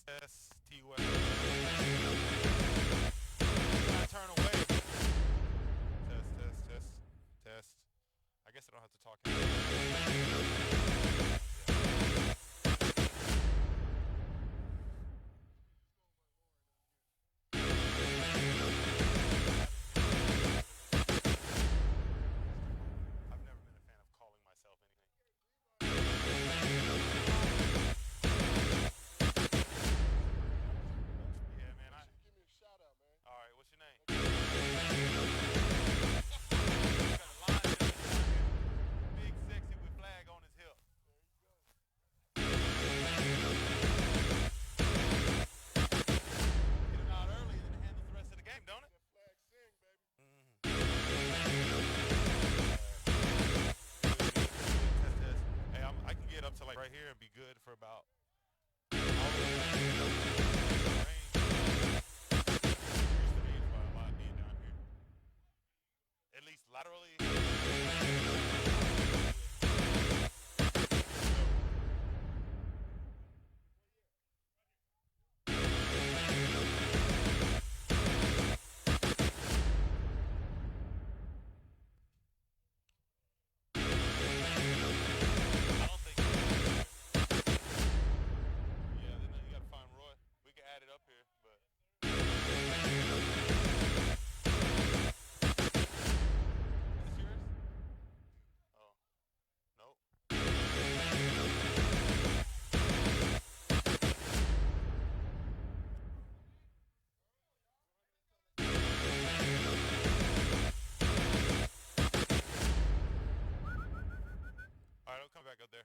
Test, TUFL. I turn away. Test. I guess I don't have to talk. I've never been a fan of calling myself anything. Yeah, man. Give me a shout out, man. All right, what's your name? Got a line big, sexy with flag on his hip. Get him out early, and it handles the rest of the game, don't it? That flag sing, baby. Hey, I can get up to like right here and be good for about all the range by a lot being down here. At least laterally. I don't think. Yeah, then you gotta find Roy. We can add it up here, but. Is this yours? Oh, nope. All right, I'll come back up there.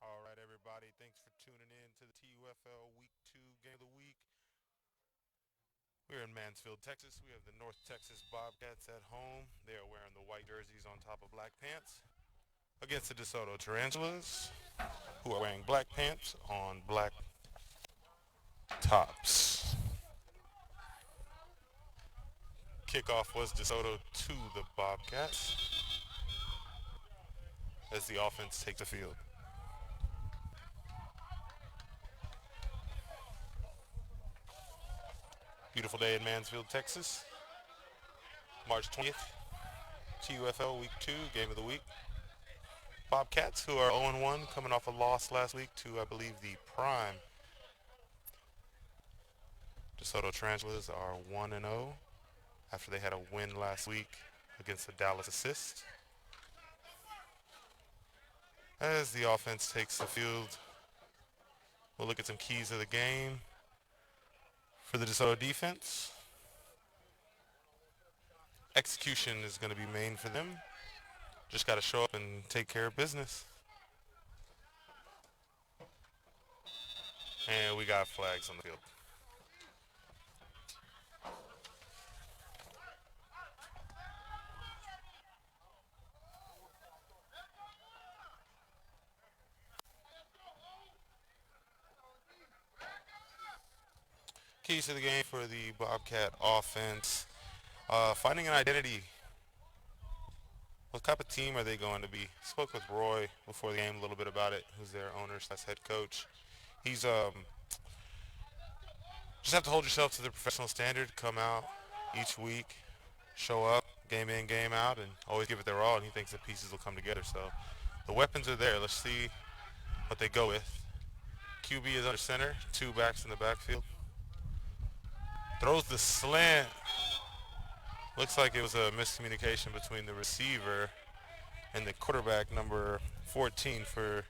All right, everybody. Thanks for tuning in to the TUFL Week 2 Game of the Week. We're in Mansfield, Texas. We have the North Texas Bobcats at home. They are wearing the white jerseys on top of black pants against the Desoto Tarantulas, who are wearing black pants on black tops. Kickoff was Desoto to the Bobcats as the offense takes the field. Beautiful day in Mansfield, Texas. March 20th, TUFL Week 2, Game of the Week. Bobcats, who are 0-1, coming off a loss last week to, I believe, the Prime. Desoto Tarantulas are 1-0 after they had a win last week against the Dallas Assist. As the offense takes the field, we'll look at some keys of the game for the Desoto defense. Execution is going to be main for them. Just got to show up and take care of business. And we got flags on the field. Keys to the game for the Bobcat offense. Finding an identity. What type of team are they going to be? Spoke with Roy before the game a little bit about it, who's their owner/head coach. He's just have to hold yourself to the professional standard. Come out each week, show up, game in, game out, and always give it their all. And he thinks the pieces will come together. So the weapons are there. Let's see what they go with. QB is under center, two backs in the backfield. Throws the slant. Looks like it was a miscommunication between the receiver and the quarterback, number 14 for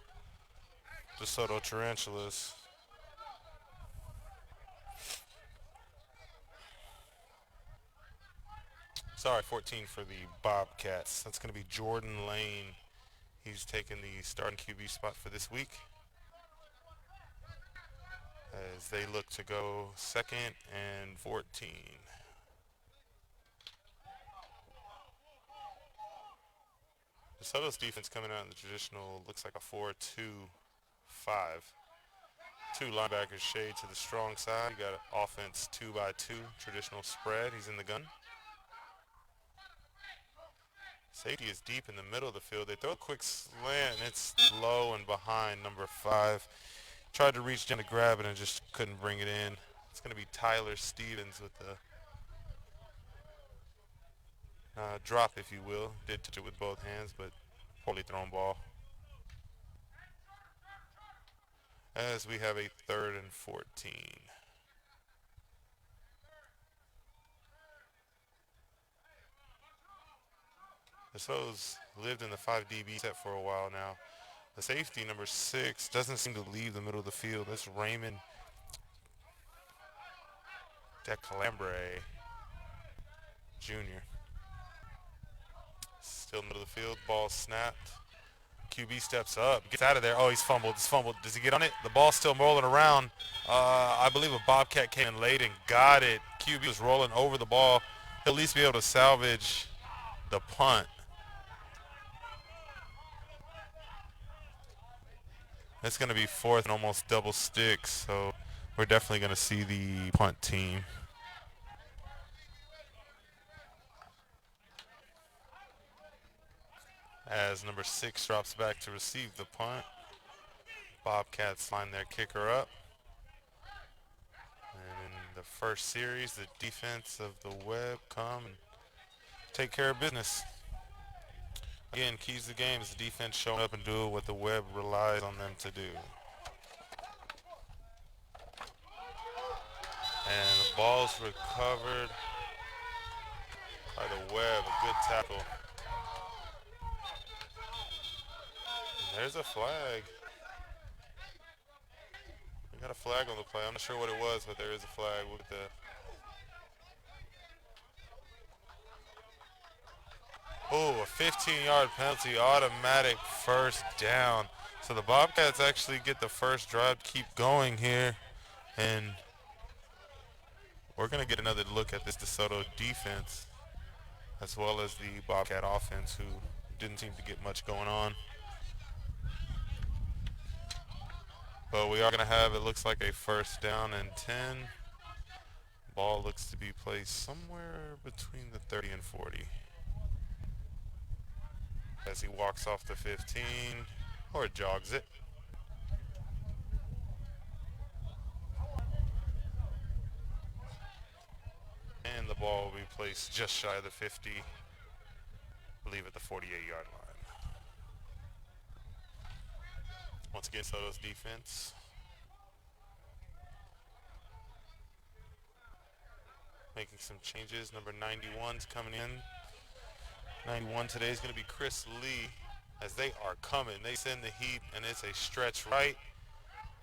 Desoto Tarantulas. Sorry, 14 for the Bobcats. That's going to be Jordan Lane. He's taking the starting QB spot for this week as they look to go 2nd and 14. DeSoto's defense coming out in the traditional, looks like a 4-2-5. Two linebackers shade to the strong side. You got an offense 2x2, traditional spread. He's in the gun. Safety is deep in the middle of the field. They throw a quick slant, and it's low and behind number 5. Tried to reach down to grab it and just couldn't bring it in. It's going to be Tyler Stevens with the drop, if you will. Did touch it with both hands, but poorly thrown ball. As we have a 3rd and 14. The So's lived in the 5 DB set for a while now. The safety, number 6, doesn't seem to leave the middle of the field. That's Raymond DeCalambre Jr. Still in the middle of the field. Ball snapped. QB steps up. Gets out of there. Oh, he's fumbled. He's fumbled. Does he get on it? The ball's still rolling around. I believe a Bobcat came in late and got it. QB was rolling over the ball. He'll at least be able to salvage the punt. It's going to be 4th and almost double sticks, so we're definitely going to see the punt team. As number 6 drops back to receive the punt. Bobcats line their kicker up. And in the first series, the defense of the Web come and take care of business. Again, keys to the game is the defense showing up and doing what the Web relies on them to do. And the ball's recovered by the Web. A good tackle. And there's a flag. We got a flag on the play. I'm not sure what it was, but there is a flag with the... Oh, a 15-yard penalty, automatic first down. So the Bobcats actually get the first drive to keep going here. And we're going to get another look at this DeSoto defense as well as the Bobcat offense, who didn't seem to get much going on. But we are going to have, it looks like, a 1st down and 10. Ball looks to be placed somewhere between the 30 and 40. As he walks off the 15 or jogs it. And the ball will be placed just shy of the 50, I believe at the 48-yard line. Once again, Soto's defense making some changes. Number 91's coming in. 91 today is going to be Chris Lee. As they are coming, they send the heat, and it's a stretch right.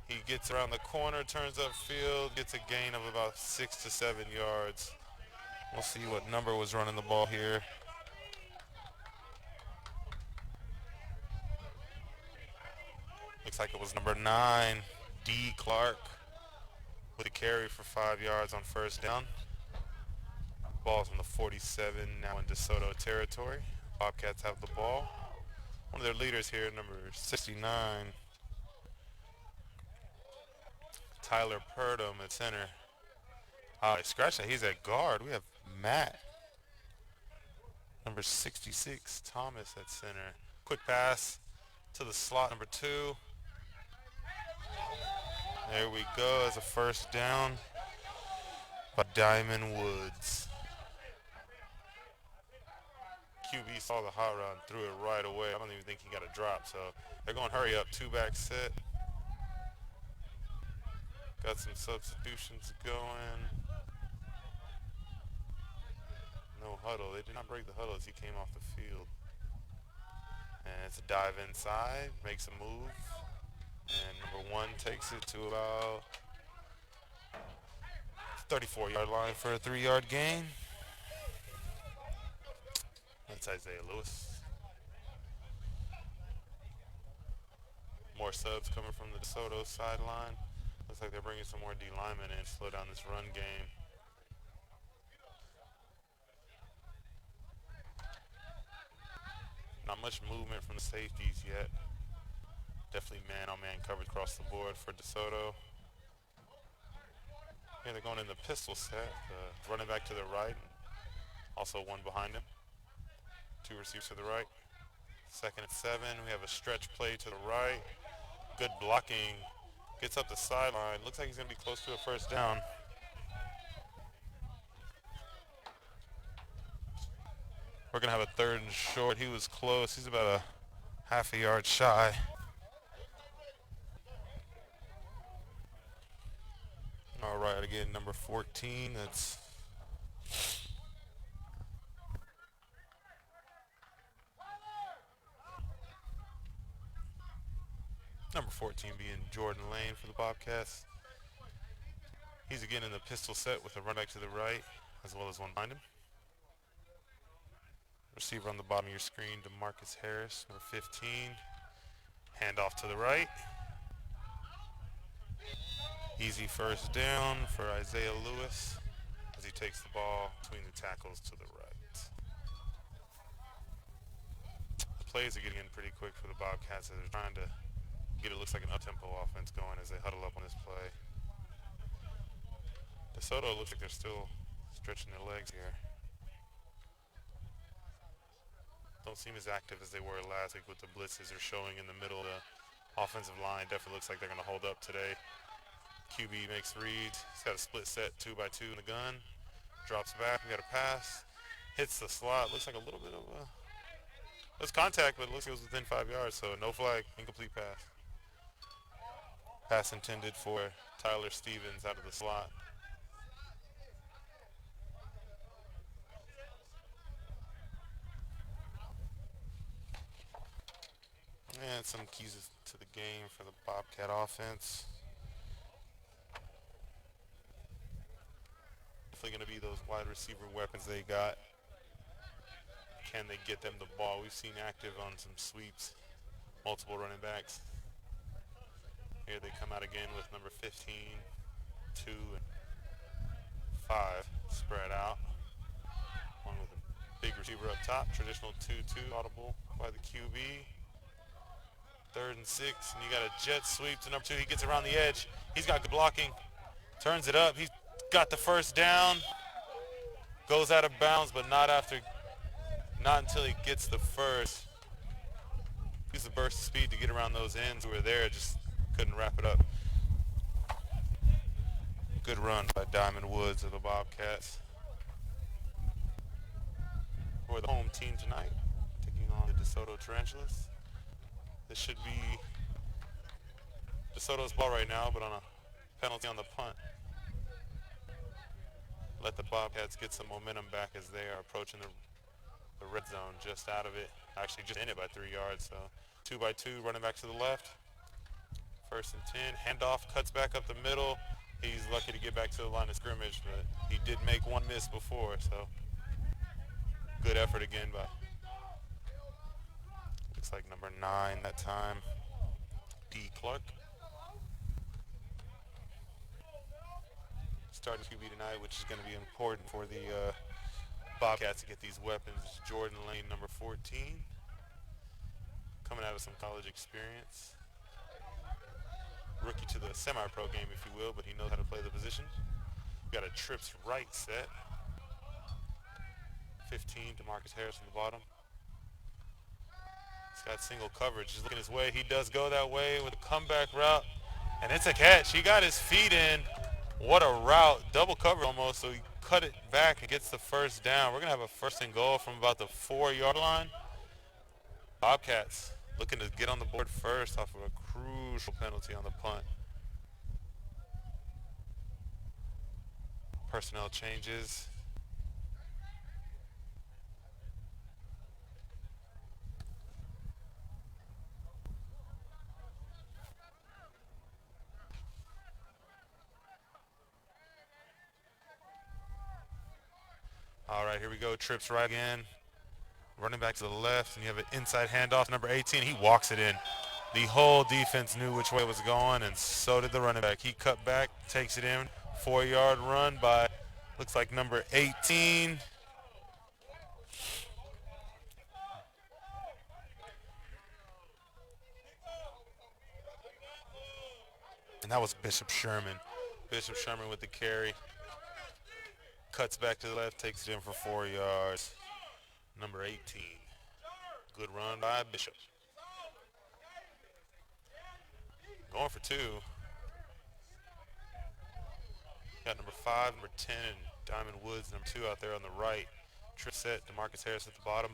He gets around the corner, turns upfield, gets a gain of about 6 to 7 yards. We'll see what number was running the ball here. Looks like it was number 9, D. Clark, with a carry for 5 yards on first down. Ball's on the 47, now in Desoto territory. Bobcats have the ball. One of their leaders here, number 69, Tyler Purdom at center. Scratch that, he's at guard. We have Matt, number 66, Thomas at center. Quick pass to the slot, number 2. There we go, as a first down by Diamond Woods. QB saw the hot run, threw it right away. I don't even think he got a drop, so they're going to hurry up. 2-back set. Got some substitutions going. No huddle. They did not break the huddle as he came off the field. And it's a dive inside, makes a move. And number 1 takes it to about 34-yard line for a 3-yard gain. That's Isaiah Lewis. More subs coming from the DeSoto sideline. Looks like they're bringing some more D linemen in to slow down this run game. Not much movement from the safeties yet. Definitely man-on-man coverage across the board for DeSoto. Here they're going in the pistol set. Running back to the right. Also one behind him. 2 receivers to the right. 2nd and 7. We have a stretch play to the right. Good blocking. Gets up the sideline. Looks like he's going to be close to a first down. We're going to have a 3rd and short. He was close. He's about a half a yard shy. All right, again, number 14. That's number 14 being Jordan Lane for the Bobcats. He's again in the pistol set with a run back to the right, as well as one behind him. Receiver on the bottom of your screen, DeMarcus Harris, number 15. Handoff to the right. Easy first down for Isaiah Lewis as he takes the ball between the tackles to the right. The plays are getting in pretty quick for the Bobcats as they're trying to get it looks like an up-tempo offense going as they huddle up on this play. DeSoto looks like they're still stretching their legs here. Don't seem as active as they were last week with the blitzes they're showing in the middle. The offensive line definitely looks like they're going to hold up today. QB makes reads. He's got a split set 2x2 in the gun. Drops back. We got a pass. Hits the slot. Looks like a little bit of a... There's contact, but it looks like it was within 5 yards, so no flag. Incomplete pass. Pass intended for Tyler Stevens out of the slot. And some keys to the game for the Bobcat offense. Definitely going to be those wide receiver weapons they got. Can they get them the ball? We've seen active on some sweeps, multiple running backs. Here they come out again with number 15, 2, and 5 spread out. One with a big receiver up top, traditional 2-2, audible by the QB. 3rd and 6, and you got a jet sweep to number 2. He gets around the edge. He's got the blocking. Turns it up. He's got the first down. Goes out of bounds, but not until he gets the first. Use a burst of speed to get around those ends who were there. Just couldn't wrap it up. Good run by Diamond Woods of the Bobcats. for the home team tonight, taking on the Desoto Tarantulas. This should be DeSoto's ball right now, but on a penalty on the punt. Let the Bobcats get some momentum back as they are approaching the red zone, just out of it. Actually, just in it by 3 yards. So 2 by 2, running back to the left. 1st and 10. Handoff, cuts back up the middle. He's lucky to get back to the line of scrimmage, but he did make one miss before, so good effort again by, looks like number 9 that time, D. Clark. Starting QB tonight, which is going to be important for the Bobcats to get these weapons. Jordan Lane, number 14, coming out of some college experience. Rookie to the semi-pro game, if you will, but he knows how to play the position. We got a trips right set. 15, DeMarcus Harris on the bottom. He's got single coverage. He's looking his way. He does go that way with a comeback route, and it's a catch. He got his feet in. What a route. Double cover almost, so he cut it back and gets the first down. We're going to have a 1st and goal from about the 4-yard line. Bobcats looking to get on the board first off of a crucial penalty on the punt. Personnel changes. All right, here we go. Trips right again. Running back to the left, and you have an inside handoff. Number 18, he walks it in. The whole defense knew which way it was going, and so did the running back. He cut back, takes it in. 4-yard run by, looks like number 18. And that was Bishop Sherman. Bishop Sherman with the carry. Cuts back to the left, takes it in for 4 yards. Number 18. Good run by Bishop. Going for 2. Got number 5, number 10, and Diamond Woods, number 2 out there on the right. Trip set, DeMarcus Harris at the bottom.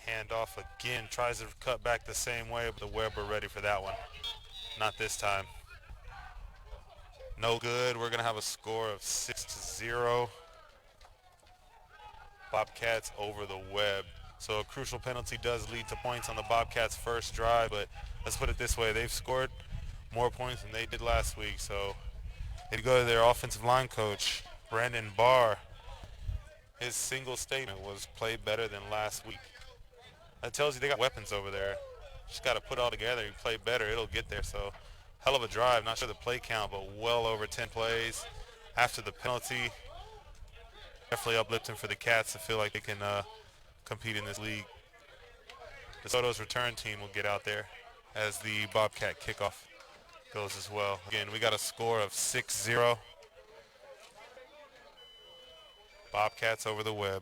Handoff again, tries to cut back the same way, but the Weber ready for that one. Not this time. No good. We're going to have a score of 6-0. Bobcats over the Web. So a crucial penalty does lead to points on the Bobcats' first drive, but let's put it this way. They've scored more points than they did last week, so they go to their offensive line coach, Brandon Barr. His single statement was play better than last week. That tells you they got weapons over there. Just got to put it all together. You play better, it'll get there. So hell of a drive. Not sure the play count, but well over 10 plays. After the penalty, definitely uplifting for the Cats to feel like they can compete in this league. DeSoto's return team will get out there as the Bobcat kickoff goes as well. Again, we got a score of 6-0. Bobcats over the Web.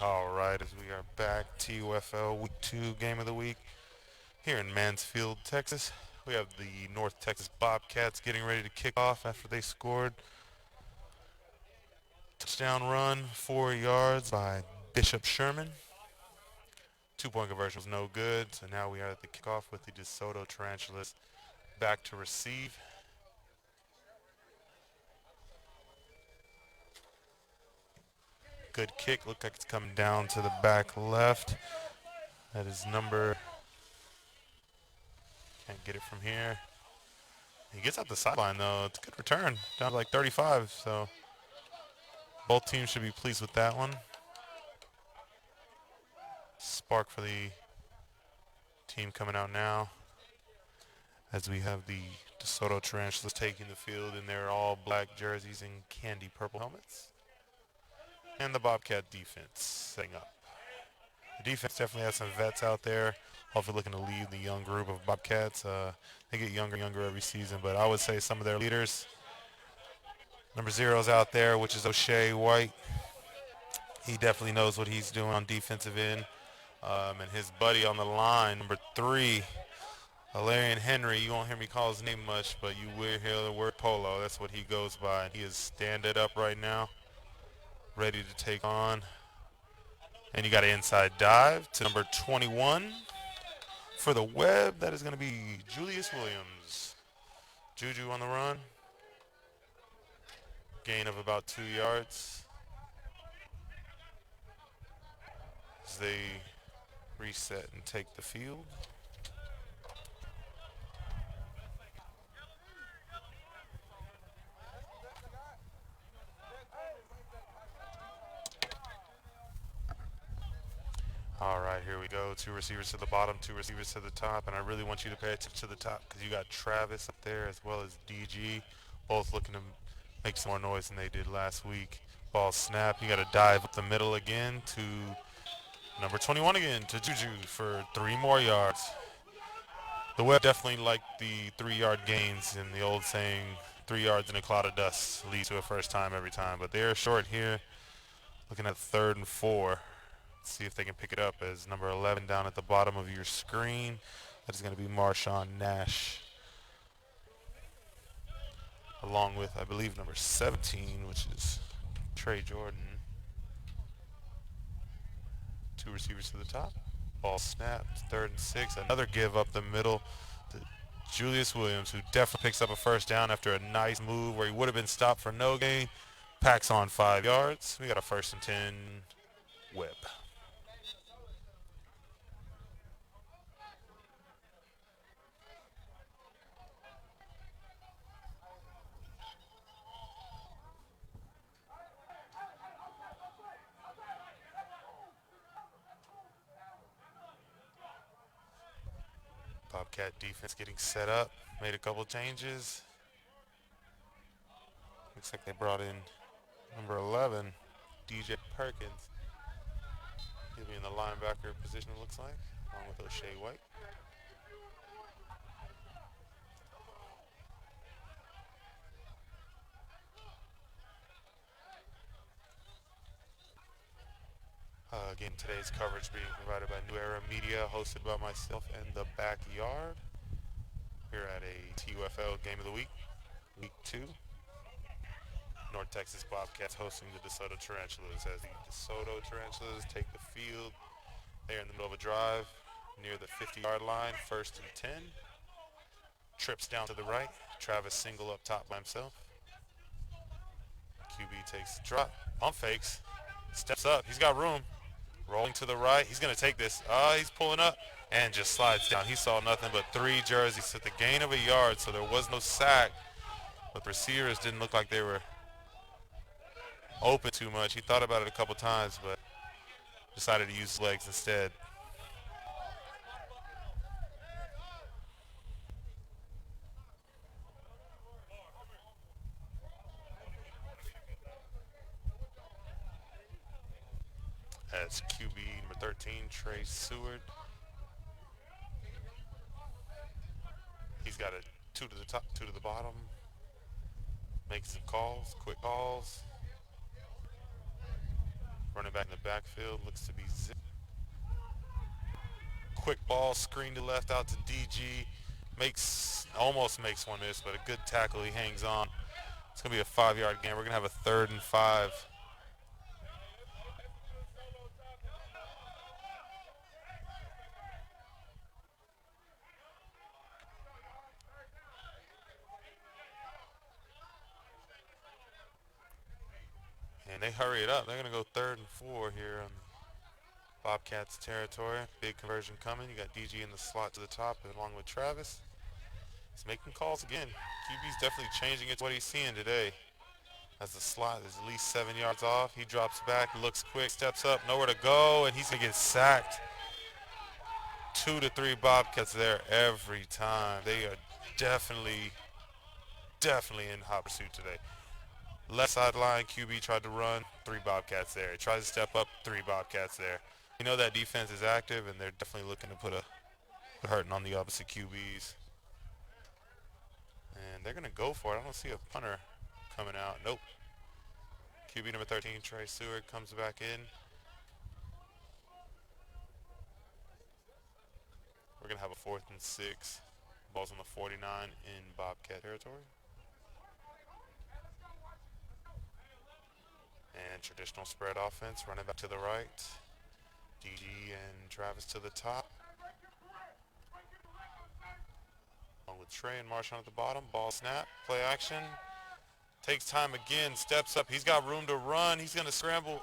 All right, as we are back, TUFL Week 2 Game of the Week here in Mansfield, Texas. We have the North Texas Bobcats getting ready to kick off after they scored. Touchdown run, 4 yards by Bishop Sherman. 2-point conversion was no good, so now we are at the kickoff with the DeSoto Tarantulas back to receive. Good kick. Look like it's coming down to the back left. That is number. Can't get it from here. He gets out the sideline though. It's a good return. Down to like 35. So both teams should be pleased with that one. Spark for the team coming out now. As we have the Desoto Tarantulas taking the field in their all black jerseys and candy purple helmets. And the Bobcat defense setting up. The defense definitely has some vets out there. Hopefully looking to lead the young group of Bobcats. They get younger and younger every season, but I would say some of their leaders. Number 0 is out there, which is O'Shea White. He definitely knows what he's doing on defensive end. And his buddy on the line, number 3, Alarian Henry. You won't hear me call his name much, but you will hear the word Polo. That's what he goes by. And he is standing up right now, ready to take on. And you got an inside dive to number 21. For the web, that is going to be Julius Williams. Juju on the run. Gain of about 2 yards. As they reset and take the field. All right, here we go. 2 receivers to the bottom, 2 receivers to the top, and I really want you to pay attention to the top because you got Travis up there as well as DG, both looking to make some more noise than they did last week. Ball snap. You got to dive up the middle again to number 21 again to Juju for 3 more yards. The Web definitely liked the 3-yard gains, and the old saying, 3 yards in a cloud of dust leads to a first time every time. But they're short here, looking at 3rd and 4. Let's see if they can pick it up as number 11 down at the bottom of your screen. That is going to be Marshawn Nash, along with, I believe, number 17, which is Trey Jordan. 2 receivers to the top. Ball snapped, 3rd and 6. Another give up the middle to Julius Williams, who definitely picks up a first down after a nice move where he would have been stopped for no gain. Packs on 5 yards. We got a 1st and 10 Web. Bobcat defense getting set up. Made a couple changes. Looks like they brought in number 11, DJ Perkins. He'll be in the linebacker position, it looks like, along with O'Shea White. Again, today's coverage being provided by New Era Media, hosted by myself and The Backyard. We're at a TUFL Game of the Week, Week 2. North Texas Bobcats hosting the Desoto Tarantulas as the Desoto Tarantulas take the field. They're in the middle of a drive near the 50-yard line, 1st and 10. Trips down to the right. Travis single up top by himself. QB takes a drop. Pump fakes. Steps up. He's got room. Rolling to the right. He's going to take this. He's pulling up and just slides down. He saw nothing but 3 jerseys at the gain of a yard, so there was no sack. But the receivers didn't look like they were open too much. He thought about it a couple times, but decided to use legs instead. As QB number 13, Trey Seward. He's got a 2 to the top, 2 to the bottom. Makes some calls, quick calls. Running back in the backfield, looks to be Zip. Quick ball, screen to left out to DG. Almost makes one miss, but a good tackle. He hangs on. It's going to be a 5-yard gain. We're going to have a 3rd and 5. And they hurry it up. They're going to go 3rd and 4 here on Bobcats territory. Big conversion coming. You got DG in the slot to the top along with Travis. He's making calls again. QB's definitely changing it to what he's seeing today. As the slot is at least 7 yards off. He drops back, looks quick, steps up, nowhere to go, and he's going to get sacked. 2 to 3 Bobcats there every time. They are definitely in hot pursuit today. Left sideline, QB tried to run, 3 Bobcats there. He tries to step up, 3 Bobcats there. You know that defense is active, and they're definitely looking to put a hurting on the opposite QBs. And they're going to go for it. I don't see a punter coming out. Nope. QB number 13, Trey Seward, comes back in. We're going to have a 4th and 6. Ball's on the 49 in Bobcat territory. And traditional spread offense, running back to the right. DG and Travis to the top. Along with Trey and Marshawn at the bottom. Ball snap, play action. Takes time again, steps up. He's got room to run. He's going to scramble.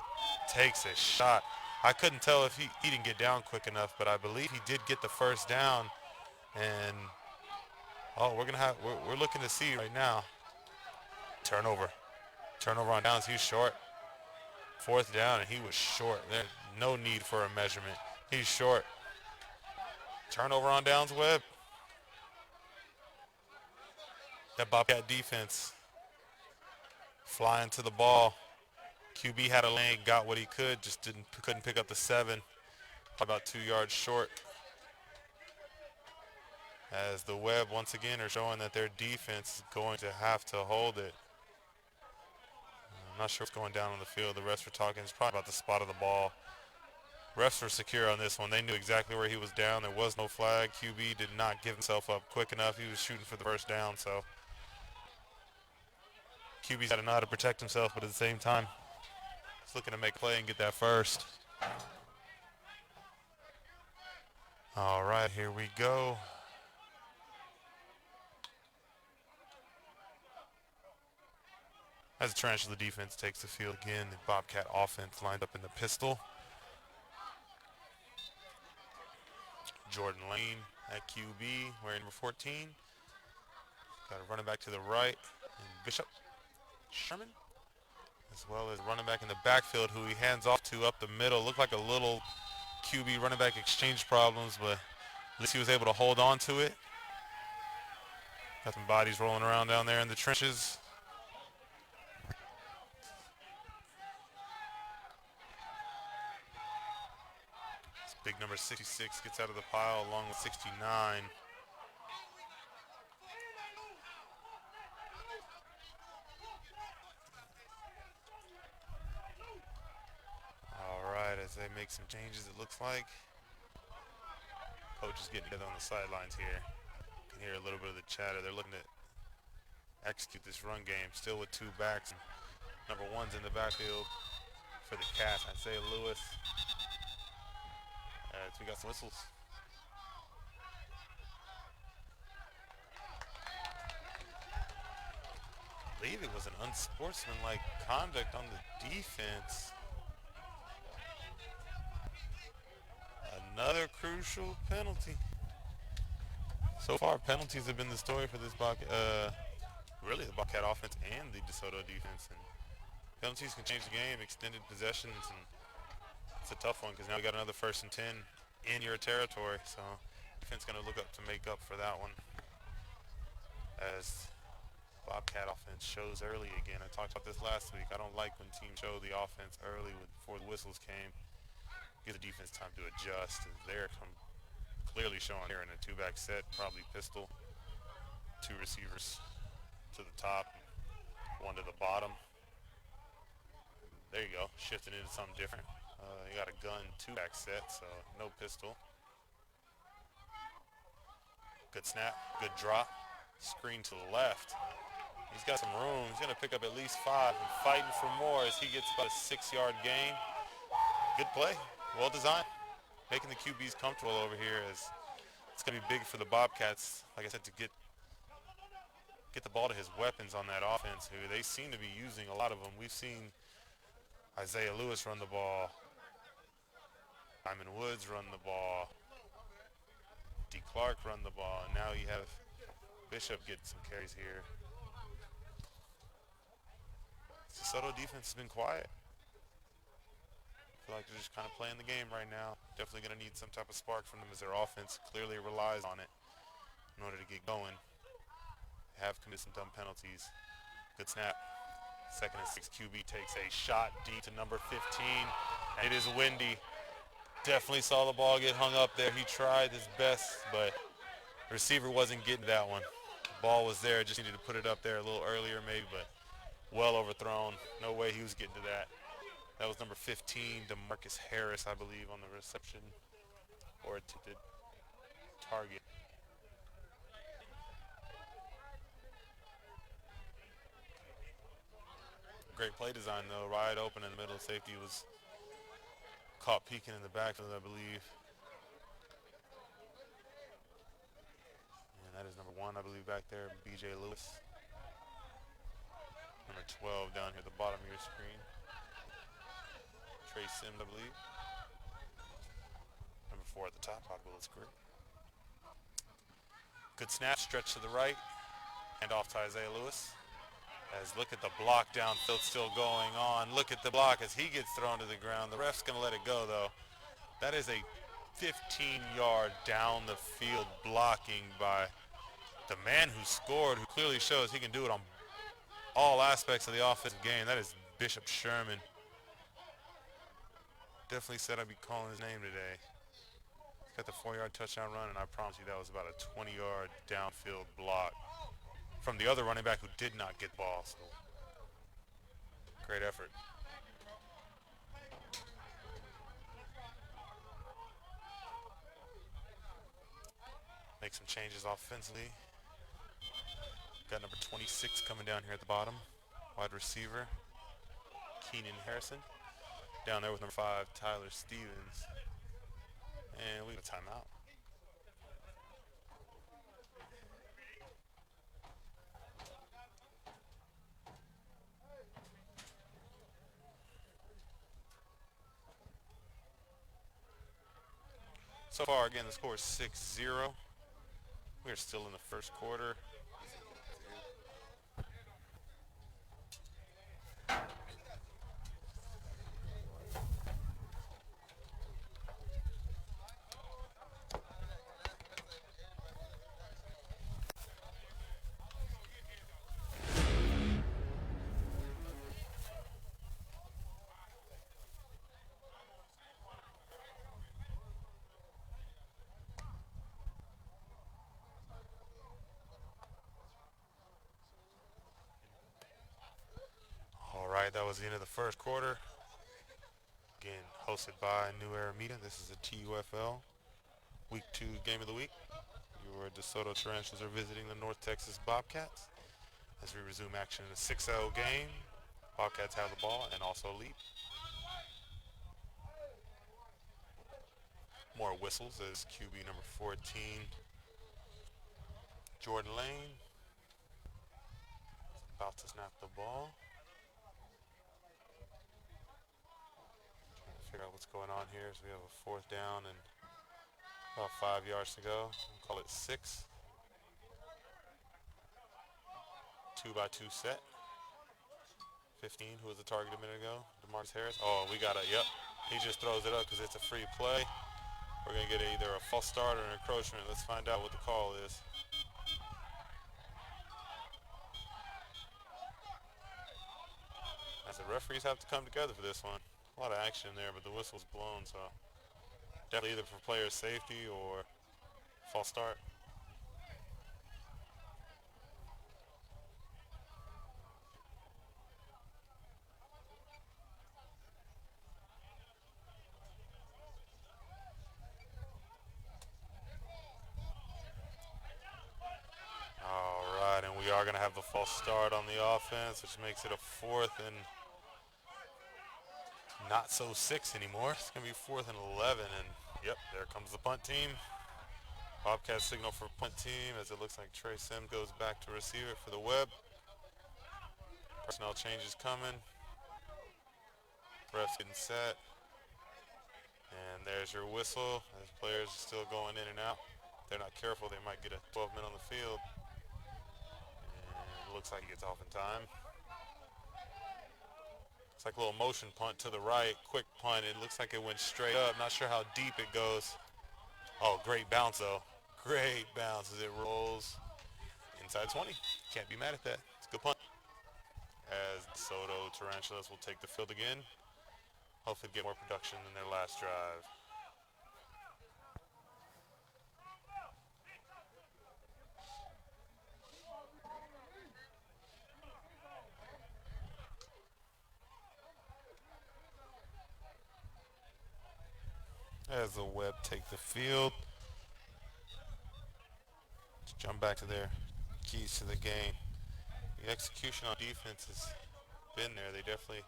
Takes a shot. I couldn't tell if he didn't get down quick enough, but I believe he did get the first down. And we're looking to see right now. Turnover on downs. He's short. 4th down, and he was short. There's no need for a measurement. He's short. Turnover on downs, Webb. That Bobcat defense flying to the ball. QB had a lane, got what he could, just couldn't pick up the 7. About 2 yards short. As the Webb once again are showing that their defense is going to have to hold it. I'm not sure what's going down on the field. The refs were talking. It's probably about the spot of the ball. Refs were secure on this one. They knew exactly where he was down. There was no flag. QB did not give himself up quick enough. He was shooting for the first down, so QB's got to know how to protect himself, but at the same time, he's looking to make a play and get that first. All right, here we go. As the Tarantula defense takes the field again, the Bobcat offense lined up in the pistol. Jordan Lane at QB, wearing number 14. Got a running back to the right, and Bishop Sherman, as well as running back in the backfield who he hands off to up the middle. Looked like a little QB running back exchange problems, but at least he was able to hold on to it. Got some bodies rolling around down there in the trenches. Big number 66 gets out of the pile along with 69. All right, as they make some changes, it looks like. Coaches getting together on the sidelines here. You can hear a little bit of the chatter. They're looking to execute this run game, still with 2 backs. Number 1's in the backfield for the Cats. Isaiah Lewis. As we got some whistles. I believe it was an unsportsmanlike conduct on the defense. Another crucial penalty. So far, penalties have been the story for this really the Bobcat offense and the Desoto defense. And penalties can change the game, extended possessions, and it's a tough one because now we got another 1st and 10 in your territory. So defense going to look up to make up for that one. As Bobcat offense shows early again. I talked about this last week. I don't like when teams show the offense early before the whistles came. Give the defense time to adjust. They're clearly showing here in a 2-back set, probably pistol. 2 receivers to the top, 1 to the bottom. There you go, shifting into something different. You got a gun 2-back set, so no pistol. Good snap, good drop. Screen to the left. He's got some room. He's going to pick up at least 5 and fighting for more as he gets about a 6-yard gain. Good play, well designed. Making the QBs comfortable over here as it's going to be big for the Bobcats, like I said, to get the ball to his weapons on that offense, who they seem to be using a lot of them. We've seen Isaiah Lewis run the ball. Diamond Woods run the ball. D. Clark run the ball. And now you have Bishop getting some carries here. Desoto defense has been quiet. I feel like they're just kind of playing the game right now. Definitely going to need some type of spark from them as their offense clearly relies on it in order to get going. They have committed some dumb penalties. Good snap. 2nd and 6. QB takes a shot deep to number 15. It is windy. Definitely saw the ball get hung up there. He tried his best, but the receiver wasn't getting that one. The ball was there. Just needed to put it up there a little earlier maybe, but well overthrown. No way he was getting to that. That was number 15, DeMarcus Harris, I believe, on the reception or attempted target. Great play design, though. Wide open in the middle. Safety was caught peeking in the backfield, I believe. And that is number 1, I believe, back there, B.J. Lewis. Number 12 down here at the bottom of your screen. Trey Sims, I believe. Number 4 at the top, Hot Bullets Group. Good snap, stretch to the right, and off to Isaiah Lewis. As look at the block downfield still going on. Look at the block as he gets thrown to the ground. The ref's going to let it go, though. That is a 15-yard down the field blocking by the man who scored, who clearly shows he can do it on all aspects of the offensive game. That is Bishop Sherman. Definitely said I'd be calling his name today. He's got the 4-yard touchdown run, and I promise you that was about a 20-yard downfield block from the other running back who did not get the ball. So great effort. Make some changes offensively. Got number 26 coming down here at the bottom. Wide receiver, Keenan Harrison. Down there with number 5, Tyler Stevens. And we got a timeout. So far, again, the score is 6-0. We're still in the first quarter. All right, that was the end of the first quarter. Again, hosted by New Era Media. This is a TUFL Week 2 Game of the Week. Your Desoto Tarantulas are visiting the North Texas Bobcats as we resume action in a 6-0 game. Bobcats have the ball and also lead. More whistles as QB number 14, Jordan Lane, about to snap the ball. Trying to figure out what's going on here as we have a 4th down and about 5 yards to go. We'll call it 6. 2-by-2 set. 15, who was the target a minute ago? DeMarcus Harris. Oh, we got a, yep. He just throws it up because it's a free play. We're going to get either a false start or an encroachment. Let's find out what the call is. As the referees have to come together for this one. A lot of action there, but the whistle's blown, so definitely either for player safety or false start. All right, and we are going to have the false start on the offense, which makes it a 4th and not so 6 anymore. It's going to be 4th and 11, and yep, there comes the punt team. Bobcats signal for punt team as it looks like Trey Sims goes back to receive it for the Webb. Personnel changes coming. Ref's getting set. And there's your whistle. As players are still going in and out. If they're not careful, they might get a 12-man on the field. And it looks like he gets off in time. It's like a little motion punt to the right. Quick punt. It looks like it went straight up. Not sure how deep it goes. Oh, great bounce, though. Great bounce as it rolls inside 20. Can't be mad at that. It's a good punt. As Desoto Tarantulas will take the field again. Hopefully get more production than their last drive. As the Web take the field. Let's jump back to their keys to the game. The execution on defense has been there. They definitely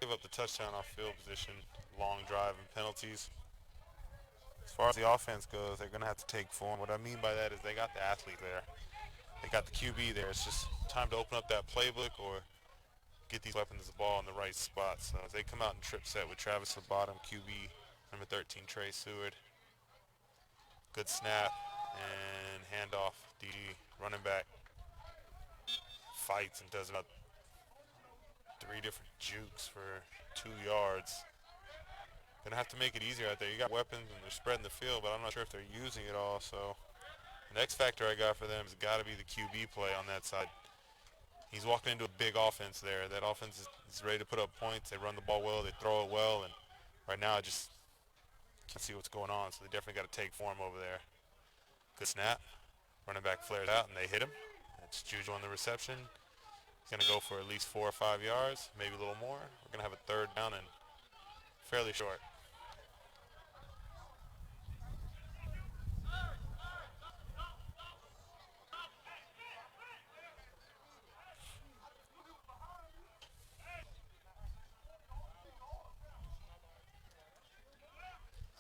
give up the touchdown off field position, long drive and penalties. As far as the offense goes, they're going to have to take form. What I mean by that is they got the athlete there. They got the QB there. It's just time to open up that playbook or get these weapons the ball in the right spot. So as they come out in trip set with Travis at the bottom, QB, number 13, Trey Seward. Good snap and handoff. DG running back fights and does about 3 different jukes for 2 yards. Gonna have to make it easier out there. You got weapons and they're spreading the field, but I'm not sure if they're using it all. So the X factor I got for them has got to be the QB play on that side. He's walking into a big offense there. That offense is ready to put up points. They run the ball well. They throw it well. And right now I just can't see what's going on. So they definitely got to take form over there. Good snap. Running back flares out and they hit him. It's Juju on the reception. He's going to go for at least 4 or 5 yards, maybe a little more. We're going to have a third down and fairly short.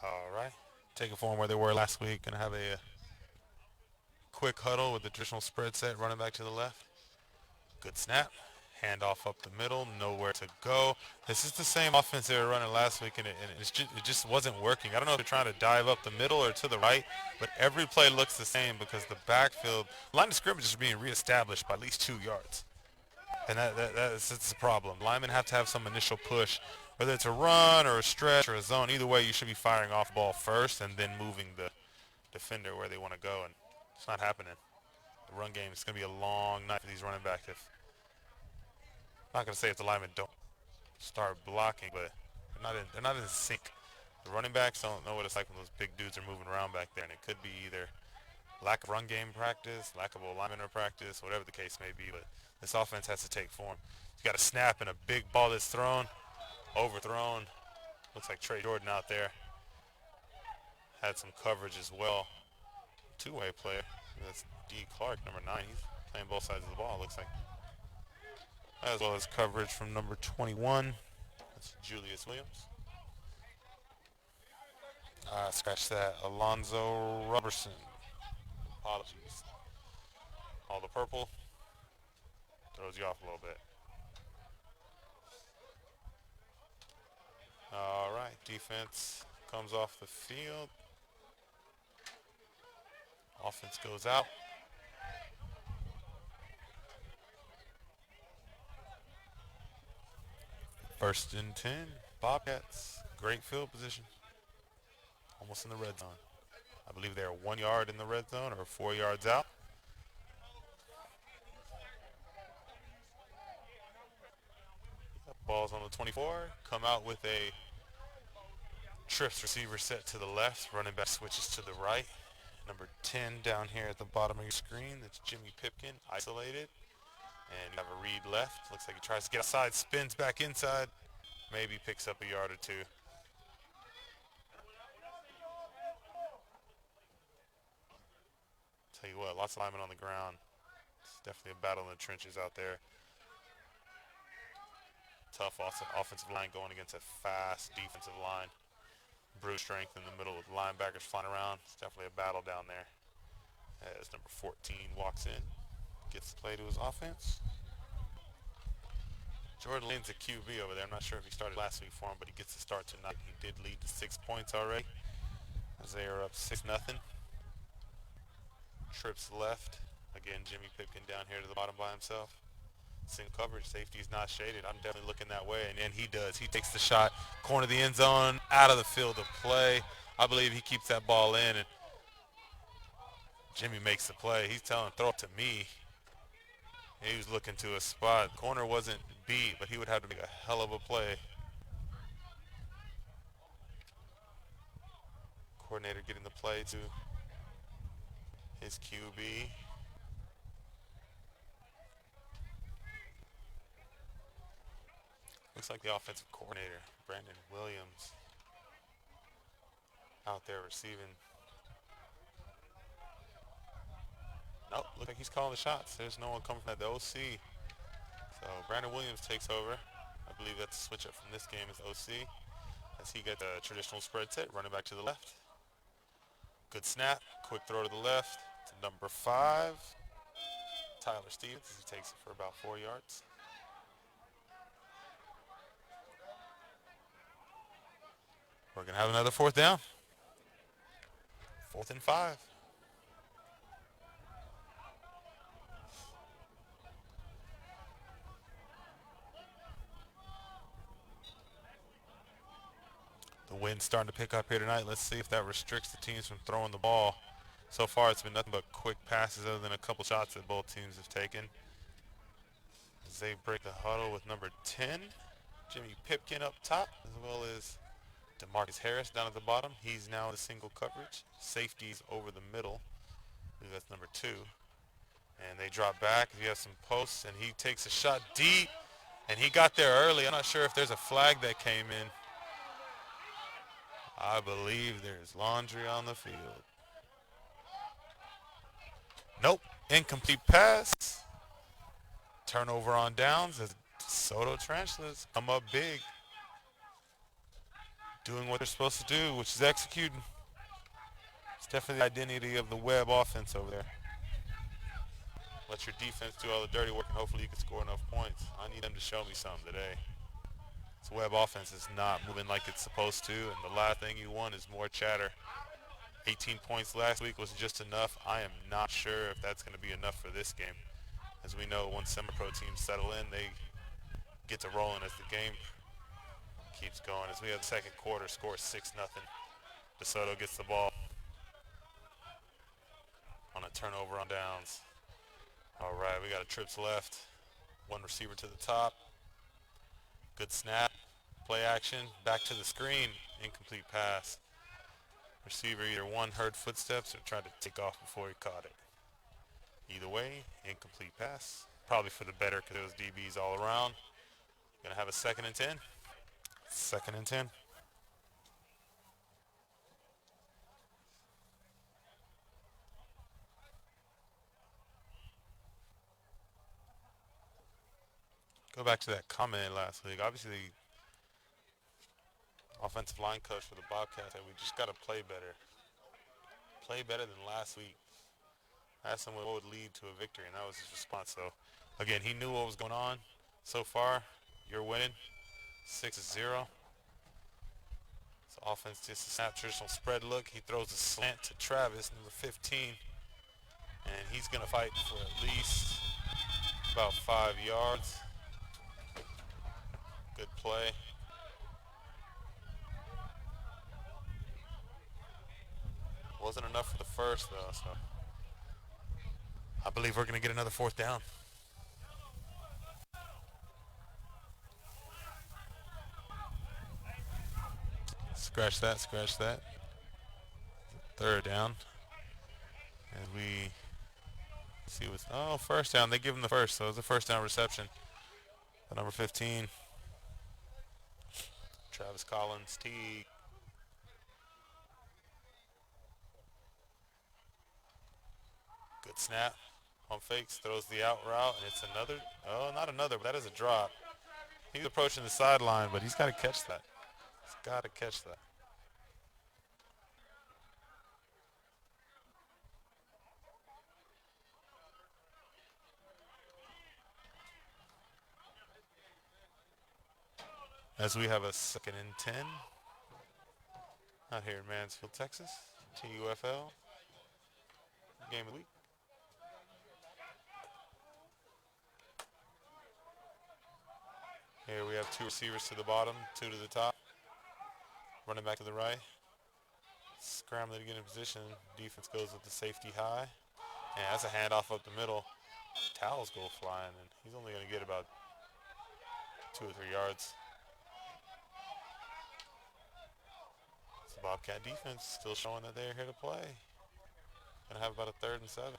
All right. Taking form where they were last week. Going to have a quick huddle with the traditional spread set, running back to the left. Good snap. Handoff up the middle, nowhere to go. This is the same offense they were running last week, and it just wasn't working. I don't know if they're trying to dive up the middle or to the right, but every play looks the same because the backfield, line of scrimmage is being reestablished by at least 2 yards. And that's the problem. Linemen have to have some initial push, whether it's a run or a stretch or a zone. Either way, you should be firing off ball first and then moving the defender where they want to go, and it's not happening. The run game is going to be a long night for these running backs. I'm not going to say if the linemen don't start blocking, but they're not in sync. The running backs don't know what it's like when those big dudes are moving around back there, and it could be either lack of run game practice, lack of lineman practice, whatever the case may be, but this offense has to take form. You got a snap and a big ball that's thrown, overthrown. Looks like Trey Jordan out there had some coverage as well. Two-way player. That's D. Clark, number 9. He's playing both sides of the ball, looks like. As well as coverage from number 21. That's Julius Williams. Scratch that. Alonzo Robertson. Apologies. All the purple throws you off a little bit. All right, defense comes off the field. Offense goes out. First and 10, Bobcats. Great field position. Almost in the red zone. I believe they're 1 yard in the red zone or 4 yards out. Ball's on the 24. Come out with a trips receiver set to the left. Running back switches to the right. Number 10 down here at the bottom of your screen. That's Jimmy Pipkin, isolated. And you have a read left. Looks like he tries to get outside, spins back inside. Maybe picks up a yard or 2. Tell you what, lots of linemen on the ground. It's definitely a battle in the trenches out there. Tough offensive line going against a fast defensive line. Brute strength in the middle with linebackers flying around. It's definitely a battle down there. As number 14 walks in, gets the play to his offense. Jordan Lane's a QB over there. I'm not sure if he started last week for him, but he gets to start tonight. He did lead to 6 points already as they are up 6-0. Trips left. Again, Jimmy Pipkin down here to the bottom by himself. Single coverage, safety's not shaded. I'm definitely looking that way, and he does. He takes the shot, corner of the end zone, out of the field of play. I believe he keeps that ball in, and Jimmy makes the play. He's telling, throw it to me. He was looking to a spot. Corner wasn't beat, but he would have to make a hell of a play. Coordinator getting the play to his QB. Looks like the offensive coordinator, Brandon Williams, out there receiving. Nope, looks like he's calling the shots. There's no one coming from the OC. So Brandon Williams takes over. I believe that's a switch up from this game as OC. As he gets a traditional spread set, running back to the left. Good snap, quick throw to the left to number 5, Tyler Stevens. He takes it for about 4 yards. We're going to have another 4th down. 4th and 5. The wind's starting to pick up here tonight. Let's see if that restricts the teams from throwing the ball. So far, it's been nothing but quick passes other than a couple shots that both teams have taken. As they break the huddle with number 10, Jimmy Pipkin up top, as well as DeMarcus Harris down at the bottom. He's now in the single coverage. Safeties over the middle. I believe that's number 2. And they drop back. You have some posts, and he takes a shot deep, and he got there early. I'm not sure if there's a flag that came in. I believe there's laundry on the field. Nope. Incomplete pass. Turnover on downs as Desoto Tarantulas come up big. Doing what they're supposed to do, which is executing. It's definitely the identity of the Webb offense over there. Let your defense do all the dirty work, and hopefully you can score enough points. I need them to show me something today. This Webb offense is not moving like it's supposed to, and the last thing you want is more chatter. 18 points last week was just enough. I am not sure if that's going to be enough for this game. As we know, once semi-pro teams settle in, they get to rolling as the game keeps going. As we have the second quarter, score 6-0. DeSoto gets the ball on a turnover on downs. All right, we got a trips left. One receiver to the top. Good snap. Play action. Back to the screen. Incomplete pass. Receiver either one, heard footsteps, or tried to take off before he caught it. Either way, incomplete pass. Probably for the better because it was DBs all around. Going to have a 2nd and 10. 2nd and 10. Go back to that comment last week. Obviously, the offensive line coach for the Bobcats said we just got to play better. Play better than last week. I asked him what would lead to a victory, and that was his response. So, again, he knew what was going on. So far, you're winning 6-0. So offense just a snap, traditional spread look. He throws a slant to Travis, number 15. And he's going to fight for at least about 5 yards. Good play. Wasn't enough for the first, though, so I believe we're going to get another 4th down. Scratch that, scratch that. 3rd down. And we see what's, oh, 1st down. They give him the first, so it's a 1st down reception. The number 15. Travis Collins, T. Good snap. Pump fakes, throws the out route, and it's another, oh, not another, but that is a drop. He's approaching the sideline, but he's got to catch that. He's got to catch that. As we have a 2nd and 10 out here in Mansfield, Texas. TUFL game of the week. Here we have 2 receivers to the bottom, 2 to the top. Running back to the right. Scrambling to get in position. Defense goes with the safety high. And that's a handoff up the middle. Towels go flying, and he's only going to get about 2 or 3 yards. It's the Bobcat defense still showing that they're here to play. Going to have about a 3rd and 7.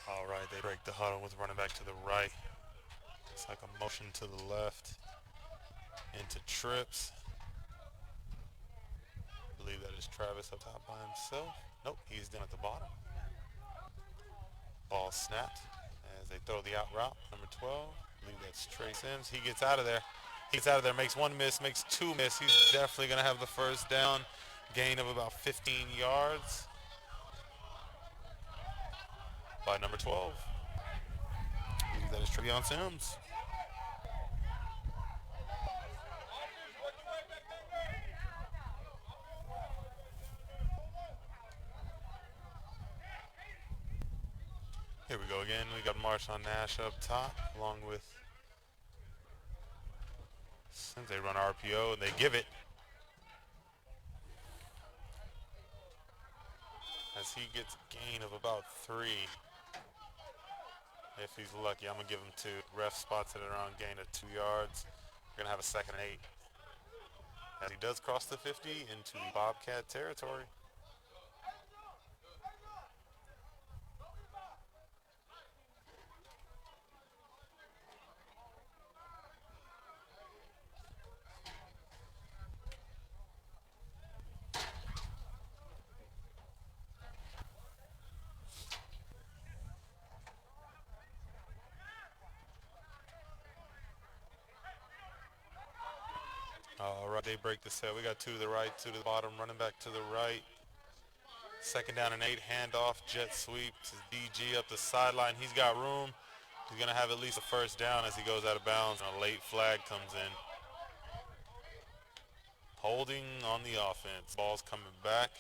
All right, they break the huddle with running back to the right. It's like a motion to the left into trips. I believe that is Travis up top by himself. Nope, he's down at the bottom. Ball snapped as they throw the out route. Number 12, I believe that's Trey Sims. He gets out of there. He gets out of there, makes 1 miss, makes 2 miss. He's definitely going to have the 1st down. Gain of about 15 yards by number 12. I believe that is Trey Sims. Here we go again. We got Marshawn Nash up top, along with Sims. They run RPO and they give it. As he gets a gain of about 3. If he's lucky, I'm going to give him 2. Ref spots it around gain of 2 yards. We're going to have a 2nd and 8. As he does cross the 50 into the Bobcat territory. All right, they break the set. We got 2 to the right, 2 to the bottom, running back to the right. 2nd down and 8, handoff, jet sweep to DG up the sideline. He's got room. He's going to have at least a 1st down as he goes out of bounds, and a late flag comes in. Holding on the offense. Ball's coming back.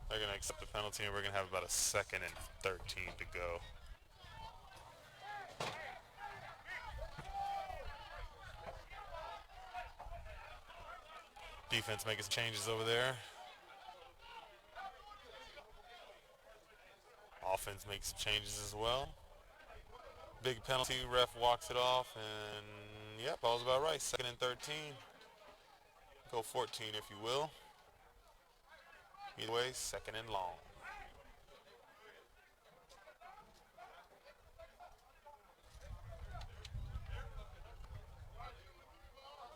They're going to accept the penalty, and we're going to have about a 2nd and 13 to go. Defense making some changes over there. Offense makes some changes as well. Big penalty, ref walks it off, and yep, all's about right. 2nd and 13. Go 14 if you will. Either way, 2nd and long.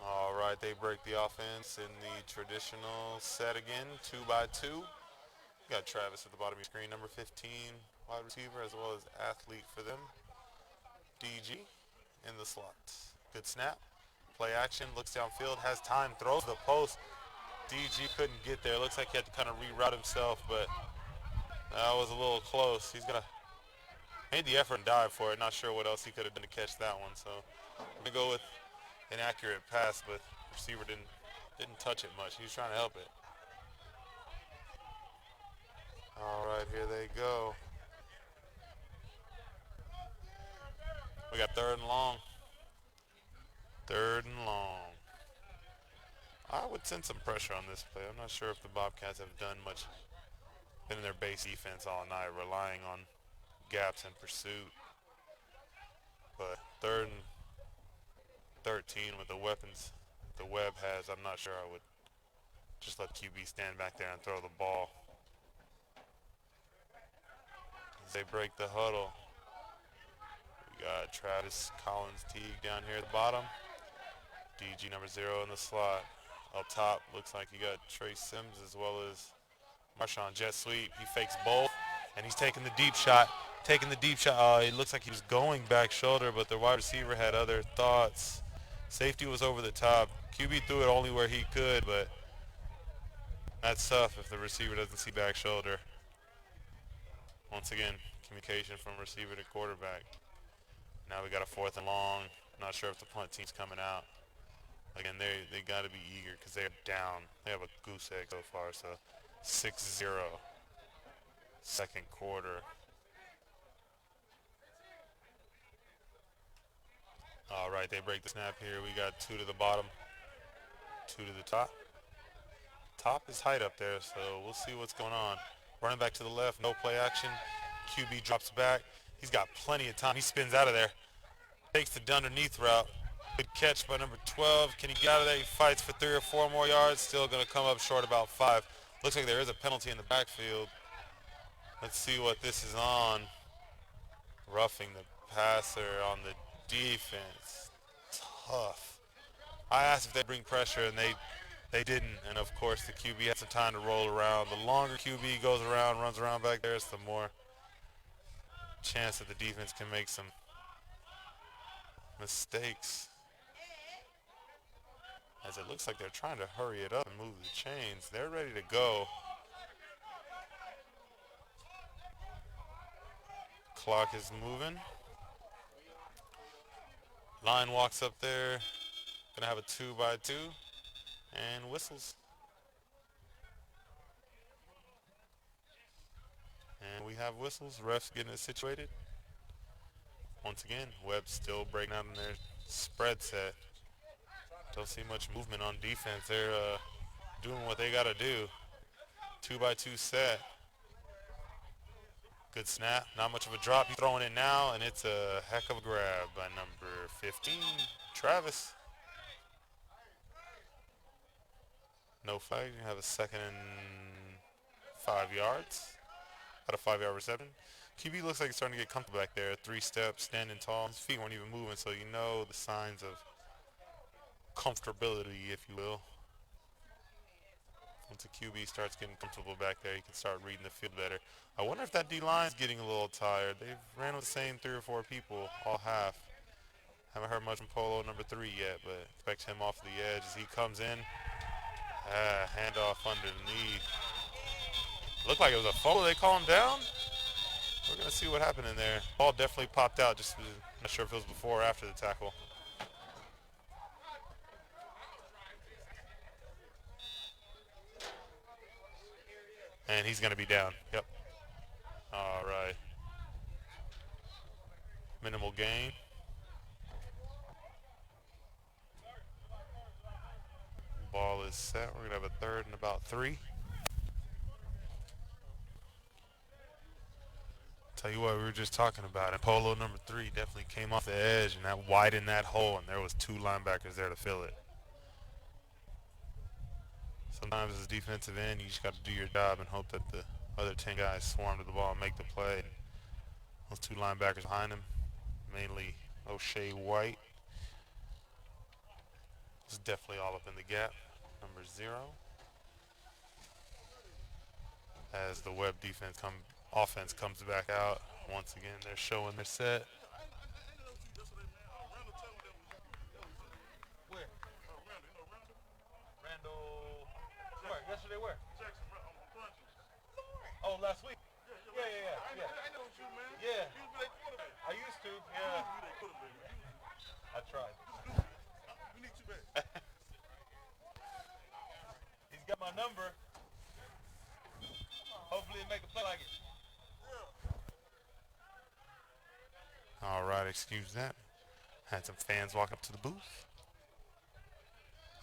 All right, they break the offense in the traditional set again, 2 by 2. You got Travis at the bottom of your screen, number 15, wide receiver, as well as athlete for them. DG in the slot. Good snap. Play action, looks downfield, has time, throws the post. DG couldn't get there. Looks like he had to kind of reroute himself, but that was a little close. He's gonna made the effort and dive for it. Not sure what else he could have done to catch that one. So I'm gonna go with an accurate pass, but the receiver didn't touch it much. He was trying to help it. All right, here they go. We got 3rd and long. 3rd and long. I would send some pressure on this play. I'm not sure if the Bobcats have done much, been in their base defense all night, relying on gaps and pursuit. But 3rd and 13 with the weapons the Webb has, I'm not sure I would just let QB stand back there and throw the ball. As they break the huddle, we got Travis Collins-Teague down here at the bottom. DG number 0 in the slot. Up top, looks like you got Trey Sims as well as Marshawn. Jet sweep. He fakes both, and he's taking the deep shot. It looks like he was going back shoulder, but the wide receiver had other thoughts. Safety was over the top. QB threw it only where he could, but That's tough if the receiver doesn't see back shoulder. Once again, communication from receiver to quarterback. Now we got a 4th and long. Not sure if the punt team's coming out. Again, they got to be eager because they're down. They have a goose egg so far. So 6-0, second quarter. All right, they break the snap here. We got 2 to the bottom, 2 to the top. Top is height up there, so we'll see what's going on. Running back to the left, no play action. QB drops back. He's got plenty of time. He spins out of there. Takes the underneath route. Good catch by number 12. Can he get out of there? He fights for 3 or 4 more yards. Still going to come up short about 5. Looks like there is a penalty in the backfield. Let's see what this is on. Roughing the passer on the defense. Tough. I asked if they bring pressure, and they didn't. And of course, the QB had some time to roll around. The longer QB goes around, runs around back there, the more chance that the defense can make some mistakes. As it looks like they're trying to hurry it up and move the chains. They're ready to go. Clock is moving. Line walks up there. Gonna have a 2-by-2 and whistles. And we have whistles. Refs getting it situated. Once again, Webb still breaking out in their spread set. Don't see much movement on defense. They're doing what they gotta do. 2-by-2 set. Good snap. Not much of a drop. He's throwing it now, and it's a heck of a grab by number 15, Travis. No flag. You have a 2nd and 5 yards. Got a 5-yard reception. QB looks like he's starting to get comfortable back there. 3 steps, standing tall. His feet weren't even moving, so you know the signs of comfortability, if you will. Once the QB starts getting comfortable back there, he can start reading the field better. I wonder if that D-line's getting a little tired. They've ran with the same 3 or 4 people all half. Haven't heard much from Polo number 3 yet, but expect him off the edge as he comes in. Handoff underneath. Looked like it was a fumble. They call him down. We're going to see what happened in there. Ball definitely popped out. Just not sure if it was before or after the tackle. And he's going to be down. Yep. All right. Minimal gain. Ball is set. We're going to have a 3rd and about 3. Tell you what, we were just talking about it. Polo number 3 definitely came off the edge, and that widened that hole, and there was 2 linebackers there to fill it. Sometimes as a defensive end, you just got to do your job and hope that the other 10 guys swarm to the ball and make the play. Those 2 linebackers behind him, mainly O'Shea White, was definitely all up in the gap. Number 0. As the Webb offense comes back out, once again they're showing their set. Where? Randall. Where? Yesterday where? Oh, last week? Yeah. I know you, man. Yeah. I used to, yeah. I tried. We need you back. He's got my number. Hopefully he'll make a play like it. All right, excuse that. Had some fans walk up to the booth.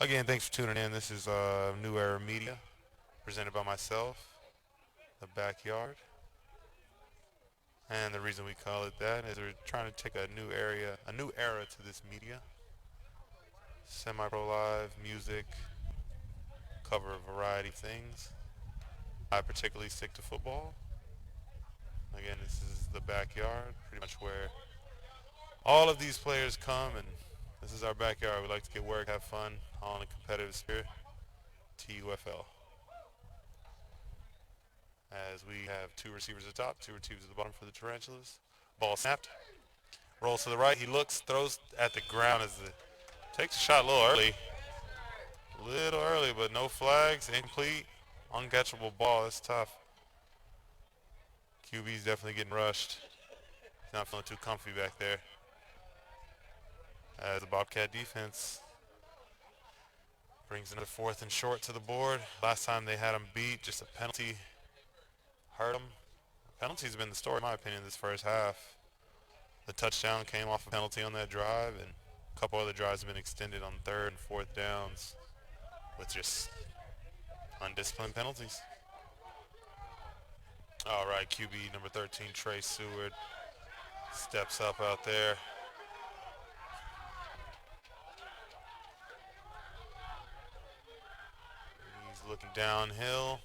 Again, thanks for tuning in. This is New Era Media, presented by myself, The Backyard. And the reason we call it that is we're trying to take a new era to this media. Semi-pro live, music, cover a variety of things. I particularly stick to football. Again, this is The Backyard, pretty much where all of these players come, and this is our backyard. We like to get work, have fun, all in a competitive spirit. TUFL. As we have 2 receivers at the top, 2 receivers at the bottom for the Tarantulas. Ball snapped. Rolls to the right. He looks, throws at the ground as takes a shot a little early. But no flags. Incomplete Uncatchable ball. It's tough. QB's definitely getting rushed. He's not feeling too comfy back there. As the Bobcat defense brings another 4th and short to the board. Last time they had him beat, just a penalty hurt him. Penalties have been the story, in my opinion, this first half. The touchdown came off a penalty on that drive, and a couple other drives have been extended on 3rd and 4th downs with just undisciplined penalties. All right, QB number 13, Trey Seward, steps up out there. He's looking downhill.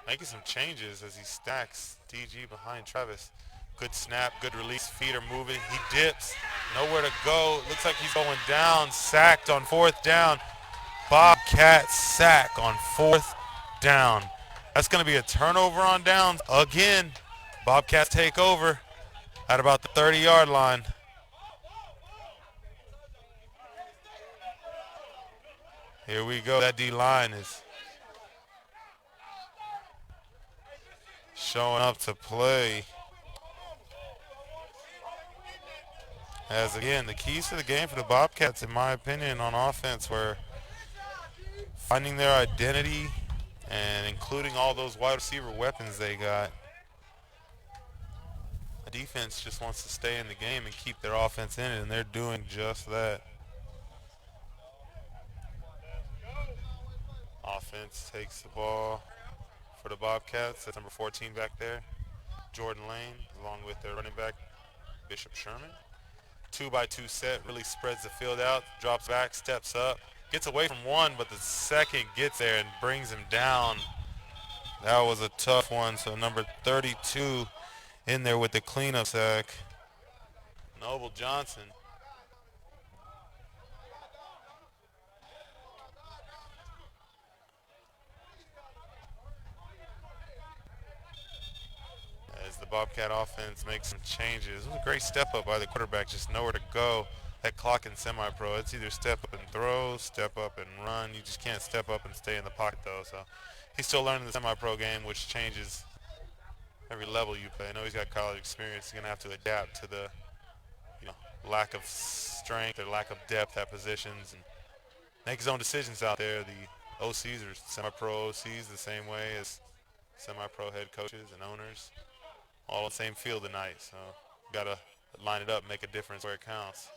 Making some changes as he stacks DG behind Travis. Good snap, good release, feet are moving. He dips, nowhere to go. Looks like he's going down, sacked on 4th down. Bobcat sack on 4th down. That's going to be a turnover on downs again. Bobcats take over at about the 30-yard line. Here we go. That D-line is showing up to play. As again, the keys to the game for the Bobcats, in my opinion, on offense were finding their identity and including all those wide receiver weapons they got. The defense just wants to stay in the game and keep their offense in it, and they're doing just that. Offense takes the ball for the Bobcats. That's number 14 back there, Jordan Lane, along with their running back, Bishop Sherman. 2-by-2 set, really spreads the field out, drops back, steps up, gets away from one, but the second gets there and brings him down. That was a tough one. So number 32 in there with the cleanup sack. Noble Johnson. As the Bobcat offense makes some changes. It was a great step up by the quarterback, just nowhere to go. That clock in semi-pro, it's either step up and throw, step up and run. You just can't step up and stay in the pocket though. So he's still learning the semi-pro game, which changes every level you play. I know he's got college experience. He's gonna have to adapt to the, lack of strength or lack of depth at positions and make his own decisions out there. The OCs are semi-pro OCs the same way as semi-pro head coaches and owners, all on the same field tonight. So gotta line it up, make a difference where it counts.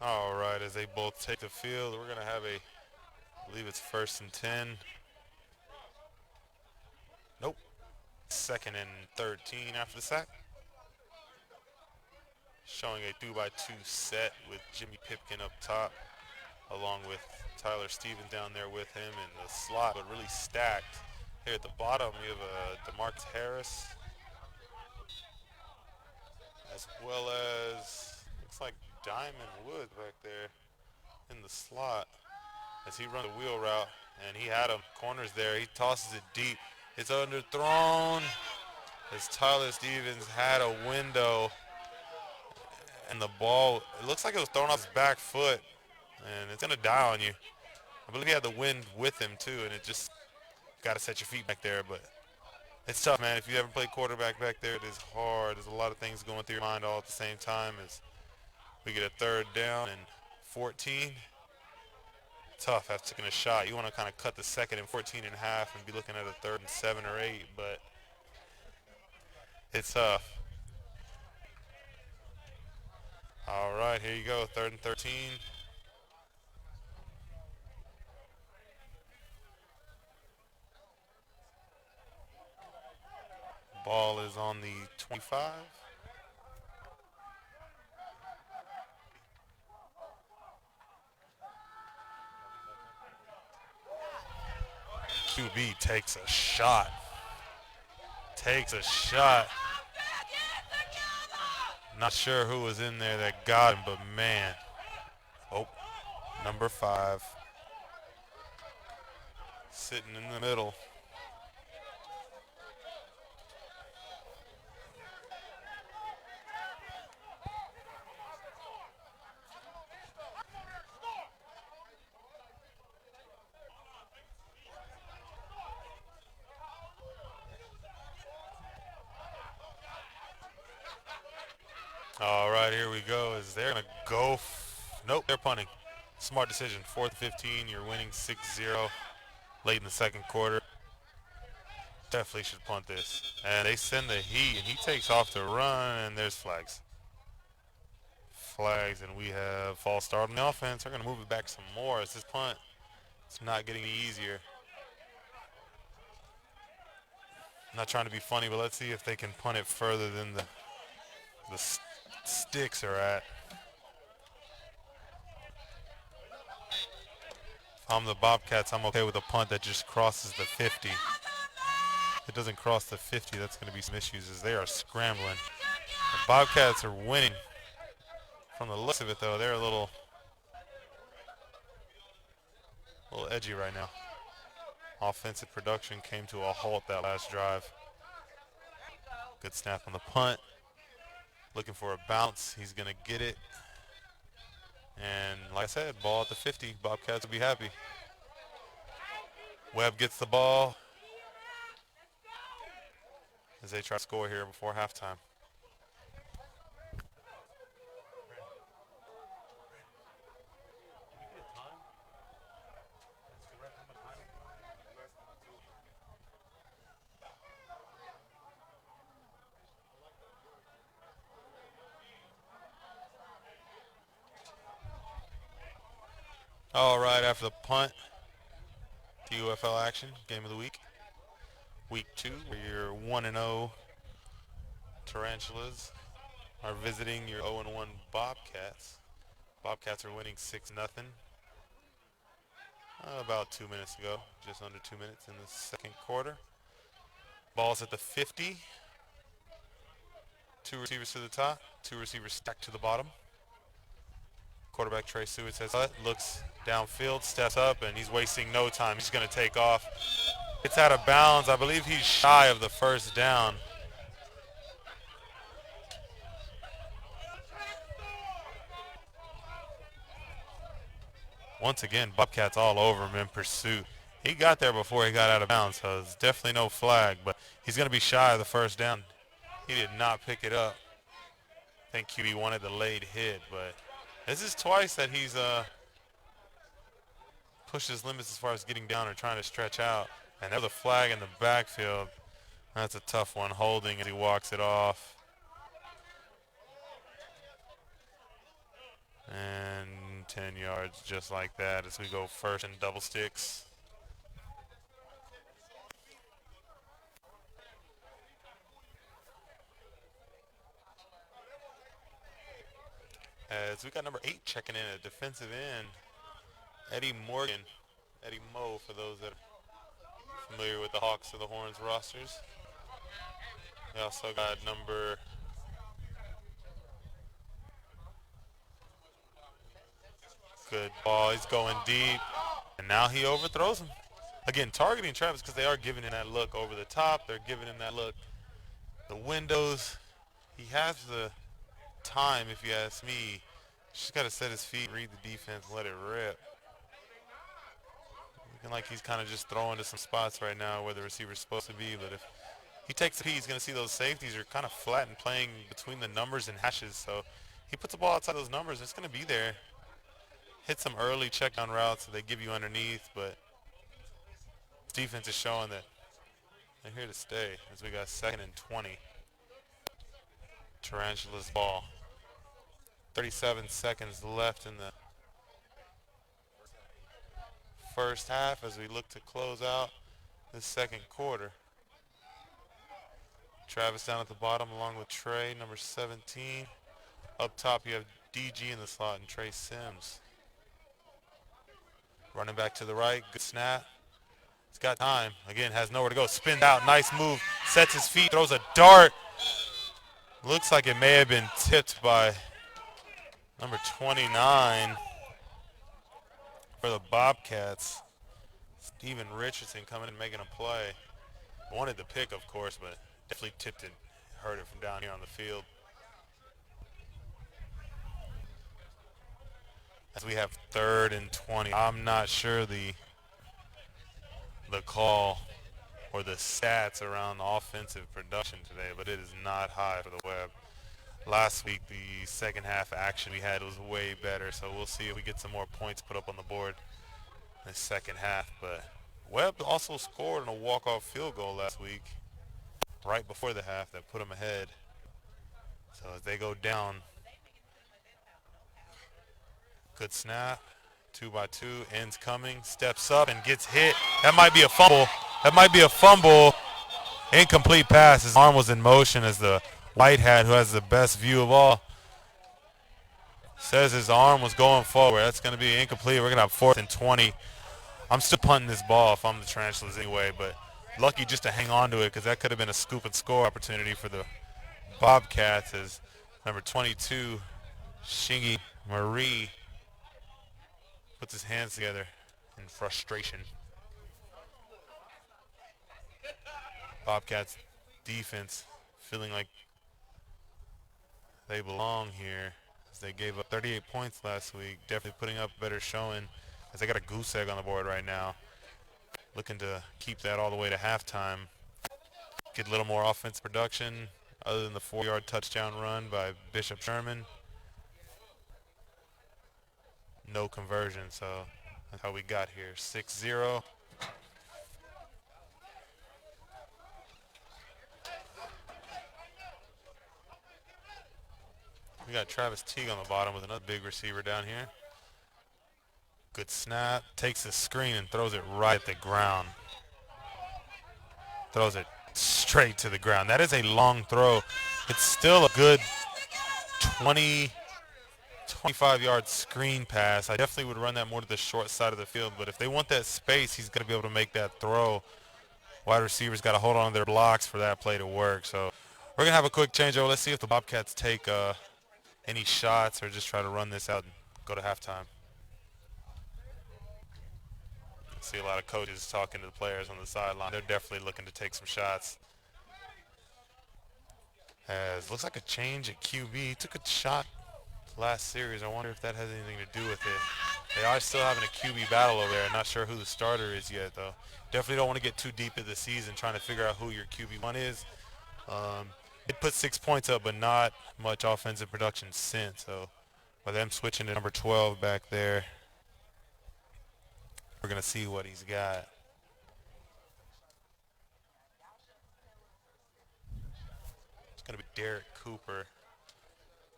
All right, as they both take the field, we're gonna have I believe it's 1st and 10. Nope. 2nd and 13 after the sack. Showing a 2-by-2 set with Jimmy Pipkin up top, along with Tyler Stevens down there with him in the slot, but really stacked. Here at the bottom, we have DeMarcus Harris, as well as, looks like Diamond Wood back there in the slot as he runs a wheel route, and he had him. Corners there. He tosses it deep. It's underthrown as Tyler Stevens had a window, and the ball, it looks like it was thrown off his back foot, and it's going to die on you. I believe he had the wind with him, too, and it just got to set your feet back there. But it's tough, man. If you haven't played quarterback back there, it is hard. There's a lot of things going through your mind all at the same time as we get a 3rd down and 14. Tough after taking a shot. You want to kind of cut the 2nd and 14 in half and be looking at a 3rd and 7 or 8, but it's tough. All right, here you go, 3rd and 13. Ball is on the 25. QB takes a shot. Not sure who was in there that got him, but man. Oh, number 5. Sitting in the middle. All right, here we go. Is they're going to go? Nope, they're punting. Smart decision. 4th and 15. You're winning 6-0 late in the second quarter. Definitely should punt this. And they send the heat, and he takes off to run, and there's flags. Flags, and we have false start on the offense. They're going to move it back some more as this punt. It's not getting any easier. I'm not trying to be funny, but let's see if they can punt it further than the sticks are at. If I'm the Bobcats, I'm okay with a punt that just crosses the 50. If it doesn't cross the 50, that's going to be some issues as they are scrambling. The Bobcats are winning. From the looks of it, though, they're a little edgy right now. Offensive production came to a halt that last drive. Good snap on the punt. Looking for a bounce. He's going to get it. And like I said, ball at the 50. Bobcats will be happy. Webb gets the ball as they try to score here before halftime. All right, after the punt, TUFL action, game of the week. Week 2, where your 1-0 Tarantulas are visiting your 0-1 Bobcats. Bobcats are winning 6-0. About 2 minutes ago, just under 2 minutes in the second quarter. Ball's at the 50. 2 receivers to the top, 2 receivers stacked to the bottom. Quarterback Trey Seward says, looks downfield, steps up, and he's wasting no time. He's going to take off. It's out of bounds. I believe he's shy of the first down. Once again, Bobcats all over him in pursuit. He got there before he got out of bounds, so it's definitely no flag, but he's going to be shy of the first down. He did not pick it up. I think QB wanted the late hit, but this is twice that he's pushed his limits as far as getting down or trying to stretch out. And there's a flag in the backfield. That's a tough one, holding as he walks it off. And 10 yards just like that as we go first and double sticks. As we got number 8 checking in at defensive end, Eddie Morgan, Eddie Moe for those that are familiar with the Hawks or the Horns rosters. We also got number good ball. He's going deep, and now he overthrows him. Again, targeting Travis because they are giving him that look over the top. They're giving him that look. The windows. He has the time, if you ask me. Just got to set his feet, read the defense, let it rip. Looking like he's kind of just throwing to some spots right now where the receiver's supposed to be. But if he takes a P, he's going to see those safeties are kind of flat and playing between the numbers and hashes. So he puts the ball outside those numbers. It's going to be there. Hit some early check down routes that they give you underneath, but defense is showing that they're here to stay as we got 2nd and 20. Tarantula's ball. 37 seconds left in the first half as we look to close out the second quarter. Travis down at the bottom along with Trey, number 17. Up top you have DG in the slot and Trey Sims. Running back to the right, good snap. He's got time. Again, has nowhere to go. Spins out, nice move. Sets his feet, throws a dart. Looks like it may have been tipped by number 29 for the Bobcats. Steven Richardson coming and making a play. Wanted the pick, of course, but definitely tipped it. Heard it from down here on the field. As we have 3rd and 20. I'm not sure the call or the stats around offensive production today, but it is not high for the Web. Last week, the second half action we had was way better, so we'll see if we get some more points put up on the board in the second half. But Webb also scored on a walk-off field goal last week, right before the half, that put them ahead. So as they go down, good snap, 2-by-2, ends coming, steps up and gets hit. That might be a fumble. That might be a fumble. Incomplete pass. His arm was in motion as the white hat, who has the best view of all, says his arm was going forward. That's going to be incomplete. We're going to have 4th and 20. I'm still punting this ball if I'm the Tarantulas anyway, but lucky just to hang on to it because that could have been a scoop and score opportunity for the Bobcats as number 22, Shingy Marie, puts his hands together in frustration. Bobcats defense feeling like they belong here as they gave up 38 points last week. Definitely putting up a better showing as they got a goose egg on the board right now. Looking to keep that all the way to halftime. Get a little more offensive production other than the 4-yard touchdown run by Bishop Sherman. No conversion, so that's how we got here. 6-0. We got Travis Teague on the bottom with another big receiver down here. Good snap. Takes the screen and throws it right at the ground. Throws it straight to the ground. That is a long throw. It's still a good 20, 25-yard screen pass. I definitely would run that more to the short side of the field, but if they want that space, he's going to be able to make that throw. Wide receivers got to hold on to their blocks for that play to work. So we're going to have a quick changeover. Let's see if the Bobcats take any shots or just try to run this out and go to halftime. See a lot of coaches talking to the players on the sideline. They're definitely looking to take some shots. As looks like a change at QB. Took a shot last series. I wonder if that has anything to do with it. They are still having a QB battle over there. Not sure who the starter is yet, though. Definitely don't want to get too deep into the season trying to figure out who your QB1 is. It put 6 points up, but not much offensive production since. So by them switching to number 12 back there, we're going to see what he's got. It's going to be Derek Cooper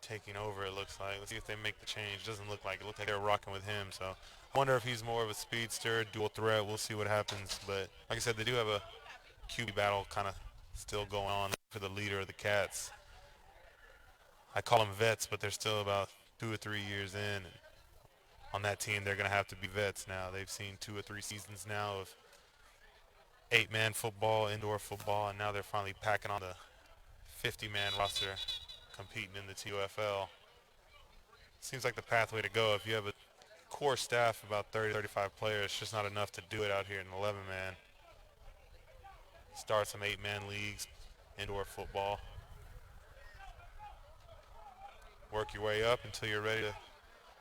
taking over, it looks like. Let's see if they make the change. Doesn't look like it. Looks like they're rocking with him. So I wonder if he's more of a speedster, dual threat. We'll see what happens. But like I said, they do have a QB battle kind of still going on for the leader of the Cats. I call them vets, but they're still about 2 or 3 years in. And on that team, they're going to have to be vets now. They've seen 2 or 3 seasons now of 8-man football, indoor football, and now they're finally packing on the 50-man roster competing in the TUFL. Seems like the pathway to go. If you have a core staff of about 30, 35 players, it's just not enough to do it out here in 11-man. Start some 8-man leagues, indoor football. Work your way up until you're ready to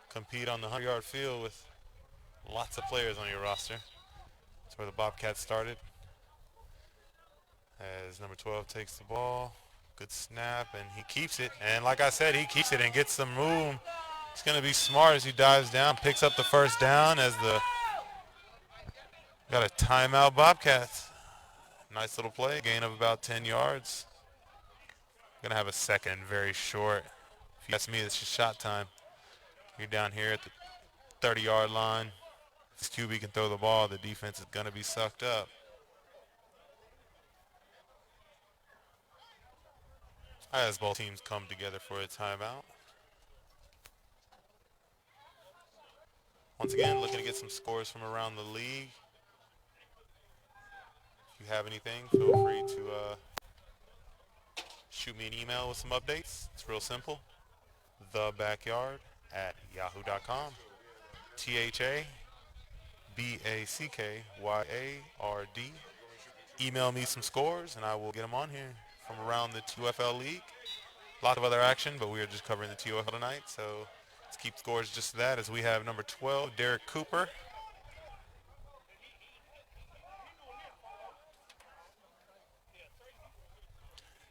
compete on the 100-yard field with lots of players on your roster. That's where the Bobcats started. As number 12 takes the ball. Good snap, and he keeps it. And like I said, he keeps it and gets some room. He's going to be smart as he dives down, picks up the first down as the got a timeout Bobcats. Nice little play, gain of about 10 yards. Going to have a second, very short. If you ask me, it's just shot time. You're down here at the 30-yard line. If this QB can throw the ball, the defense is going to be sucked up. As both teams come together for a timeout. Once again, looking to get some scores from around the league. If you have anything, feel free to shoot me an email with some updates. It's real simple. thebackyard@yahoo.com. THABACKYARD. Email me some scores, and I will get them on here from around the TUFL league. A lot of other action, but we are just covering the TUFL tonight, so let's keep scores just that as we have number 12, Derek Cooper.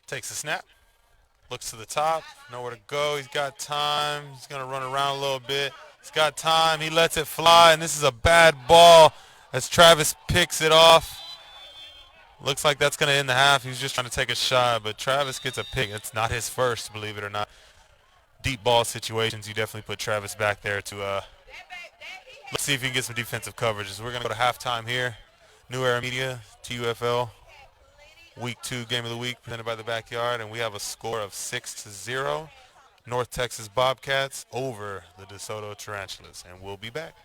Takes the snap, Looks to the top, nowhere to go. He's got time. He's going to run around a little bit. He's got time. He lets it fly, and this is a bad ball as Travis picks it off. Looks like that's going to end the half. He was just trying to take a shot, but Travis gets a pick. It's not his first, believe it or not. Deep ball situations, you definitely put Travis back there to let's see if he can get some defensive coverages. We're going to go to halftime here. New Era Media, TUFL, Week 2 Game of the Week presented by the Backyard, and we have a score of 6-0. North Texas Bobcats over the Desoto Tarantulas, and we'll be back.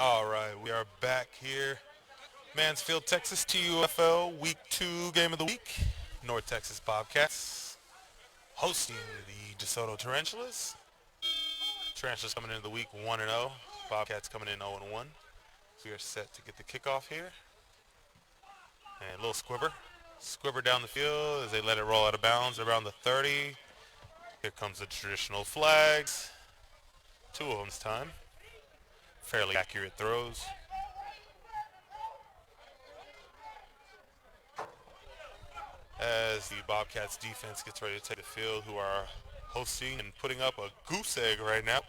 All right, we are back here. Mansfield, Texas, TUFL, Week 2 Game of the Week. North Texas Bobcats hosting the Desoto Tarantulas. Tarantulas coming into the week 1-0. Bobcats coming in 0-1. We are set to get the kickoff here. And a little squibber. Squibber down the field as they let it roll out of bounds around the 30. Here comes the traditional flags. Two of them this time. Fairly accurate throws. As the Bobcats defense gets ready to take the field, who are hosting and putting up a goose egg right now.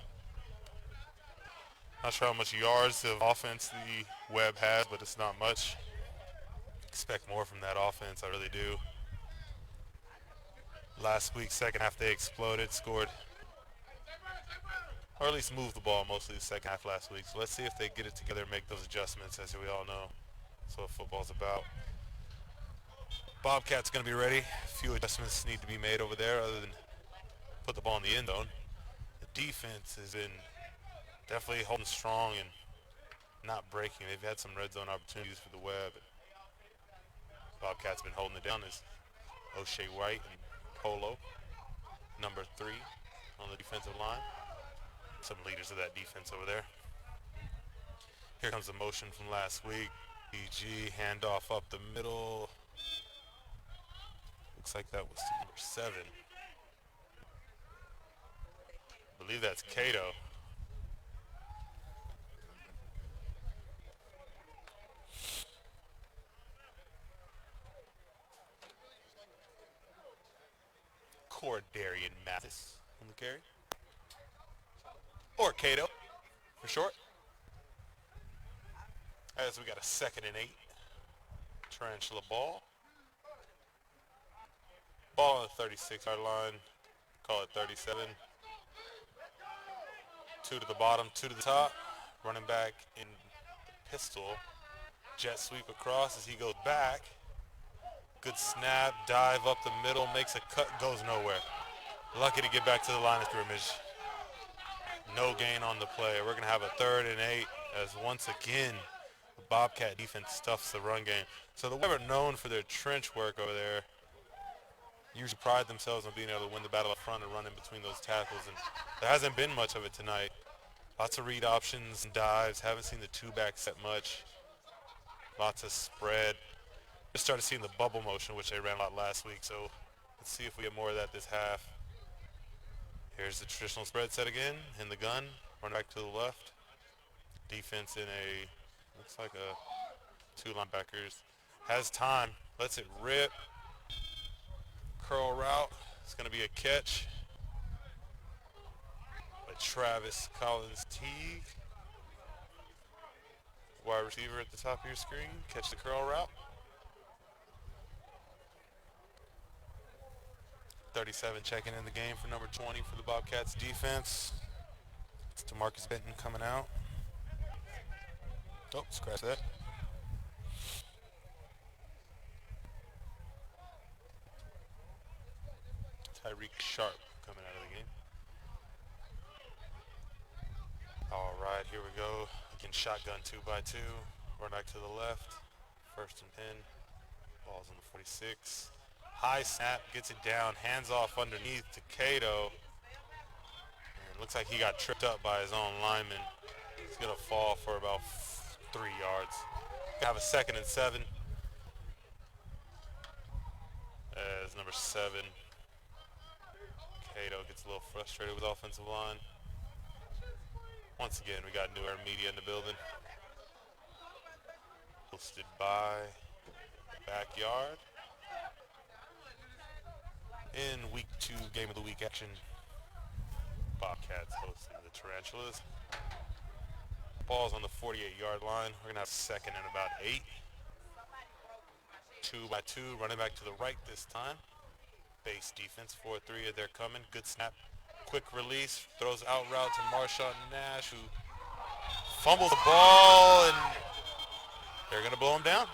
Not sure how much yards of offense the Web has, but it's not much. Expect more from that offense, I really do. Last week, second half, they exploded, scored, or at least moved the ball mostly the second half last week. So let's see if they get it together and make those adjustments, as we all know. That's what football's about. Bobcats going to be ready. A few adjustments need to be made over there other than put the ball in the end zone. The defense has been definitely holding strong and not breaking. They've had some red zone opportunities for the Web. Bobcats been holding it down as O'Shea White and Polo, number 3 on the defensive line. Some leaders of that defense over there. Here comes the motion from last week. BG handoff up the middle. Looks like that was number 7. I believe that's Cato. Cordarian Mathis on the carry. Or Cato, for short. As we got a 2nd and 8. Tarantula ball. Ball on the 36-yard line. Call it 37. 2 to the bottom, 2 to the top. Running back in the pistol. Jet sweep across as he goes back. Good snap, dive up the middle, makes a cut, goes nowhere. Lucky to get back to the line of scrimmage. No gain on the play. We're going to have a 3rd and 8 as once again the Bobcat defense stuffs the run game. So the Web are known for their trench work over there. Usually pride themselves on being able to win the battle up front and run in between those tackles. And there hasn't been much of it tonight. Lots of read options and dives. Haven't seen the 2-back set much. Lots of spread. Just started seeing the bubble motion, which they ran a lot last week. So let's see if we get more of that this half. Here's the traditional spread set again in the gun. Run back to the left. Defense in a, looks like a 2 linebackers. Has time. Lets it rip. Curl route. It's going to be a catch by Travis Collins Teague. Wide receiver at the top of your screen. Catch the curl route. 37 checking in the game for number 20 for the Bobcats defense. It's DeMarcus Benton coming out. Oh, scratch that. Tyreek Sharp coming out of the game. All right, here we go. Again, shotgun 2x2. Run back to the left. 1st and 10. Ball's on the 46. High snap, gets it down, hands off underneath to Cato. And looks like he got tripped up by his own lineman. He's going to fall for about 3 yards. Have a 2nd and 7. As number 7, Cato gets a little frustrated with offensive line. Once again, we got New Era Media in the building. Hosted by Backyard. In Week 2 Game of the Week action, Bobcats hosting the Tarantulas. Ball's on the 48-yard line. We're going to have 2nd and about 8. 2x2, running back to the right this time. Base defense, 4-3, they're coming. Good snap, quick release, throws out route to Marshawn Nash, who fumbles the ball, and they're going to blow him down.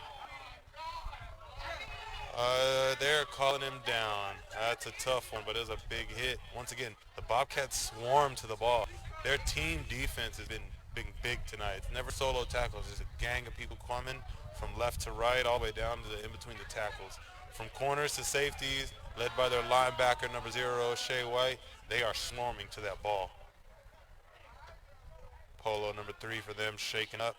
They're calling him down. That's a tough one, but it was a big hit. Once again, the Bobcats swarm to the ball. Their team defense has been being big tonight. It's never solo tackles. There's a gang of people coming from left to right, all the way down to the in between the tackles. From corners to safeties, led by their linebacker, number 0, Shea White, they are swarming to that ball. Polo, number 3 for them, shaking up.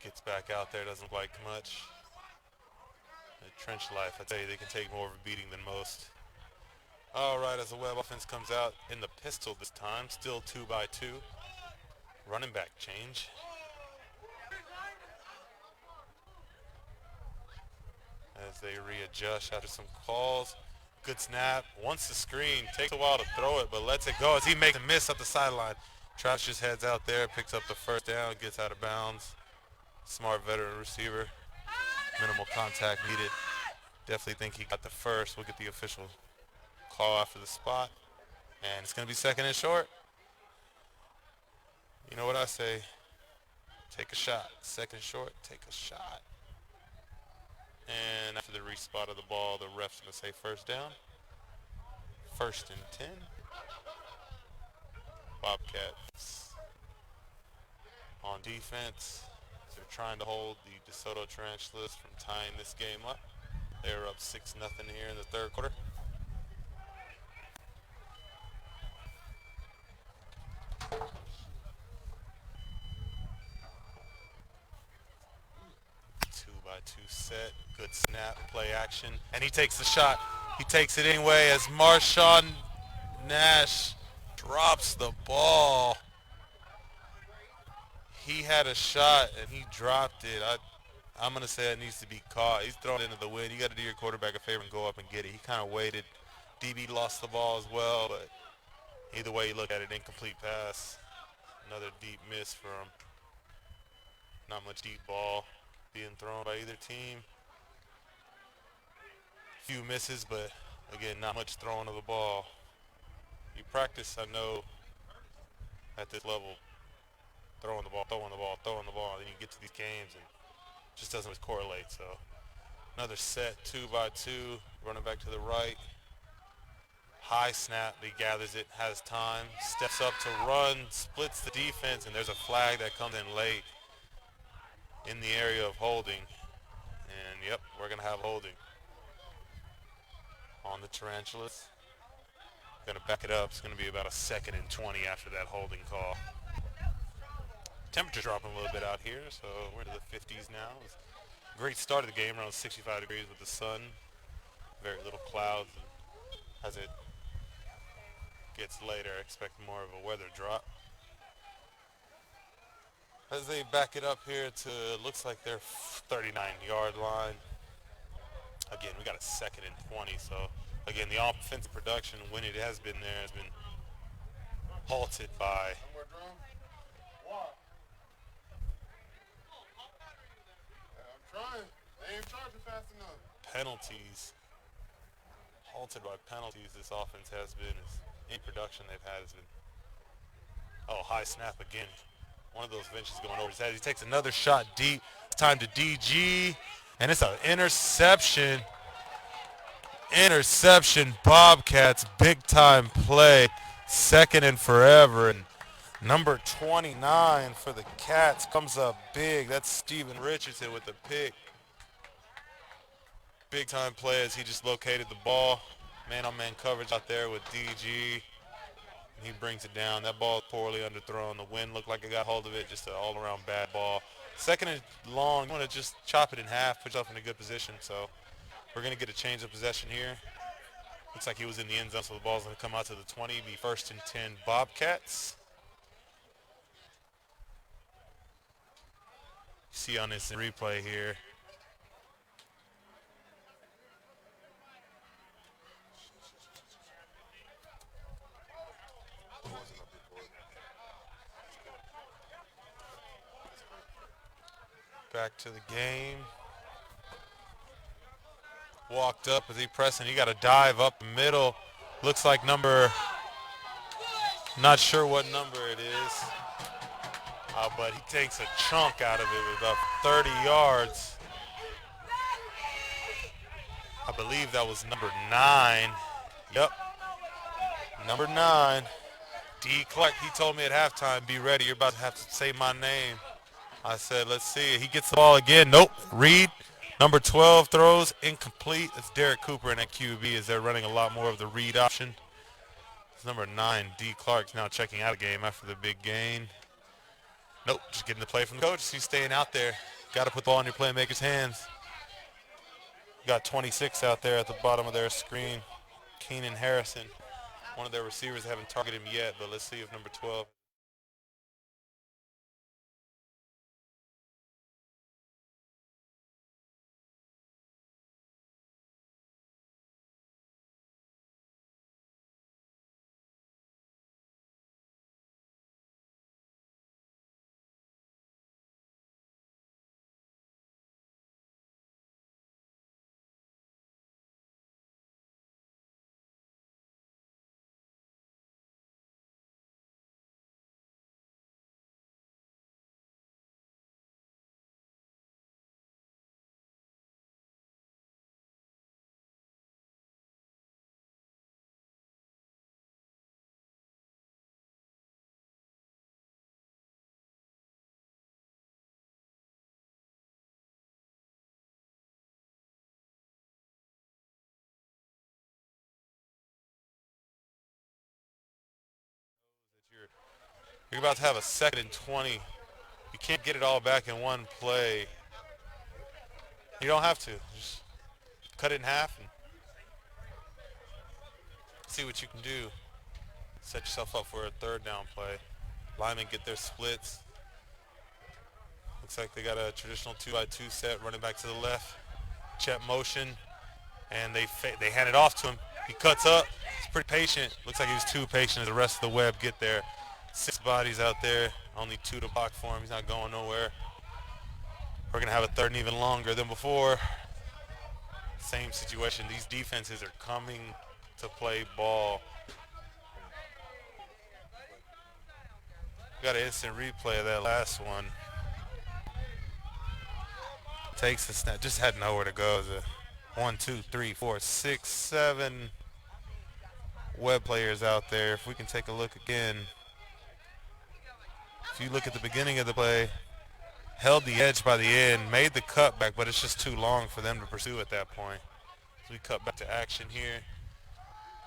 Gets back out there, doesn't look like much. The trench life, I tell you, they can take more of a beating than most. All right, as the Webb offense comes out in the pistol this time, still 2-by-2. Running back change. As they readjust after some calls. Good snap. Wants the screen. Takes a while to throw it, but lets it go as he makes a miss up the sideline. Travis just heads out there, picks up the first down, gets out of bounds. Smart veteran receiver. Minimal contact needed. Definitely think he got the first. We'll get the official call after the spot. And it's going to be second and short. You know what I say? Take a shot. Second short, take a shot. And after the respot of the ball, the ref's going to say first down. First and 10. Bobcats on defense. They're trying to hold the Desoto Tarantulas from tying this game up. They're up 6-0 here in the third quarter. Two set, good snap, play action, and he takes the shot. He takes it anyway as Marshawn Nash drops the ball. He had a shot and he dropped it. I'm going to say it needs to be caught. He's thrown it into the wind. You got to do your quarterback a favor and go up and get it. He kind of waited. DB lost the ball as well, but either way you look at it, incomplete pass. Another deep miss from not much deep ball being thrown by either team. Few misses, but again, not much throwing of the ball. You practice, I know, at this level, throwing the ball, and then you get to these games and it just doesn't correlate. So another set, 2-by-2, running back to the right. High snap, he gathers it, has time, steps up to run, splits the defense, and there's a flag that comes in late in the area of holding. And yep, we're going to have holding on the Tarantulas. Going to back it up. It's going to be about a 2nd and 20 after that holding call. Temperature's dropping a little bit out here, so we're into the 50s now. It's a great start of the game, around 65 degrees with the sun. Very little clouds. As it gets later, I expect more of a weather drop. As they back it up here to, looks like their 39-yard line. Again, we got a 2nd and 20, so again, the offensive production, when it has been there, has been halted by penalties. Halted by penalties, this offense has been. Any production they've had has been, high snap again. One of those benches going over his head. He takes another shot deep. It's time to DG, and it's an interception. Interception, Bobcats, big time play. 2nd and forever, and number 29 for the Cats comes up big. That's Steven Richardson with the pick. Big time play as he just located the ball. Man-on-man coverage out there with DG. He brings it down. That ball is poorly underthrown. The wind looked like it got hold of it. Just an all-around bad ball. 2nd and long. You want to just chop it in half, put yourself in a good position. So we're going to get a change of possession here. Looks like he was in the end zone, so the ball's going to come out to the 20, be 1st and 10 Bobcats. See on this replay here. Back to the game. Walked up as he pressed, and he got a dive up the middle. Looks like not sure what number it is, but he takes a chunk out of it with about 30 yards. I believe that was number 9. Yep, number 9. D. Clark, he told me at halftime, be ready. You're about to have to say my name. I said, let's see. He gets the ball again. Nope. Reed, number 12, throws incomplete. It's Derek Cooper in at QB as they're running a lot more of the read option. It's number 9, D. Clark's now checking out of the game after the big gain. Nope, just getting the play from the coach. He's staying out there. Got to put the ball in your playmaker's hands. Got 26 out there at the bottom of their screen. Keenan Harrison, one of their receivers, haven't targeted him yet, but let's see if number 12. You're about to have a 2nd and 20. You can't get it all back in one play. You don't have to. Just cut it in half and see what you can do. Set yourself up for a 3rd down play. Linemen get their splits. Looks like they got a traditional 2-by-2 set. Running back to the left. Check motion. And they hand it off to him. He cuts up. He's pretty patient. Looks like he was too patient as the rest of the web get there. 6 bodies out there. Only 2 to block for him. He's not going nowhere. We're going to have a 3rd and even longer than before. Same situation. These defenses are coming to play ball. We got an instant replay of that last one. Takes a snap. Just had nowhere to go. 1, 2, 3, 4, 6, 7 web players out there. If we can take a look again. If you look at the beginning of the play, held the edge by the end, made the cutback, but it's just too long for them to pursue at that point. So we cut back to action here.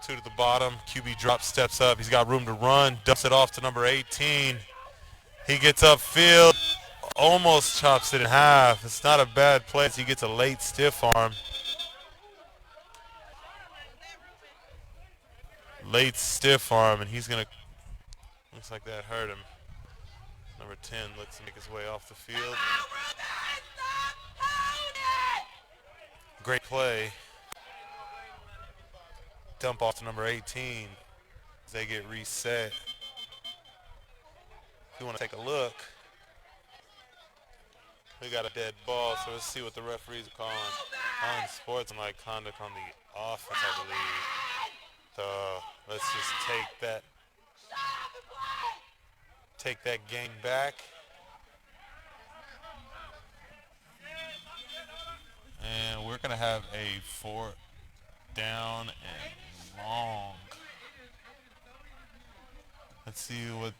2 to the bottom. QB drops, steps up. He's got room to run. Dumps it off to number 18. He gets upfield. Almost chops it in half. It's not a bad play. He gets a late stiff arm. Late stiff arm, and he's going to, looks like that hurt him. Number 10 looks to make his way off the field. Great play. Dump off to number 18 as they get reset. If you want to take a look, we got a dead ball, so let's see what the referees are calling. Unsportsmanlike conduct on the offense, I believe. So let's just take that game back. And we're going to have a 4th down and long. Let's see what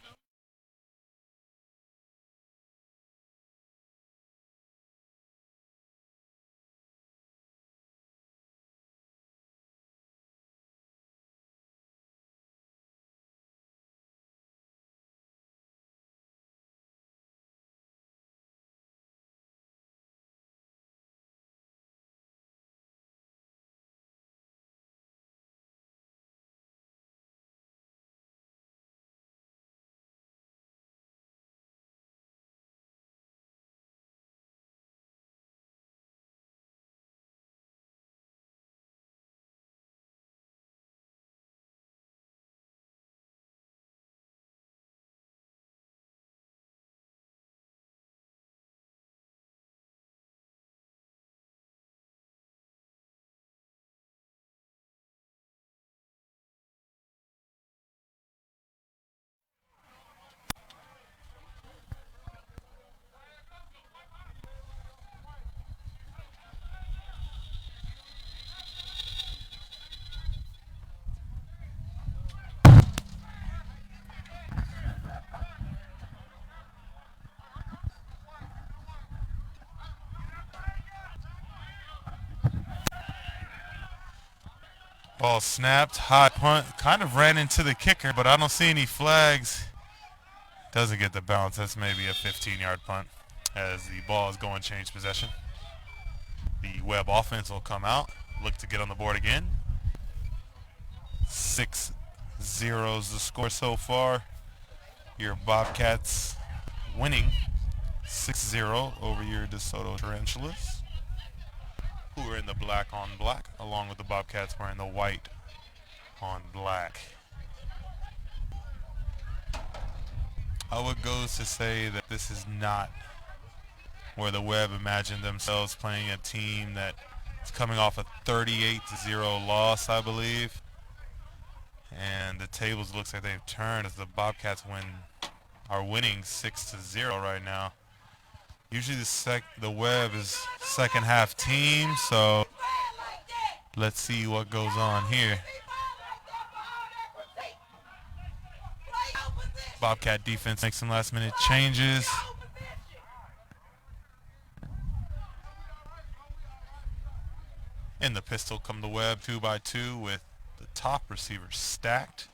Ball snapped, high punt, kind of ran into the kicker, but I don't see any flags. Doesn't get the bounce. That's maybe a 15-yard punt as the ball is going to change possession. The Webb offense will come out, look to get on the board again. 6-0 is the score so far. Your Bobcats winning 6-0 over your Desoto Tarantulas, who are in the black on black, along with the Bobcats wearing the white on black. I would go to say that this is not where the Webb imagined themselves playing a team that is coming off a 38-0 loss, I believe. And the tables looks like they've turned as the Bobcats are winning 6-0 right now. Usually the Webb is second half team, so let's see what goes on here. Bobcat defense makes some last minute changes. In the pistol come the Webb 2x2 with the top receiver stacked.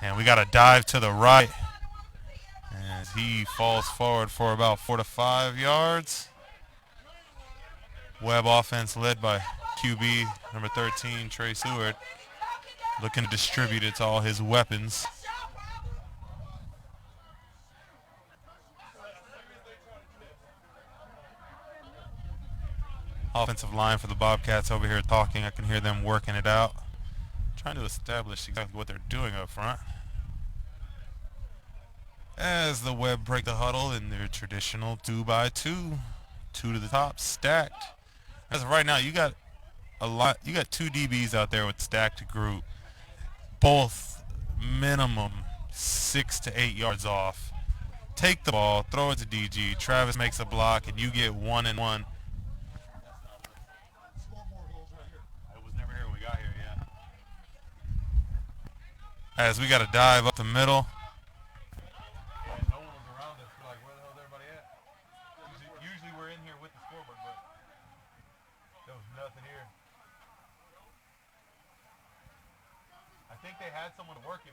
And we got a dive to the right. And he falls forward for about 4 to 5 yards. Webb offense led by QB number 13, Trey Seward, looking to distribute it to all his weapons. Offensive line for the Bobcats over here talking. I can hear them working it out, trying to establish exactly what they're doing up front. As the Webb break the huddle in their traditional 2x2, 2 to the top, stacked. As of right now, you got two DBs out there with stacked group, both minimum 6 to 8 yards off. Take the ball, throw it to DG. Travis makes a block, and you get 1-and-1. I was never here when we got here, yeah. As we got to dive up the middle. No one was around us. We're like, where the hell is everybody at? Usually we're in here with the scoreboard, but there was nothing here. I think they had someone working.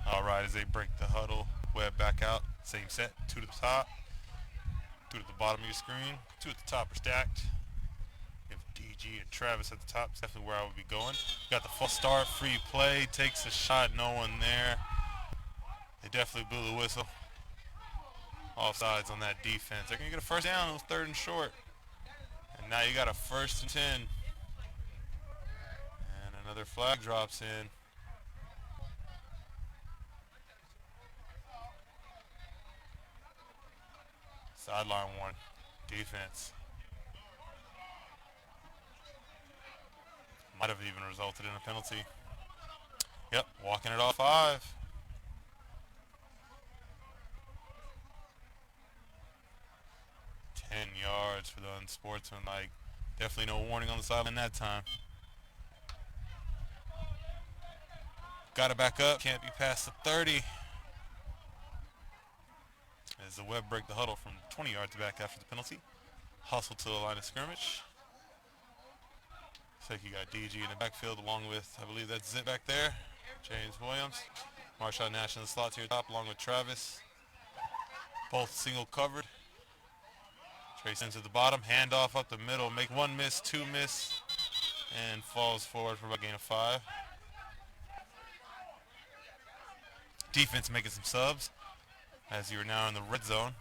All right, as they break the huddle, Webb back out, same set, 2 to the top, 2 to the bottom of your screen, 2 at the top are stacked. You have DG and Travis at the top, that's definitely where I would be going. Got the full start, free play, takes a shot, no one there. They definitely blew the whistle. Offsides on that defense. They're going to get a first down, it was 3rd and short. And now you got a 1st and 10. And another flag drops in. Sideline one, defense. Might have even resulted in a penalty. Yep, walking it off 5. Yards for the unsportsmanlike. Definitely no warning on the sideline that time. Got to back up. Can't be past the 30. As the Webb break the huddle from 20 yards back after the penalty. Hustle to the line of scrimmage. Looks like you got DG in the backfield along with, I believe that's Zip back there. James Williams. Marshawn Nash in the slot to your top along with Travis. Both single covered. Trace into the bottom, handoff up the middle, make 1 miss, 2 miss, and falls forward for about a gain of 5. Defense making some subs as you are now in the red zone.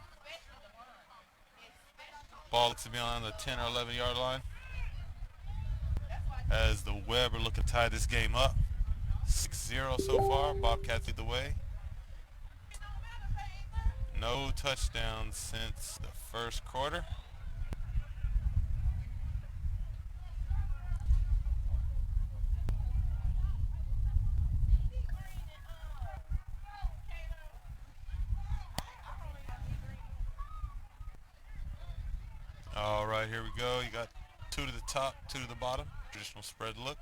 Ball looks to be on the 10 or 11 yard line. As the Webb are looking to tie this game up. 6-0 so far, Bobcats lead the way. No touchdowns since the 1st quarter. All right, here we go. You got Two to the top, two to the bottom. Traditional spread look.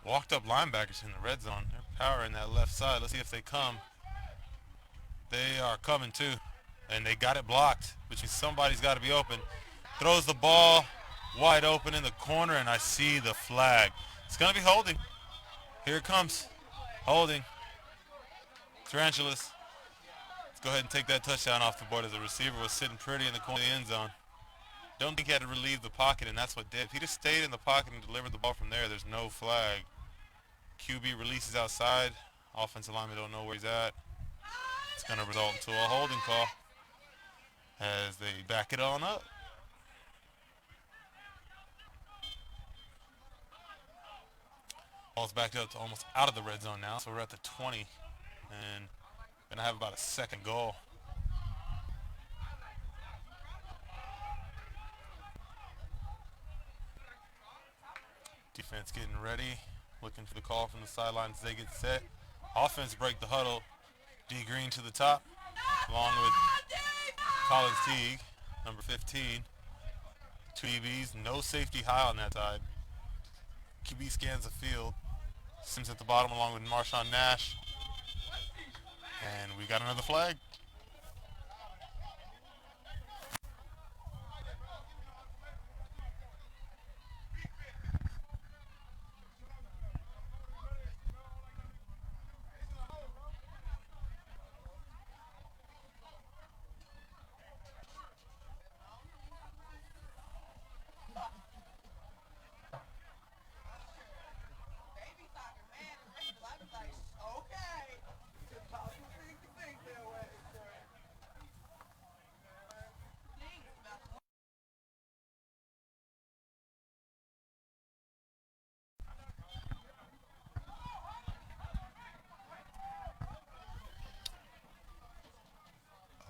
Walked up linebackers in the red zone. They're powering that left side. Let's see if they come. They are coming too. And they got it blocked, which means somebody's got to be open. Throws the ball wide open in the corner, and I see the flag. It's going to be holding. Here it comes. Holding. Tarantulas. Let's go ahead and take that touchdown off the board as the receiver was sitting pretty in the corner of the end zone. Don't think he had to relieve the pocket, and that's what did. If he just stayed in the pocket and delivered the ball from there, there's no flag. QB releases outside. Offensive linemen don't know where he's at. It's going to result into a holding call as they back it on up. Ball's backed up to almost out of the red zone now, so we're at the 20 and going to have about a second goal. Defense getting ready, looking for the call from the sidelines as they get set. Offense break the huddle. D Green to the top, along with Collins Teague, number 15. Two DBs, no safety high on that side. QB scans the field. Sims at the bottom along with Marshawn Nash. And we got another flag.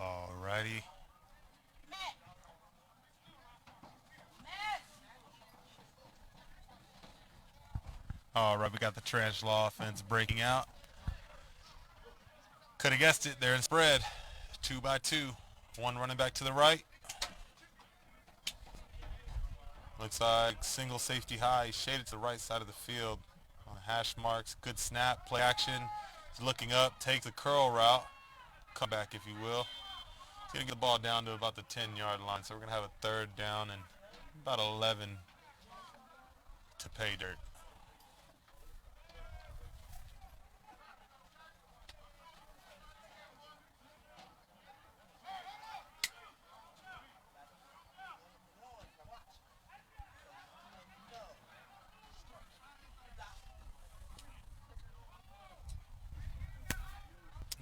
Alrighty. Alright, we got the Tarantula offense breaking out. Could have guessed it, they're in spread. 2 by 2. One running back to the right. Looks like single safety high. He's shaded to the right side of the field. On hash marks, good snap, play action. He's looking up, takes a curl route. Come back, if you will. He's going to get the ball down to about the 10-yard line. So we're going to have a third down and about 11 to pay dirt.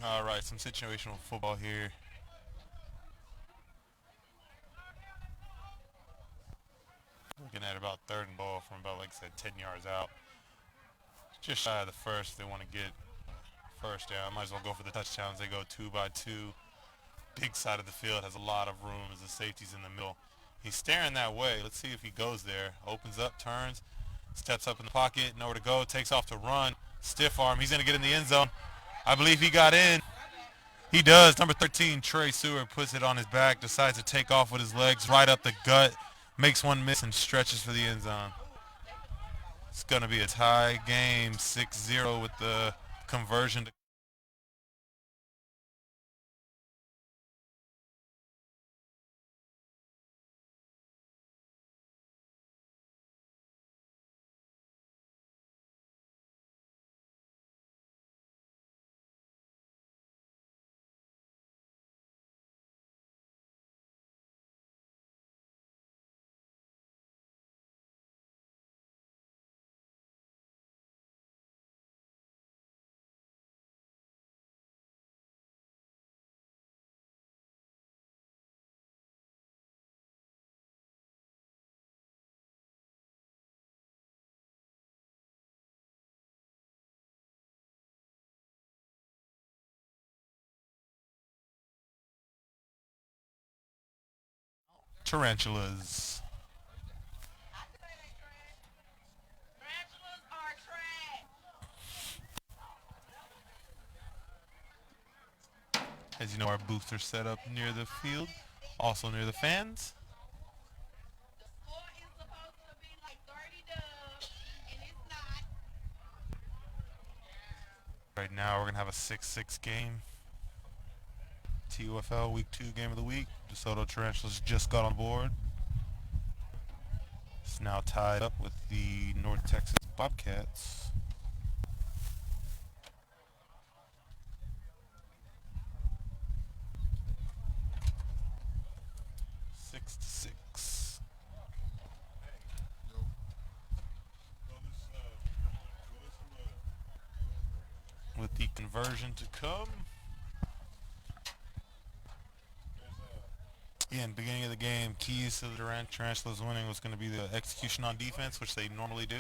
All right, some situational football here. Looking at about third and ball from about, like I said, 10 yards out. Just shy of the first. They want to get first down. Might as well go for the touchdowns. They go 2 by 2. Big side of the field has a lot of room as the safety's in the middle. He's staring that way. Let's see if he goes there. Opens up, turns, steps up in the pocket, nowhere to go, takes off to run. Stiff arm. He's going to get in the end zone. I believe he got in. He does. Number 13, Trey Seward, puts it on his back, decides to take off with his legs right up the gut, makes one miss and stretches for the end zone. It's going to be a tie game, 6-0 with the conversion. Tarantulas. As you know, our booths are set up near the field, also near the fans. Right now we're going to have a 6-6 game. TUFL Week 2 game of the week. DeSoto Tarantulas just got on board. It's now tied up with the North Texas Bobcats. Six to six. With the conversion to come. Yeah, in the beginning of the game, keys to the Tarantulas winning was going to be the execution on defense, which they normally do.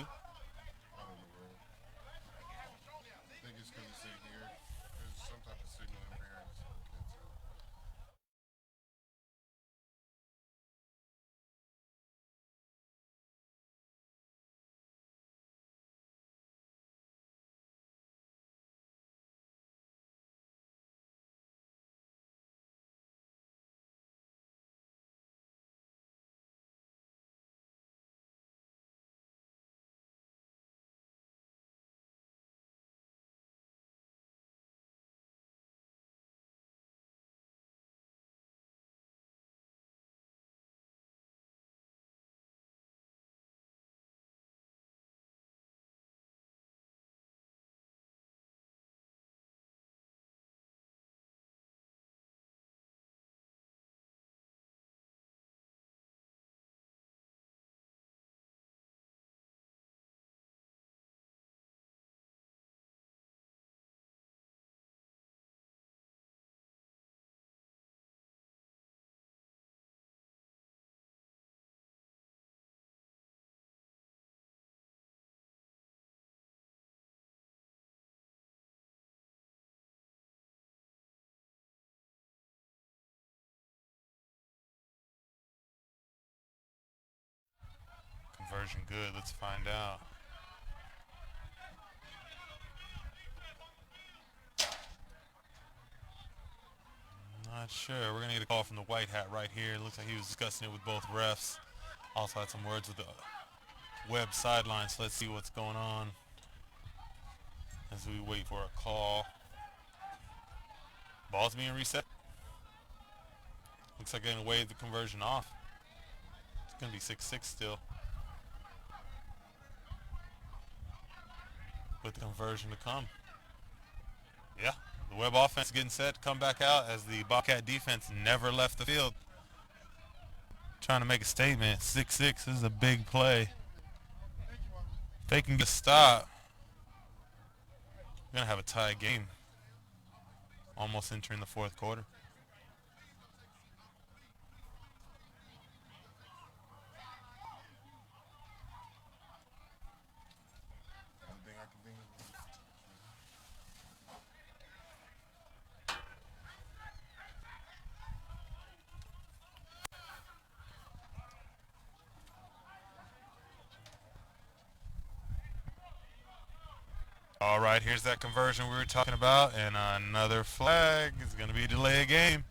Conversion good. Let's find out. Not sure. We're going to get a call from the white hat right here. It looks like he was discussing it with both refs. Also had some words with the Webb sideline, so let's see what's going on as we wait for a call. Ball's being reset. Looks like they're going to wave the conversion off. It's going to be 6-6 still. With the conversion to come. Yeah, the Webb offense getting set to come back out as the Bobcat defense never left the field. Trying to make a statement. 6-6 is a big play. If they can get a stop, we're going to have a tie game. Almost entering the fourth quarter. All right, here's that conversion we were talking about, and another flag is going to be a delay of game.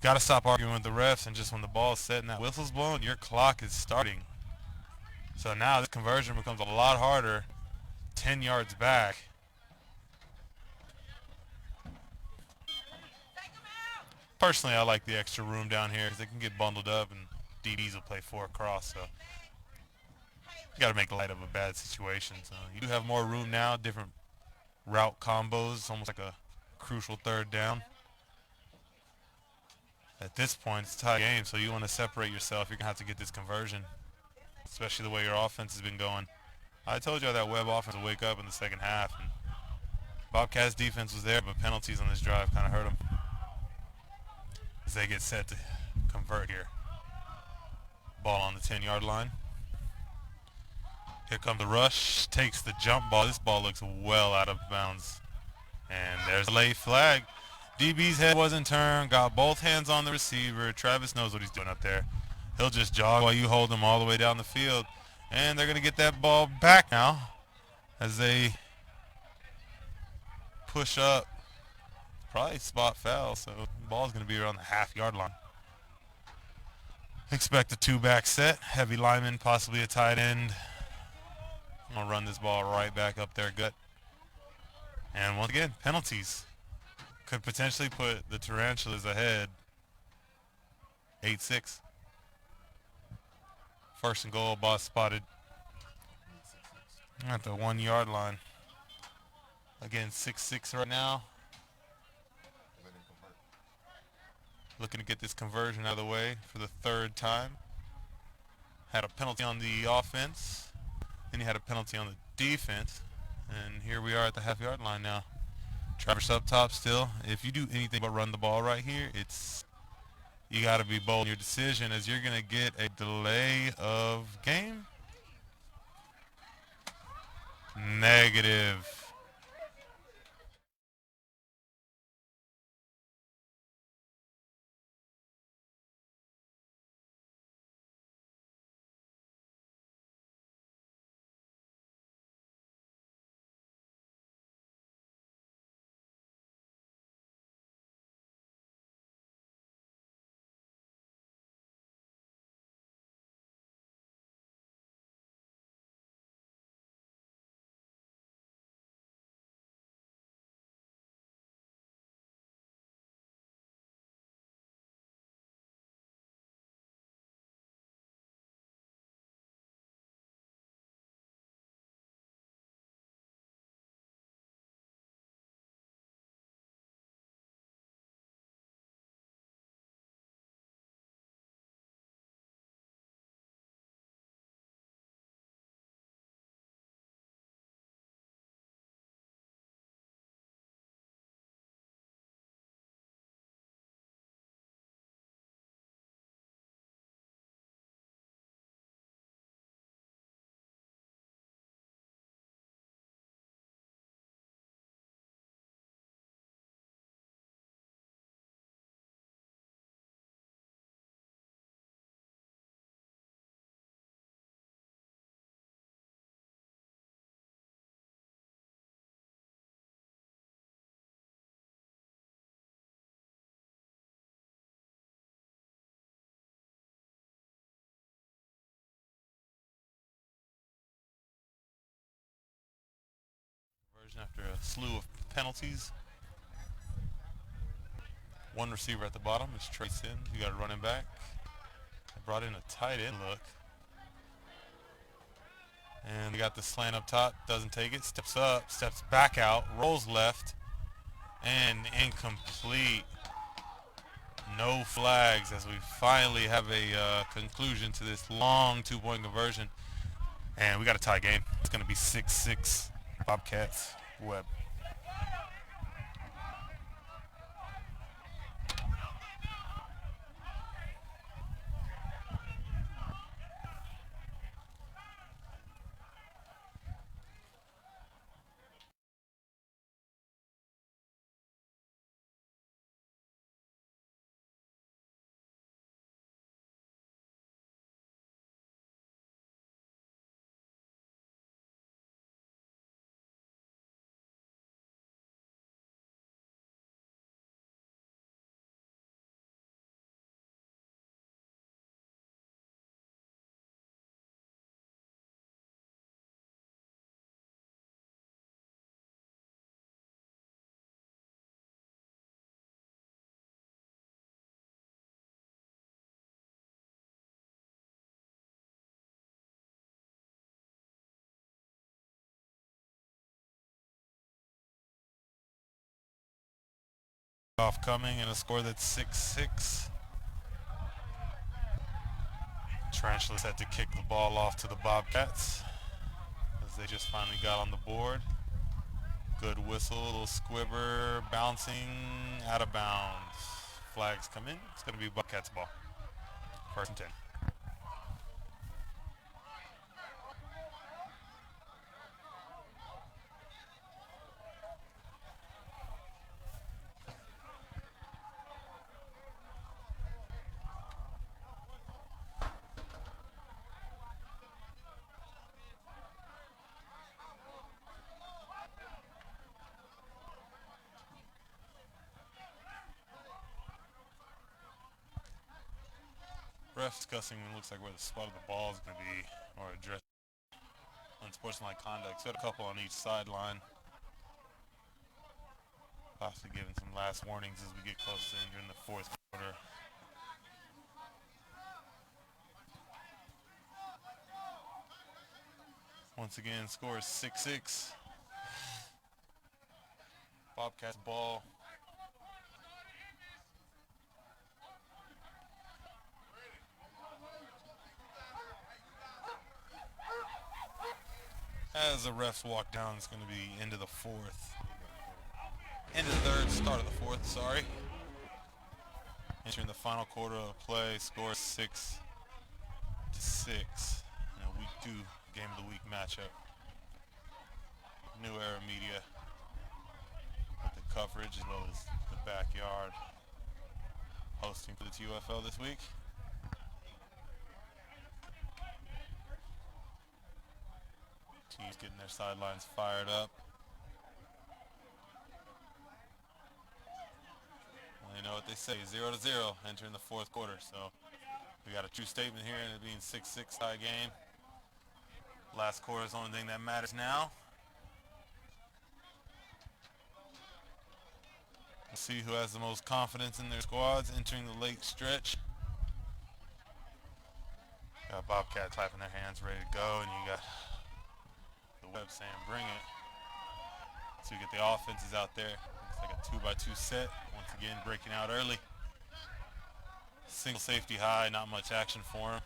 Got to stop arguing with the refs, and just when the ball is set and that whistle's blown, your clock is starting. So now this conversion becomes a lot harder, 10 yards back. Personally, I like the extra room down here because they can get bundled up, and DBs will play 4 across, so you got to make light of a bad situation. So you do have more room now, different route combos. It's almost like a crucial third down. At this point, it's a tie game, so you want to separate yourself. You're going to have to get this conversion, especially the way your offense has been going. I told you that Webb offense will wake up in the second half. And Bobcats defense was there, but penalties on this drive kind of hurt them as they get set to convert here. Ball on the 10-yard line. Here comes the rush, takes the jump ball. This ball looks well out of bounds. And there's a late flag. DB's head wasn't turned, got both hands on the receiver. Travis knows what he's doing up there. He'll just jog while you hold him all the way down the field. And they're going to get that ball back now as they push up. Probably spot foul, so the ball's going to be around the half-yard line. Expect a 2-back set. Heavy lineman, possibly a tight end. I'm going to run this ball right back up their gut. And once again, penalties could potentially put the Tarantulas ahead 8-6. First and goal, boss spotted at the 1 yard line. Again, 6-6 right now. Looking to get this conversion out of the way for the third time. Had a penalty on the offense. Then he had a penalty on the defense. And here we are at the half-yard line now. Travis up top still. If you do anything but run the ball right here, you got to be bold in your decision, as you're going to get a delay of game. Negative. Conversion after a slew of penalties. One receiver at the bottom is Trey Sims. You got a running back. I brought in a tight end look. And we got the slant up top. Doesn't take it. Steps up. Steps back out. Rolls left. And incomplete. No flags, as we finally have a conclusion to this long two-point conversion. And we got a tie game. It's going to be 6-6 Bobcats Webb. Off coming and a score that's 6-6. Tarantulas had to kick the ball off to the Bobcats as they just finally got on the board. Good whistle, little squibber, bouncing out of bounds. Flags come in. It's going to be Bobcats ball. First and 10. Ref discussing what looks like where the spot of the ball is going to be, or address unsportsmanlike conduct. So we had a couple on each sideline. Possibly giving some last warnings as we get close to entering the fourth quarter. Once again, score is 6-6. Bobcats ball. As the refs walk down, it's going to be end of the fourth. End of the third, start of the fourth, sorry. Entering the final quarter of play, score 6-6 in a week 2 game of the week matchup. New Era Media with the coverage as well as the backyard hosting for the TUFL this week. Teams getting their sidelines fired up. Well, you know what they say, 0-0 entering the fourth quarter. So we got a true statement here, and it being 6-6 tie game. Last quarter is the only thing that matters now. We'll see who has the most confidence in their squads entering the late stretch. Got Bobcat typing their hands ready to go, and you got the web saying bring it. So you get the offenses out there. It's like a 2x2 set. Once again, breaking out early. Single safety high, not much action for him.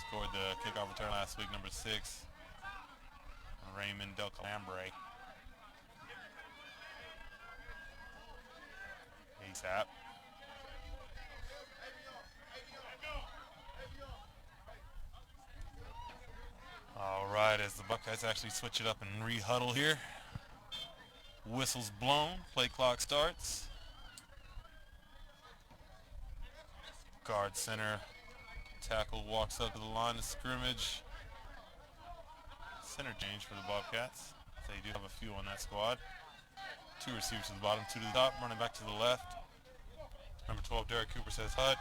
Scored the kickoff return last week, number 6. Raymond Del Calambre. ASAP. All right, as the Buckeyes actually switch it up and re-huddle here. Whistle's blown, play clock starts. Guard center, tackle walks up to the line of scrimmage. Center change for the Bobcats. They do have a few on that squad. 2 receivers to the bottom, 2 to the top, running back to the left. Number 12, Derek Cooper says hut.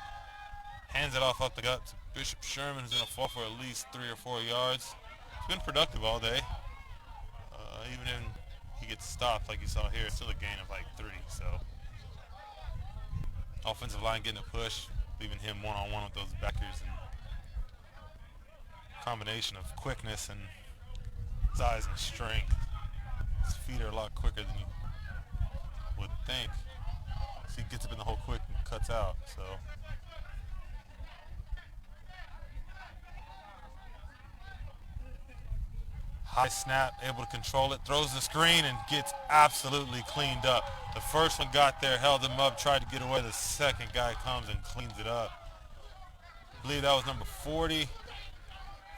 Hands it off up the gut to Bishop Sherman, who's going to fall for at least 3 or 4 yards. He's been productive all day. Even if he gets stopped like you saw here, it's still a gain of like 3. So offensive line getting a push, leaving him one-on-one with those backers, and combination of quickness and size and strength. His feet are a lot quicker than you would think. So he gets up in the hole quick and cuts out. So high snap, able to control it, throws the screen and gets absolutely cleaned up. The first one got there, held him up, tried to get away. The second guy comes and cleans it up. I believe that was number 40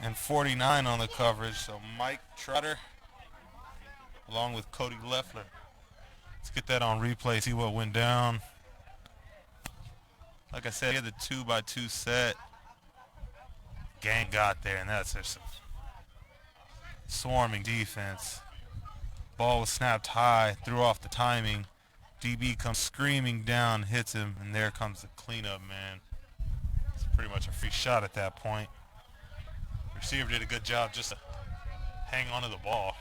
and 49 on the coverage. So Mike Trotter along with Cody Leffler. Let's get that on replay, see what went down. Like I said, he had the 2x2 set. Gang got there, and that's just swarming defense. Ball was snapped high, threw off the timing. DB comes screaming down, hits him, and there comes the cleanup, man. It's pretty much a free shot at that point. Receiver did a good job just to hang onto the ball.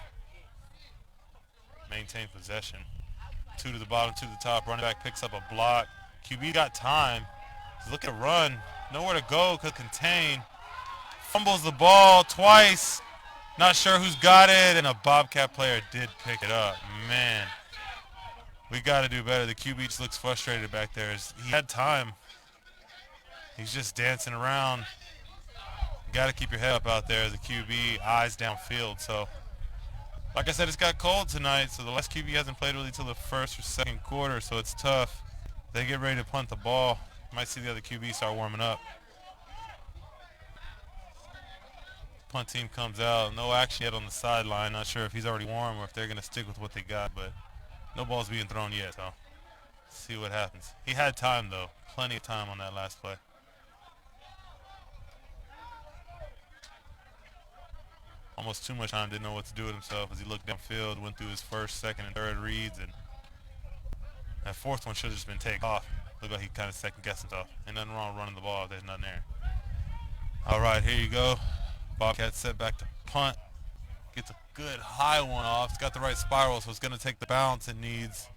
Maintain possession. 2 to the bottom, 2 to the top. Running back picks up a block. QB got time. He's looking to run. Nowhere to go, could contain. Fumbles the ball twice. Not sure who's got it, and a Bobcat player did pick it up. Man, we got to do better. The QB just looks frustrated back there. He had time. He's just dancing around. You got to keep your head up out there as a QB, eyes downfield. So, like I said, it's got cold tonight, so the last QB hasn't played really until the first or second quarter, so it's tough. They get ready to punt the ball. You might see the other QB start warming up. Punt team comes out. No action yet on the sideline. Not sure if he's already warm or if they're going to stick with what they got, but no ball's being thrown yet, so see what happens. He had time, though. Plenty of time on that last play. Almost too much time. Didn't know what to do with himself as he looked downfield, went through his first, second, and third reads, and that fourth one should have just been taken off. Looked like he kind of second-guessed himself. Ain't nothing wrong with running the ball if there's nothing there. All right, here you go. Bobcats set back to punt. Gets a good high one off. It's got the right spiral, so it's going to take the bounce it needs.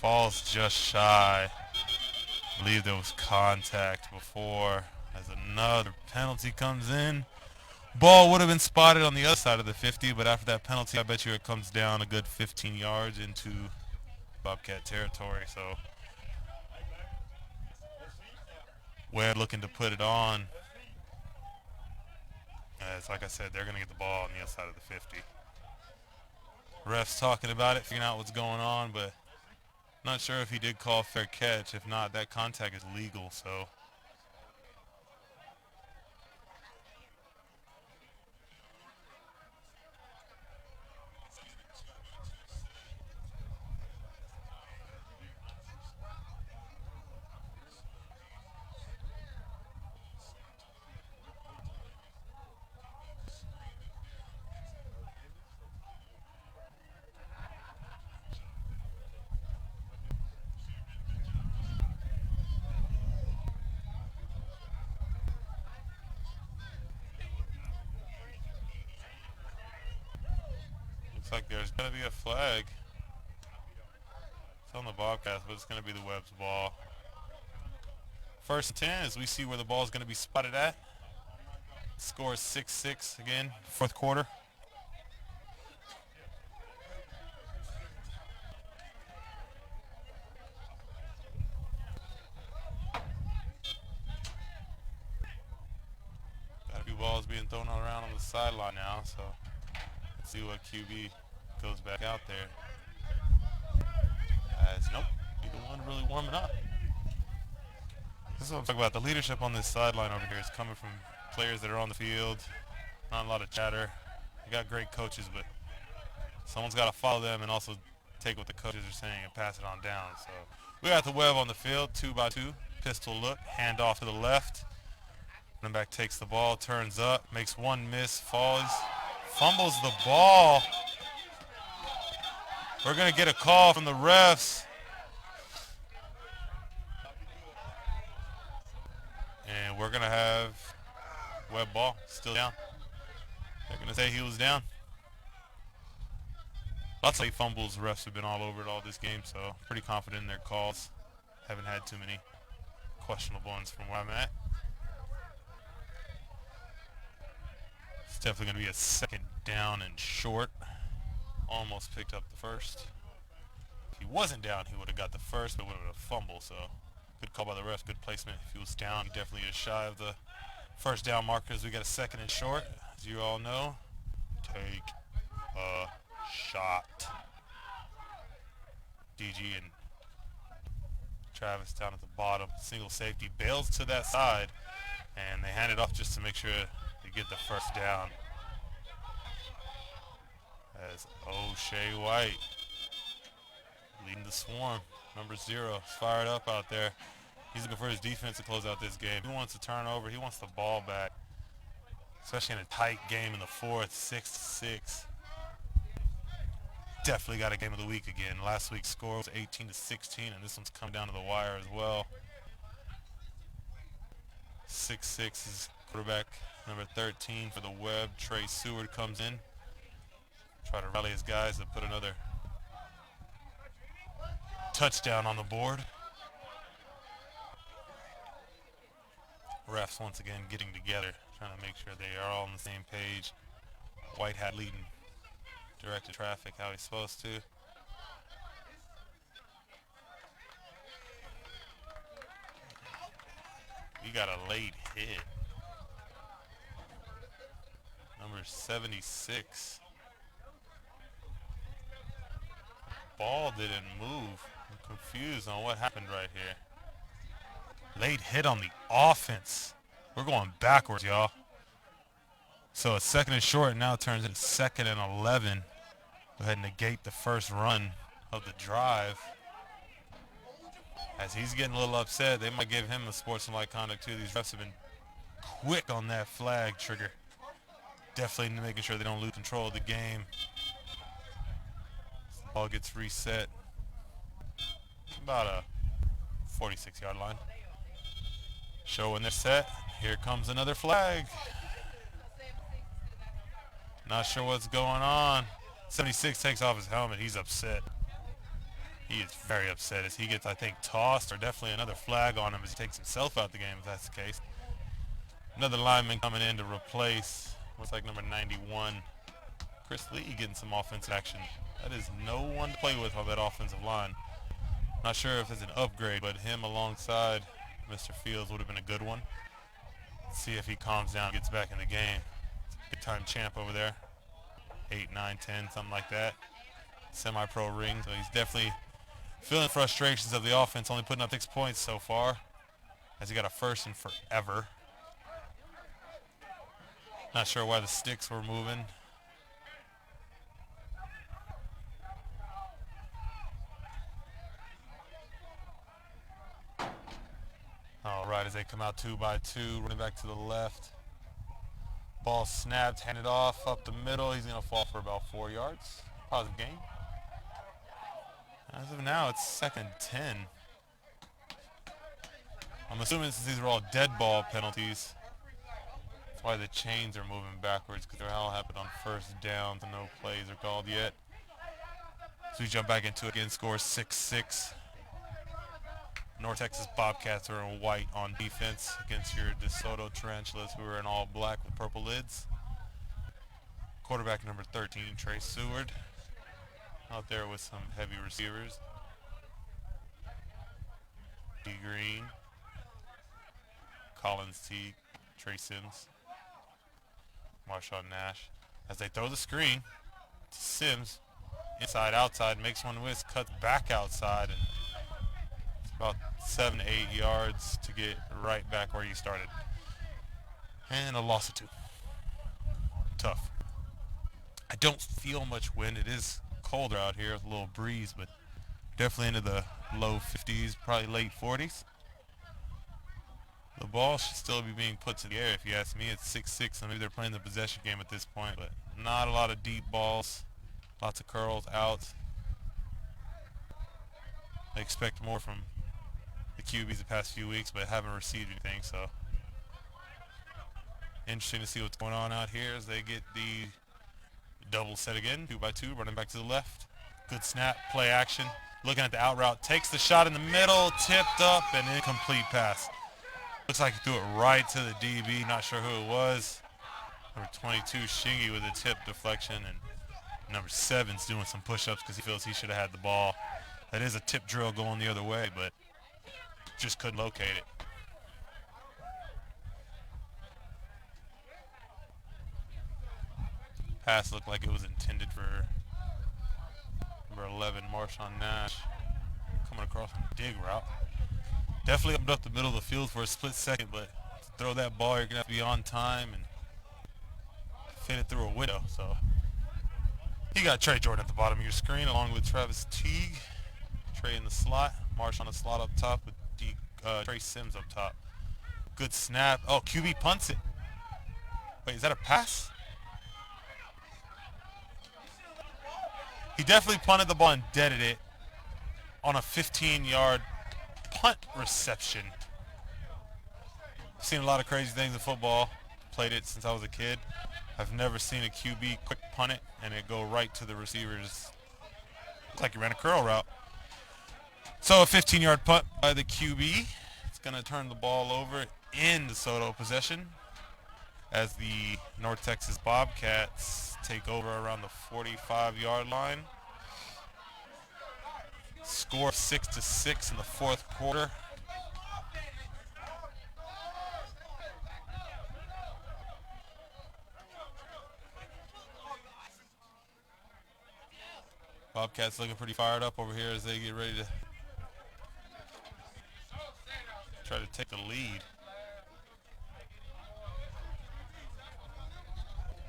Falls just shy. I believe there was contact before as another penalty comes in. Ball would have been spotted on the other side of the 50, but after that penalty, I bet you it comes down a good 15 yards into Bobcat territory. So Webb looking to put it on. As like I said, they're going to get the ball on the other side of the 50. Refs talking about it, figuring out what's going on, but not sure if he did call fair catch. If not, that contact is legal, so. Looks like there's going to be a flag. It's on the Bobcats, but it's going to be the Webb's ball. First and 10 as we see where the ball is going to be spotted at. Score is 6-6 again, fourth quarter. Got a few balls being thrown around on the sideline now, so let's see what QB goes back out there. As nope, be the one really warming up. This is what I'm talking about. The leadership on this sideline over here is coming from players that are on the field. Not a lot of chatter. You got great coaches, but someone's got to follow them and also take what the coaches are saying and pass it on down. So we got the Webb on the field, 2-by-2. Pistol look, hand off to the left. Running back takes the ball, turns up, makes one miss, falls, fumbles the ball. We're going to get a call from the refs. And we're going to have Webb ball still down. They're going to say he was down. Lots of late fumbles. Refs have been all over it all this game, so pretty confident in their calls. Haven't had too many questionable ones from where I'm at. It's definitely going to be a second down and short. Almost picked up the first. If he wasn't down, he would have got the first, but would have been a fumble, so good call by the refs, good placement. If he was down, he definitely is shy of the first down markers. We got a second and short, as you all know. Take a shot. DG and Travis down at the bottom. Single safety bails to that side, and they hand it off just to make sure they get the first down. As O'Shea White leading the swarm. Number 0 is fired up out there. He's looking for his defense to close out this game. He wants to turn over. He wants the ball back, especially in a tight game in the fourth, 6-6. Definitely got a game of the week again. Last week's score was 18-16, and this one's come down to the wire as well. 6-6 is quarterback number 13 for the Webb. Trey Seward comes in. Try to rally his guys to put another touchdown on the board. Refs once again getting together, trying to make sure they are all on the same page. White hat leading directed traffic how he's supposed to. We got a late hit. Number 76. Ball didn't move. I'm confused on what happened right here. Late hit on the offense. We're going backwards, y'all. So a second and short now turns into second and 11. Go ahead and negate the first run of the drive. As he's getting a little upset, they might give him a sportsmanlike conduct too. These refs have been quick on that flag trigger. Definitely making sure they don't lose control of the game. Ball gets reset. About a 46-yard line. Show when they're set. Here comes another flag. Not sure what's going on. 76 takes off his helmet. He's upset. He is very upset as he gets, I think, tossed or definitely another flag on him as he takes himself out the game if that's the case. Another lineman coming in to replace, looks like number 91, Chris Lee, getting some offensive action. That is no one to play with on that offensive line. Not sure if it's an upgrade, but him alongside Mr. Fields would have been a good one. Let's see if he calms down and gets back in the game. Big time champ over there. 8, 9, 10, something like that. Semi-pro ring, so he's definitely feeling frustrations of the offense, only putting up 6 points so far, as he got a first in forever. Not sure why the sticks were moving. All right, as they come out 2 by 2, running back to the left. Ball snapped, handed off up the middle. He's going to fall for about 4 yards. Positive gain. As of now, it's 2nd and 10. I'm assuming since these are all dead ball penalties, that's why the chains are moving backwards, because they're all happened on first down, so no plays are called yet. So we jump back into it again, score 6-6. North Texas Bobcats are in white on defense against your DeSoto Tarantulas, who are in all black with purple lids. Quarterback number 13, Trey Seward, out there with some heavy receivers. D. Green, Collins Teague, Trey Sims, Marshawn Nash. As they throw the screen to Sims, inside, outside, makes one miss, cuts back outside, and it's about 7 to 8 yards to get right back where you started. And a loss of 2. Tough. I don't feel much wind. It is colder out here with a little breeze, but definitely into the low 50s, probably late 40s. The ball should still be being put to the air if you ask me. It's 6-6, so maybe they're playing the possession game at this point, but not a lot of deep balls. Lots of curls, outs. I expect more from the QBs the past few weeks, but haven't received anything, so interesting to see what's going on out here as they get the double set again, 2 by 2, running back to the left. Good snap, play action, looking at the out route, takes the shot in the middle, tipped up, and incomplete pass. Looks like he threw it right to the DB, not sure who it was. Number 22, Shingy, with a tip deflection, and number 7's doing some push-ups because he feels he should have had the ball. That is a tip drill going the other way, but just couldn't locate it. Pass looked like it was intended for number 11, Marshawn Nash, coming across a dig route. Definitely opened up the middle of the field for a split second, but to throw that ball, you're going to have to be on time and fit it through a window. So you got Trey Jordan at the bottom of your screen along with Travis Teague. Trey in the slot, Marsh on the slot up top with Trey Sims up top. Good snap. Oh, QB punts it. Wait, is that a pass? He definitely punted the ball and deaded it on a 15-yard punt reception. I've seen a lot of crazy things in football. Played it since I was a kid. I've never seen a QB quick punt it and it go right to the receivers. Looks like he ran a curl route. So a 15-yard punt by the QB. It's going to turn the ball over in DeSoto possession as the North Texas Bobcats take over around the 45-yard line. Score 6-6 in the fourth quarter. Bobcats looking pretty fired up over here as they get ready to try to take the lead.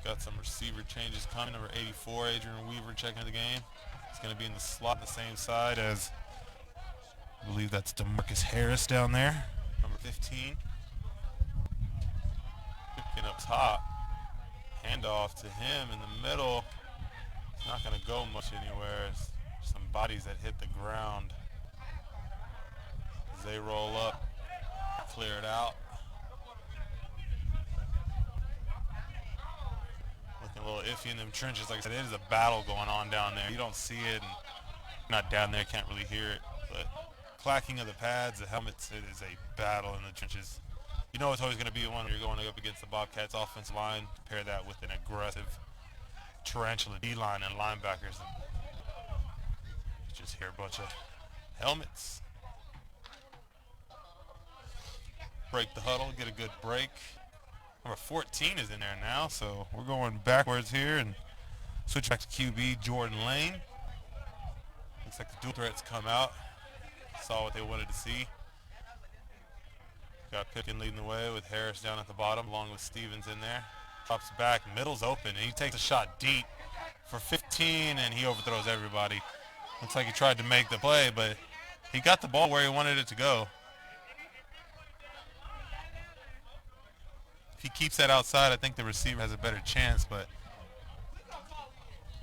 Got some receiver changes coming. Number 84, Adrian Weaver, checking the game. He's going to be in the slot on the same side as, I believe that's DeMarcus Harris down there. Number 15. Picking up top. Handoff to him in the middle. It's not going to go much anywhere. It's some bodies that hit the ground as they roll up, clear it out. Looking a little iffy in them trenches. Like I said, it is a battle going on down there. You don't see it, and Not down there, can't really hear it, but clacking of the pads, the helmets, it is a battle in the trenches. You know it's always going to be one when you're going up against the Bobcats offensive line. Pair that with an aggressive tarantula D-line and linebackers. And you just hear a bunch of helmets. Break the huddle, get a good break. Number 14 is in there now, so we're going backwards here and switch back to QB Jordan Lane. Looks like the dual threats come out. Saw what they wanted to see. Got Pipkin leading the way with Harris down at the bottom along with Stevens in there. Drops back, middle's open, and he takes a shot deep for 15, and he overthrows everybody. Looks like he tried to make the play, but he got the ball where he wanted it to go. If he keeps that outside, I think the receiver has a better chance, but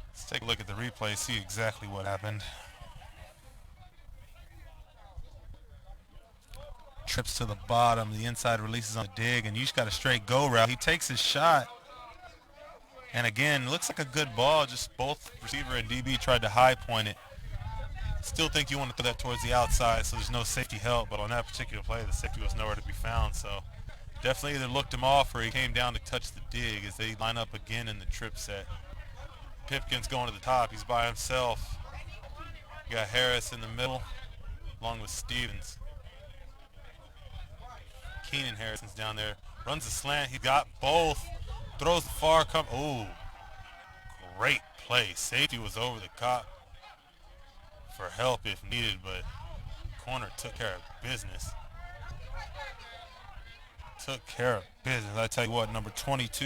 let's take a look at the replay, see exactly what happened. Trips to the bottom, the inside releases on the dig, and you just got a straight go route. He takes his shot, and again, looks like a good ball, just both receiver and DB tried to high point it. Still think you want to throw that towards the outside, so there's no safety help, but on that particular play, the safety was nowhere to be found, so definitely either looked him off or he came down to touch the dig as they line up again in the trip set. Pipkin's going to the top, he's by himself. You got Harris in the middle, along with Stevens. Keenan Harrison's down there, runs the slant, he got both, throws the far great play. Safety was over the cop for help if needed, but corner took care of business. I tell you what, number 22,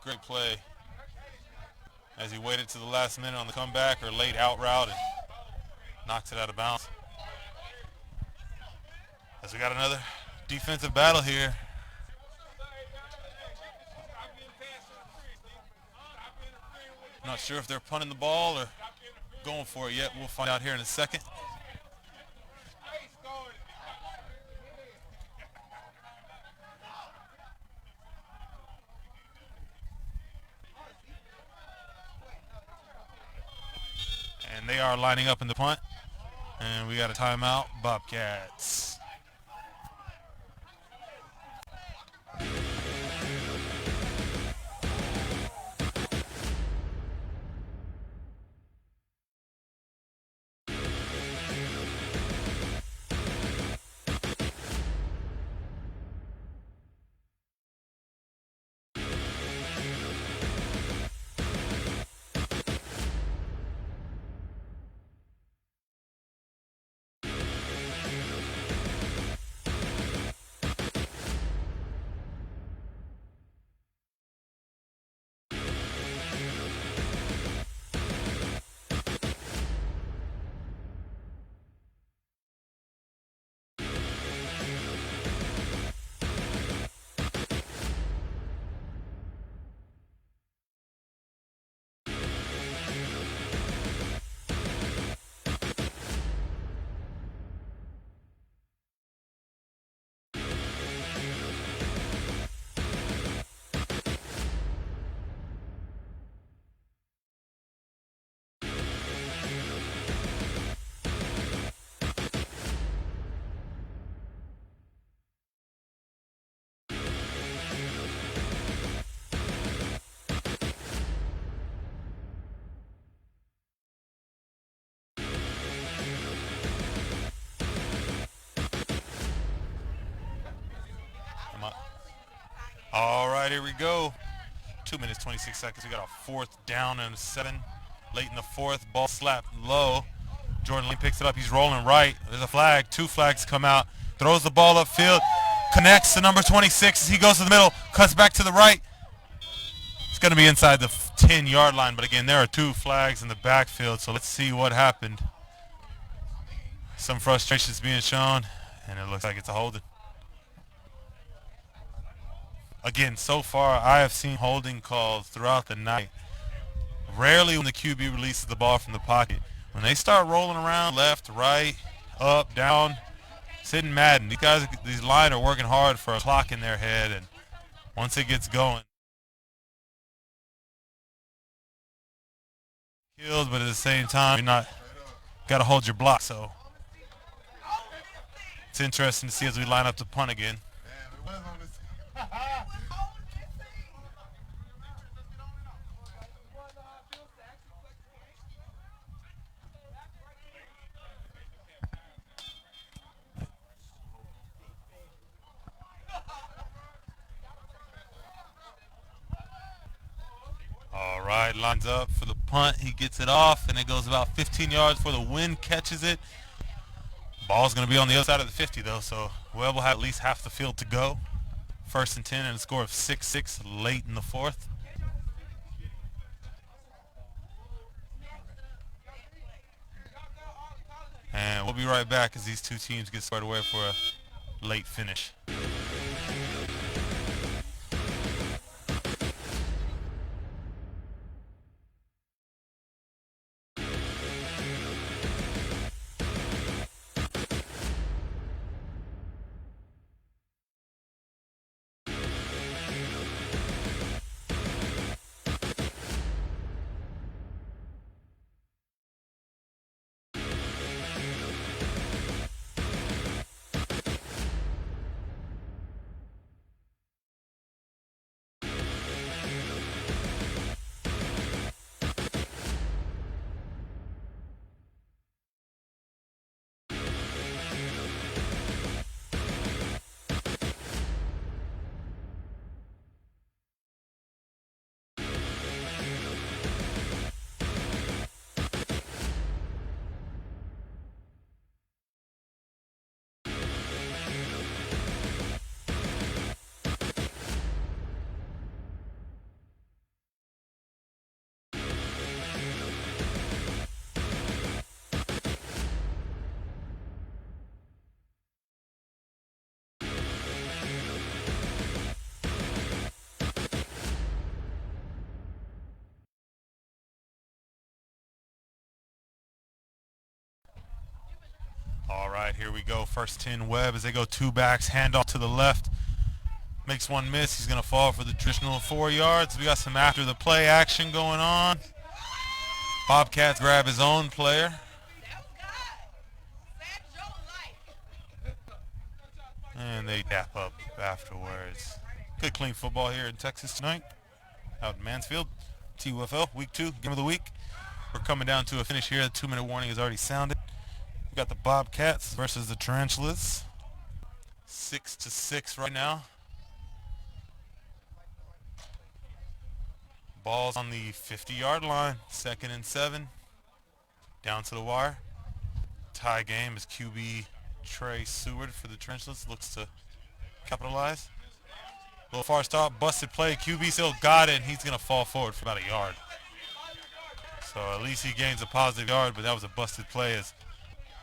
great play as he waited to the last minute on the comeback or late out route and knocks it out of bounds. As we got another defensive battle here. Not sure if they're punting the ball or going for it yet. We'll find out here in a second. And they are lining up in the punt. And we got a timeout, Bobcats. All right, here we go. 2 minutes, 26 seconds. We got a fourth down and 7. Late in the fourth, ball slapped low. Jordan Lane picks it up. He's rolling right. There's a flag. 2 flags come out. Throws the ball upfield. Connects to number 26 as he goes to the middle. Cuts back to the right. It's going to be inside the 10-yard line. But again, there are 2 flags in the backfield. So let's see what happened. Some frustrations being shown. And it looks like it's a holding. Again, so far, I have seen holding calls throughout the night. Rarely when the QB releases the ball from the pocket. When they start rolling around left, right, up, down, sitting Madden. These line are working hard for a clock in their head, and once it gets going, Healed, but at the same time, you're not got to hold your block. So it's interesting to see as we line up to punt again. All right, lines up for the punt. He gets it off, and it goes about 15 yards before the wind catches it. Ball's going to be on the other side of the 50, though, so Webb will have at least half the field to go. 1st and 10 and a score of 6-6 late in the 4th. And we'll be right back as these two teams get squared away for a late finish. All right, here we go. 1st 10 Webb as they go two backs, handoff to the left. Makes one miss. He's going to fall for the traditional 4 yards. We got some after the play action going on. Bobcats grab his own player. And they dap up afterwards. Good clean football here in Texas tonight. Out in Mansfield. TUFL, week 2, game of the week. We're coming down to a finish here. The 2-minute warning has already sounded. We got the Bobcats versus the Tarantulas. 6-6 right now. Ball's on the 50-yard line. 2nd and 7. Down to the wire. Tie game as QB Trey Seward for the Tarantulas looks to capitalize. Little far stop, busted play. QB still got it, and he's going to fall forward for about a yard. So at least he gains a positive yard, but that was a busted play as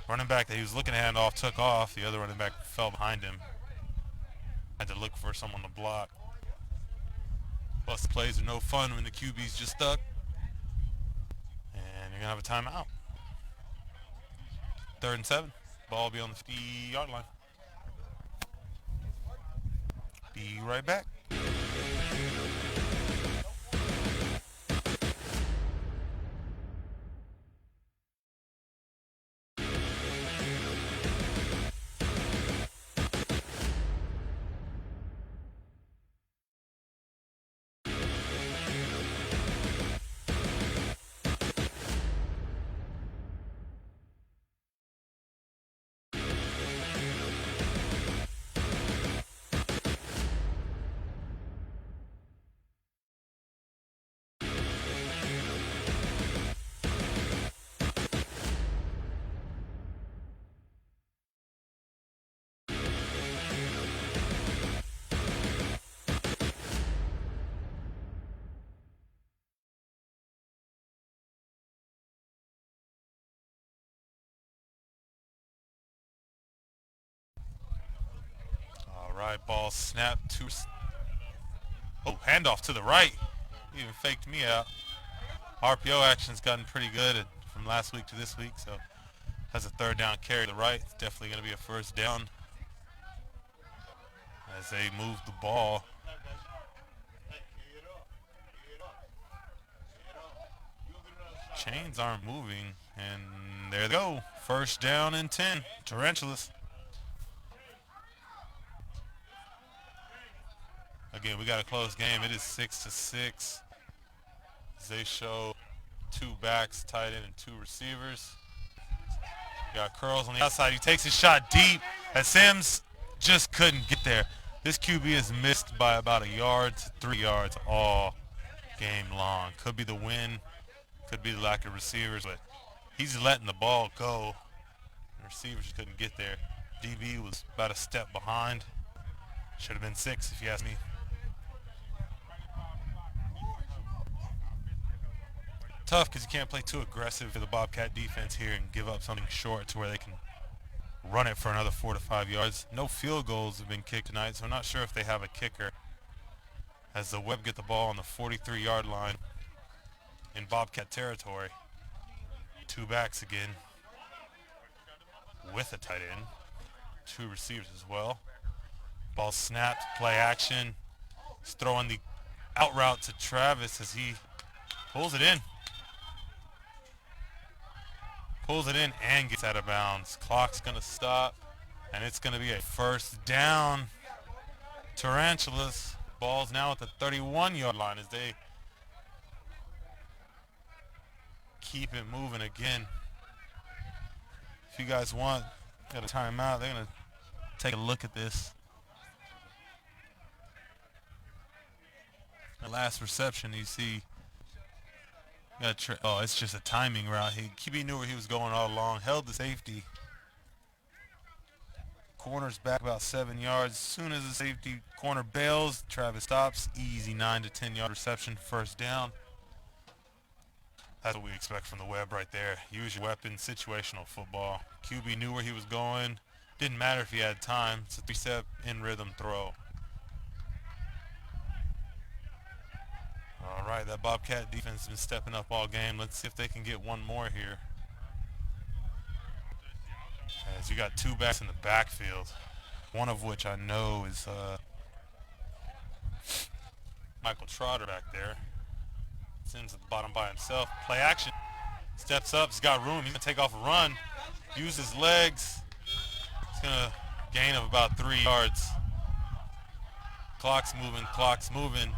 running back that he was looking to hand off took off. The other running back fell behind him. Had to look for someone to block. Busted plays are no fun when the QB's just stuck. And you're going to have a timeout. 3rd and 7. Ball will be on the 50-yard line. Be right back. All right, ball snapped to... Oh, handoff to the right. He even faked me out. RPO action's gotten pretty good from last week to this week, so has a 3rd down carry to the right. It's definitely going to be a 1st down as they move the ball. Chains aren't moving, and there they go. First down and 10. Tarantulas. Again, we got a close game. It is 6-6. They show two backs, tight end, and two receivers. Got Curls on the outside. He takes his shot deep, as Sims just couldn't get there. This QB is missed by about a yard to 3 yards all game long. Could be the wind, could be the lack of receivers, but he's letting the ball go. The receivers couldn't get there. DB was about a step behind. Should have been 6 if you ask me. Tough because you can't play too aggressive for the Bobcat defense here and give up something short to where they can run it for another 4 to 5 yards. No field goals have been kicked tonight, so I'm not sure if they have a kicker. As the Web get the ball on the 43-yard line in Bobcat territory. Two backs again with a tight end. Two receivers as well. Ball snapped, play action. He's throwing the out route to Travis as he pulls it in. Pulls it in and gets out of bounds. Clock's going to stop, and it's going to be a first down. Tarantulas. Ball's now at the 31-yard line as they keep it moving again. If you guys want, got a timeout. They're going to take a look at this. The last reception, you see. Oh, it's just a timing route. QB knew where he was going all along. Held the safety. Corner's back about 7 yards. As soon as the safety corner bails, Travis stops. Easy 9 to 10 yard reception, first down. That's what we expect from the Web right there. Use your weapon, situational football. QB knew where he was going. Didn't matter if he had time. It's a 3-step in rhythm throw. All right, that Bobcat defense has been stepping up all game. Let's see if they can get one more here. As you got two backs in the backfield, one of which I know is Michael Trotter back there. Sims at the bottom by himself. Play action. Steps up. He's got room. He's going to take off a run. Use his legs. He's going to gain of about 3 yards. Clock's moving. Clock's moving.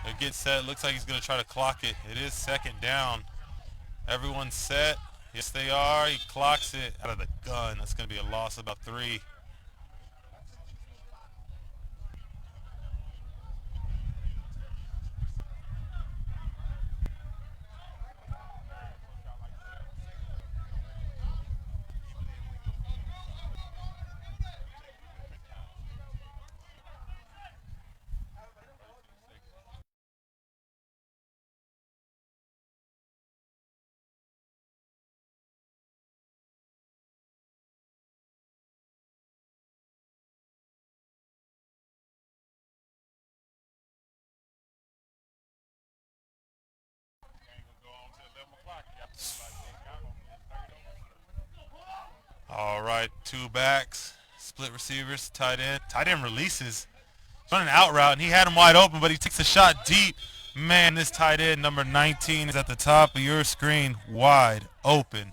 It gets set. Looks like he's going to try to clock it. It is second down. Everyone's set. Yes, they are. He clocks it out of the gun. That's going to be a loss of about 3. All right, two backs, split receivers, tight end. Tight end releases, running an out route, and he had him wide open, but he takes a shot deep. Man, this tight end, number 19, is at the top of your screen, wide open.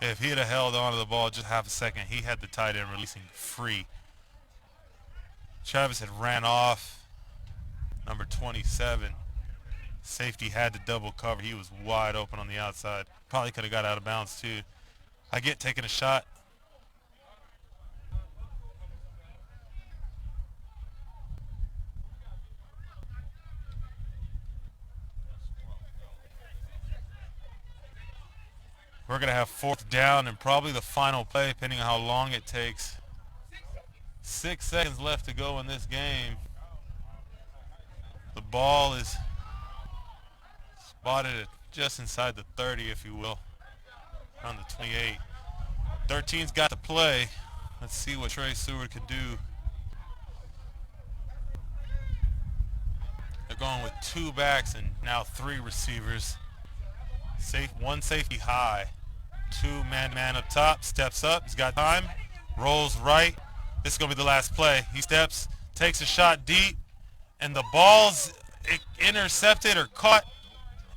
If he had held on to the ball just half a second, he had the tight end releasing free. Travis had ran off, number 27. Safety had to double cover. He was wide open on the outside. Probably could have got out of bounds too. I get taking a shot. We're going to have fourth down and probably the final play, depending on how long it takes. 6 seconds left to go in this game. The ball is spotted at just inside the 30, if you will, around the 28. 13's got to play. Let's see what Trey Seward can do. They're going with two backs and now three receivers. One safety high. Two man up top. Steps up. He's got time. Rolls right. This is going to be the last play. He steps, takes a shot deep, and the ball's intercepted or caught.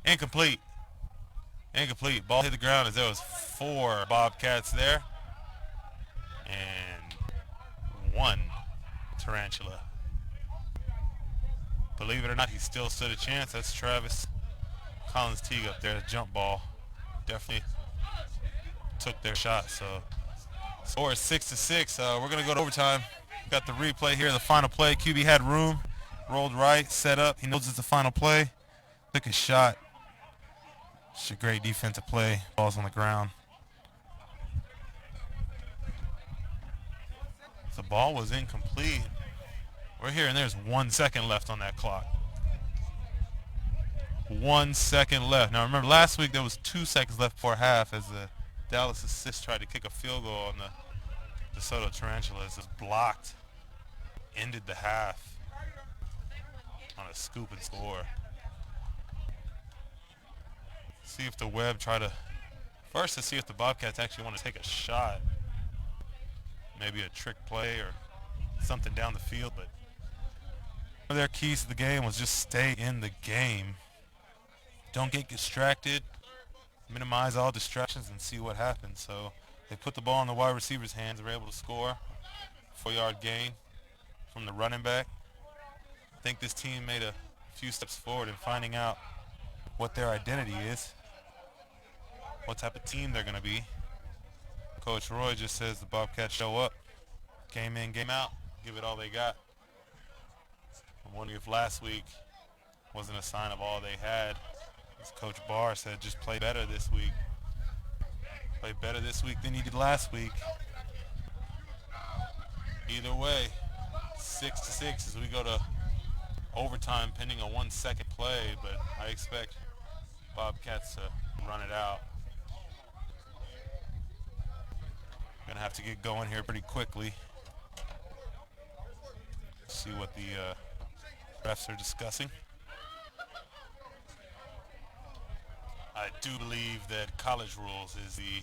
Incomplete. Incomplete. Ball hit the ground as there was 4 Bobcats there. And 1 Tarantula. Believe it or not, he still stood a chance. That's Travis Collins Teague up there. The jump ball definitely took their shot. So score is 6-6. We're going to go to overtime. Got the replay here. The final play. QB had room. Rolled right. Set up. He knows it's the final play. Took a shot. It's a great defensive play. Ball's on the ground. The ball was incomplete. We're here, and there's 1 second left on that clock. 1 second left. Now remember, last week there was 2 seconds left before half as the Dallas assist tried to kick a field goal on the Desoto Tarantulas. It was blocked. Ended the half on a scoop and score. See if the Web try to first to see if the Bobcats actually want to take a shot. Maybe a trick play or something down the field, but one of their keys to the game was just stay in the game. Don't get distracted. Minimize all distractions and see what happens. So they put the ball in the wide receiver's hands. They were able to score. 4-yard gain from the running back. I think this team made a few steps forward in finding out what their identity is, what type of team they're going to be. Coach Roy just says the Bobcats show up, game in, game out, give it all they got. I'm wondering if last week wasn't a sign of all they had. As Coach Barr said, just play better this week. Play better this week than you did last week. Either way, 6-6 as we go to overtime pending a 1 second play, but I expect Bobcats to run it out. Gonna have to get going here pretty quickly. See what the refs are discussing. I do believe that college rules is the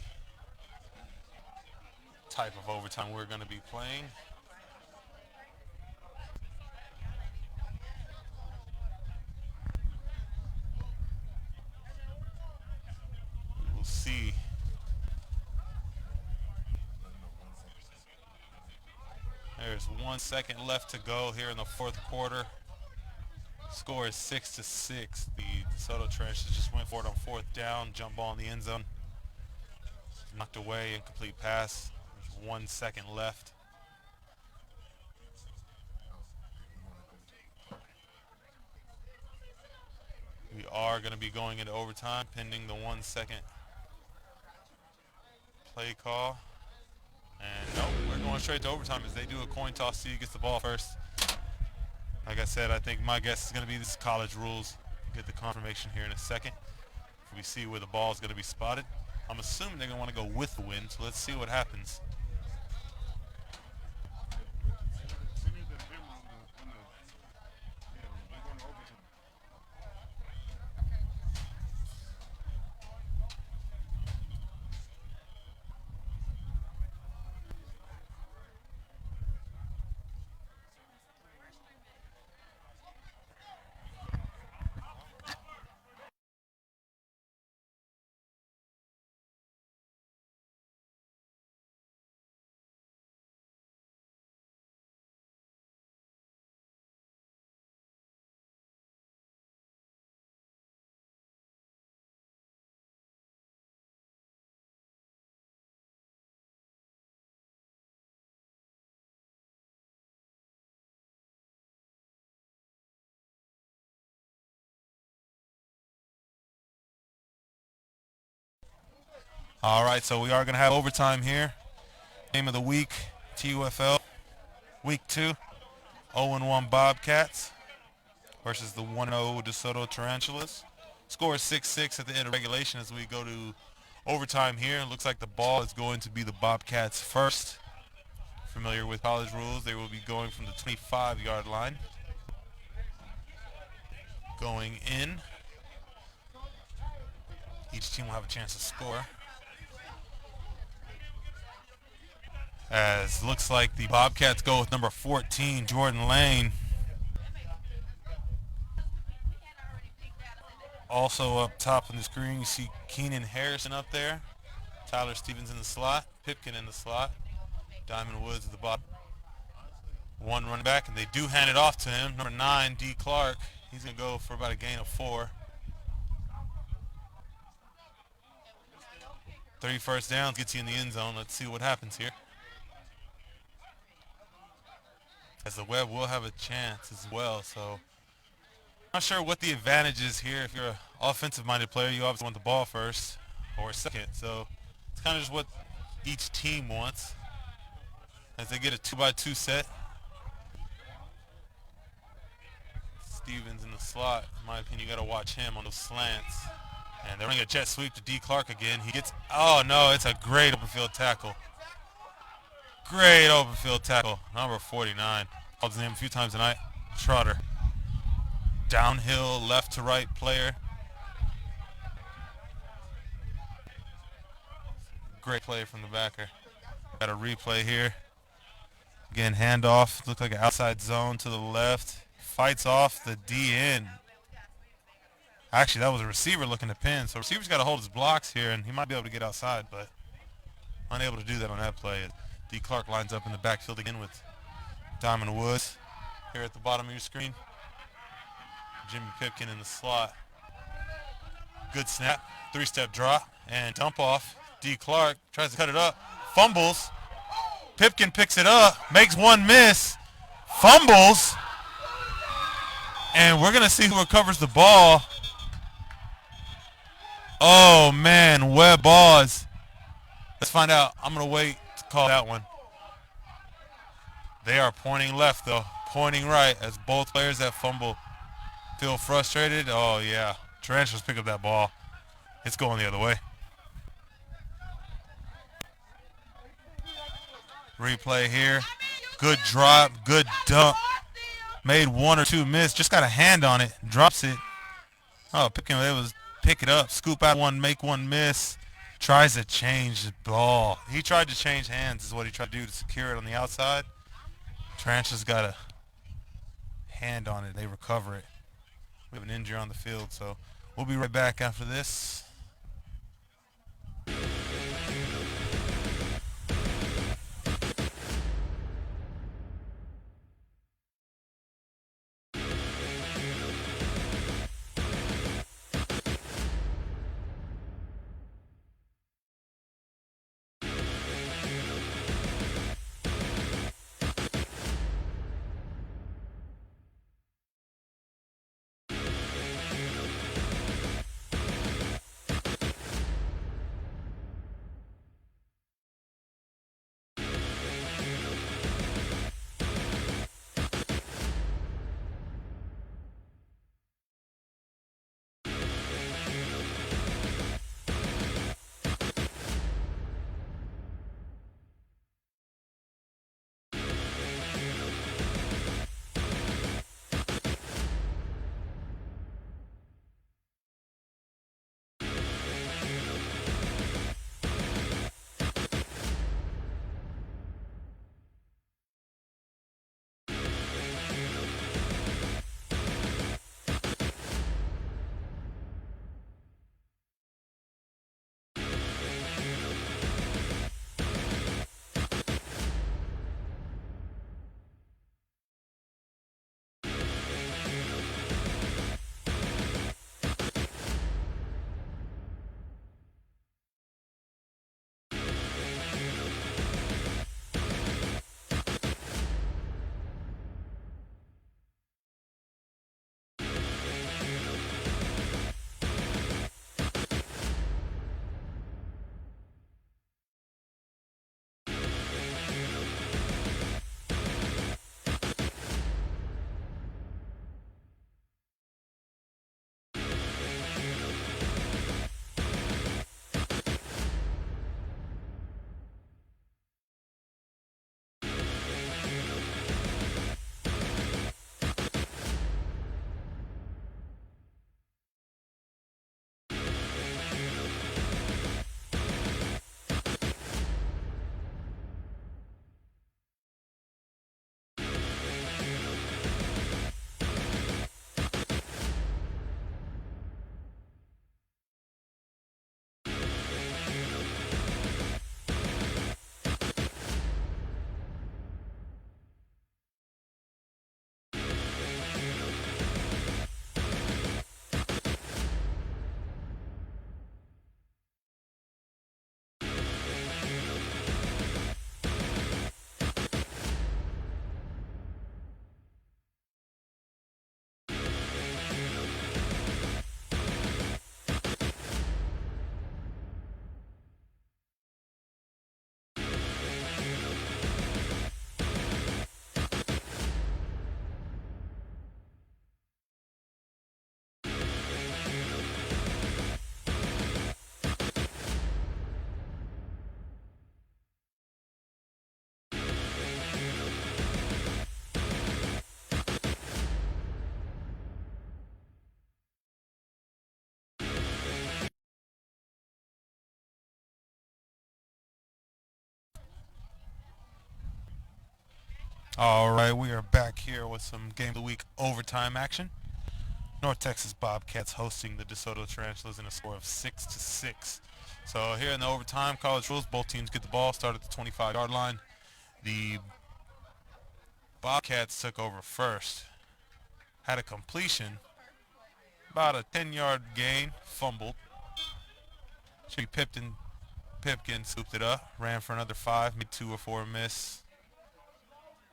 type of overtime we're going to be playing. We'll see. There's 1 second left to go here in the fourth quarter. Score is 6-6. The DeSoto Tarantulas just went for it on 4th down. Jump ball in the end zone. Knocked away, incomplete pass. There's 1 second left. We are going to be going into overtime pending the 1 second play call. And nope, we're going straight to overtime as they do a coin toss. See who gets the ball first. Like I said, I think my guess is going to be this college rules. Get the confirmation here in a second. We see where the ball is going to be spotted. I'm assuming they're going to want to go with the wind, so let's see what happens. All right, so we are going to have overtime here. Game of the week, TUFL, week 2, 0-1 Bobcats versus the 1-0 DeSoto Tarantulas. Score is 6-6 at the end of regulation as we go to overtime here. It looks like the ball is going to be the Bobcats first. Familiar with college rules, they will be going from the 25-yard line. Going in. Each team will have a chance to score. As looks like the Bobcats go with number 14, Jordan Lane. Also up top on the screen, you see Keenan Harrison up there. Tyler Stevens in the slot. Pipkin in the slot. Diamond Woods at the bottom. One running back, and they do hand it off to him. Number 9, D. Clark. He's going to go for about a gain of 4. 3 first downs gets you in the end zone. Let's see what happens here. As the Webb will have a chance as well, so not sure what the advantage is here. If you're an offensive-minded player, you obviously want the ball first or second. So it's kind of just what each team wants as they get a 2x2 set. Stevens in the slot. In my opinion, you got to watch him on those slants. And they're running a jet sweep to D. Clark again. He gets, oh no, it's a great open field tackle. Great open field tackle. Number 49. Called his name a few times tonight. Trotter. Downhill, left to right player. Great play from the backer. Got a replay here. Again, handoff. Looked like an outside zone to the left. Fights off the DN. Actually, that was a receiver looking to pin. So receiver's got to hold his blocks here, and he might be able to get outside, but unable to do that on that play. D. Clark lines up in the backfield again with Diamond Woods here at the bottom of your screen. Jimmy Pipkin in the slot. Good snap, 3-step drop, and dump off. D. Clark tries to cut it up, fumbles. Pipkin picks it up, makes one miss, fumbles, and we're going to see who recovers the ball. Oh, man, Webb balls. Let's find out. I'm going to wait to call that one. They are pointing left, though, pointing right as both players that fumble feel frustrated. Oh, yeah. Tarantulas pick up that ball. It's going the other way. Replay here. Good drop. Good dump. Made 1 or 2 miss. Just got a hand on it. Drops it. Oh, Pipkin was able to pick it up. Scoop out one. Make one miss. Tries to change the ball. He tried to change hands is what he tried to do to secure it on the outside. Tarantulas got a hand on it. They recover it. We have an injury on the field, so we'll be right back after this. All right, we are back here with some Game of the Week overtime action. North Texas Bobcats hosting the DeSoto Tarantulas in a score of 6-6. So here in the overtime, college rules, both teams get the ball, start at the 25-yard line. The Bobcats took over first, had a completion, about a 10-yard gain, fumbled. Should be Pipkin scooped it up, ran for another 5, made 2 or 4 miss,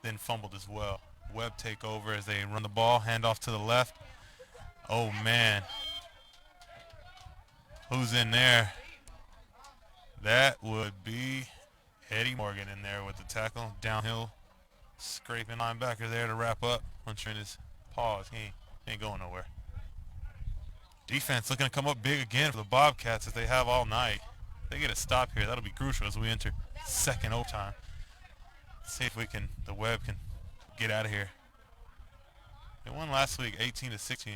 then fumbled as well. Webb take over as they run the ball, hand off to the left. Oh man, who's in there? That would be Eddie Morgan in there with the tackle. Downhill, scraping linebacker there to wrap up. Punching his paws. He ain't going nowhere. Defense looking to come up big again for the Bobcats as they have all night. They get a stop here. That'll be crucial as we enter second overtime. See if the Webb can get out of here. They won last week 18-16.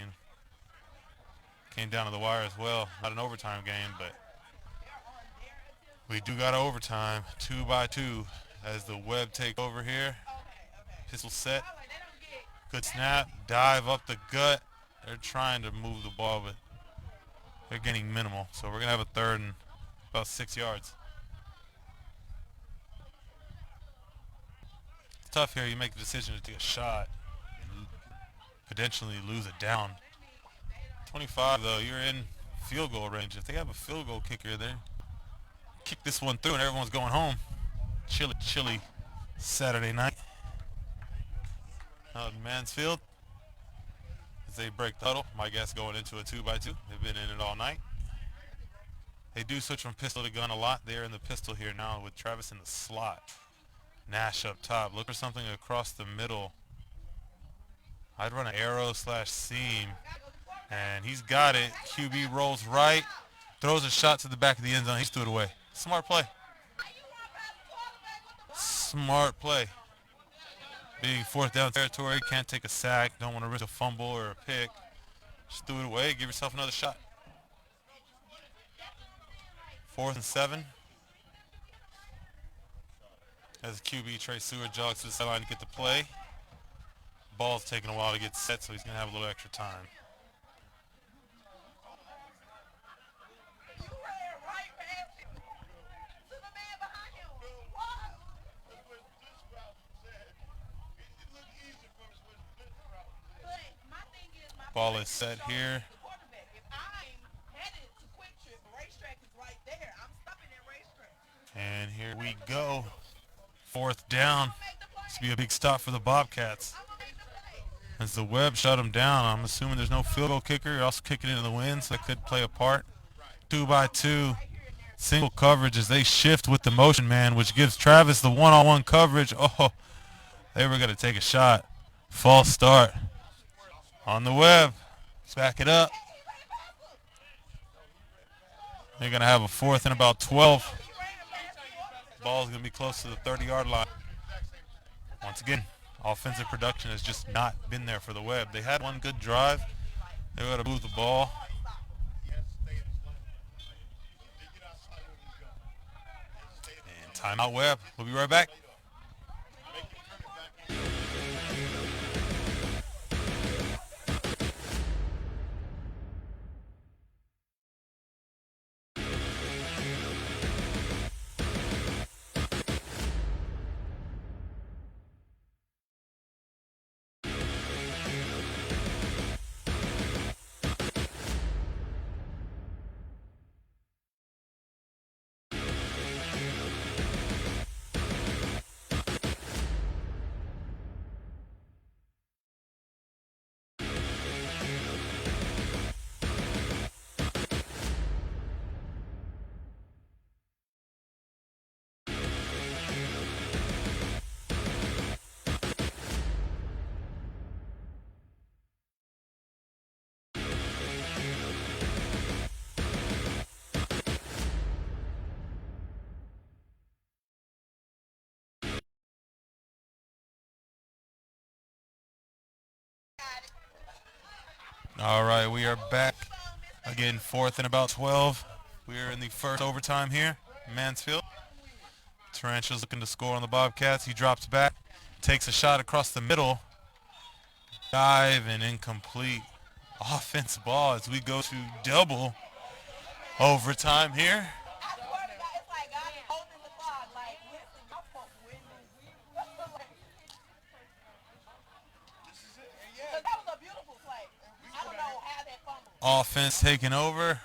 Came down to the wire as well. Not an overtime game, but we do got overtime, 2-2, as the Webb take over here. Pistol set. Good snap. Dive up the gut. They're trying to move the ball, but they're getting minimal. So we're going to have a third and about 6 yards. It's tough here. You make the decision to take a shot and potentially lose it down. 25, though, you're in field goal range. If they have a field goal kicker there, kick this one through and everyone's going home. Chilly Saturday night out in Mansfield as they break the huddle. My guess going into a 2-2. They've been in it all night. They do switch from pistol to gun a lot. They're in the pistol here now with Travis in the slot. Nash up top. Look for something across the middle. I'd run an arrow / seam. And he's got it. QB rolls right. Throws a shot to the back of the end zone. He's threw it away. Smart play. Smart play. Being fourth down territory. Can't take a sack. Don't want to risk a fumble or a pick. Just threw it away. Give yourself another shot. 4th and 7. As QB Trey Seward jogs to the sideline to get the play. Ball's taking a while to get set, so he's going to have a little extra time. Ball is set here. And here we go. 4th down. This will be a big stop for the Bobcats. As the Webb shut him down, I'm assuming there's no field goal kicker. You're also kicking into the wind, so that could play a part. 2-2. Single coverage as they shift with the motion man, which gives Travis the one-on-one coverage. Oh, they were going to take a shot. False start on the Webb. Let's back it up. They're going to have a 4th and about 12. Ball's going to be close to the 30-yard line. Once again, offensive production has just not been there for the Webb. They had one good drive. They were able to move the ball. And timeout Webb. We'll be right back. All right, we are back. Again, 4th and about 12. We are in the first overtime here in Mansfield. Tarantulas looking to score on the Bobcats. He drops back. Takes a shot across the middle. Dive and incomplete. Offense ball as we go to double overtime here. Offense taking over.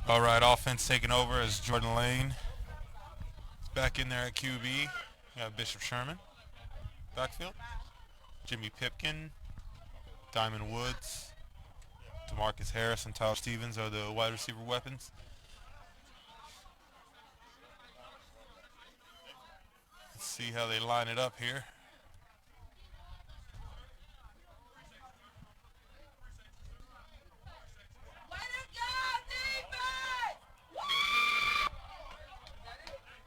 All right, offense taking over as Jordan Lane is back in there at QB. Got Bishop Sherman, backfield. Jimmy Pipkin, Diamond Woods, DeMarcus Harris, and Tyler Stevens are the wide receiver weapons. Let's see how they line it up here.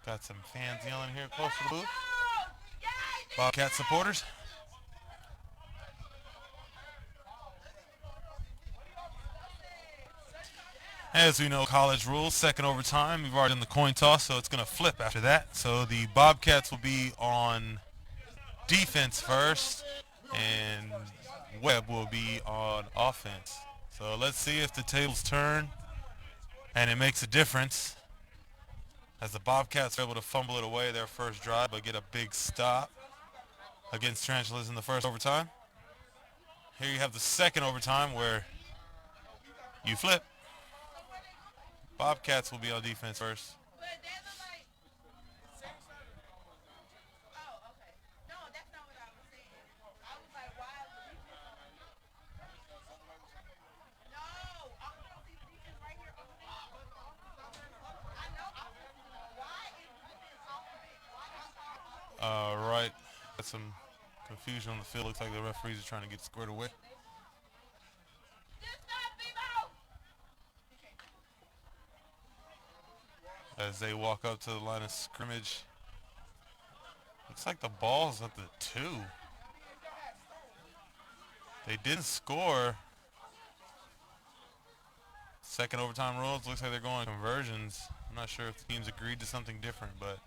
Got some fans yelling here close to the booth. Bobcat supporters. As we know, college rules, second overtime. We've already done the coin toss, so it's going to flip after that. So the Bobcats will be on defense first, and Webb will be on offense. So let's see if the tables turn and it makes a difference as the Bobcats are able to fumble it away their first drive but get a big stop against Tarantulas in the first overtime. Here you have the second overtime where you flip. Bobcats will be on defense first. Right. Got some confusion on the field. Looks like the referees are trying to get squared away. As they walk up to the line of scrimmage. Looks like the ball's at the 2. They didn't score. Second overtime rules. Looks like they're going conversions. I'm not sure if the teams agreed to something different, but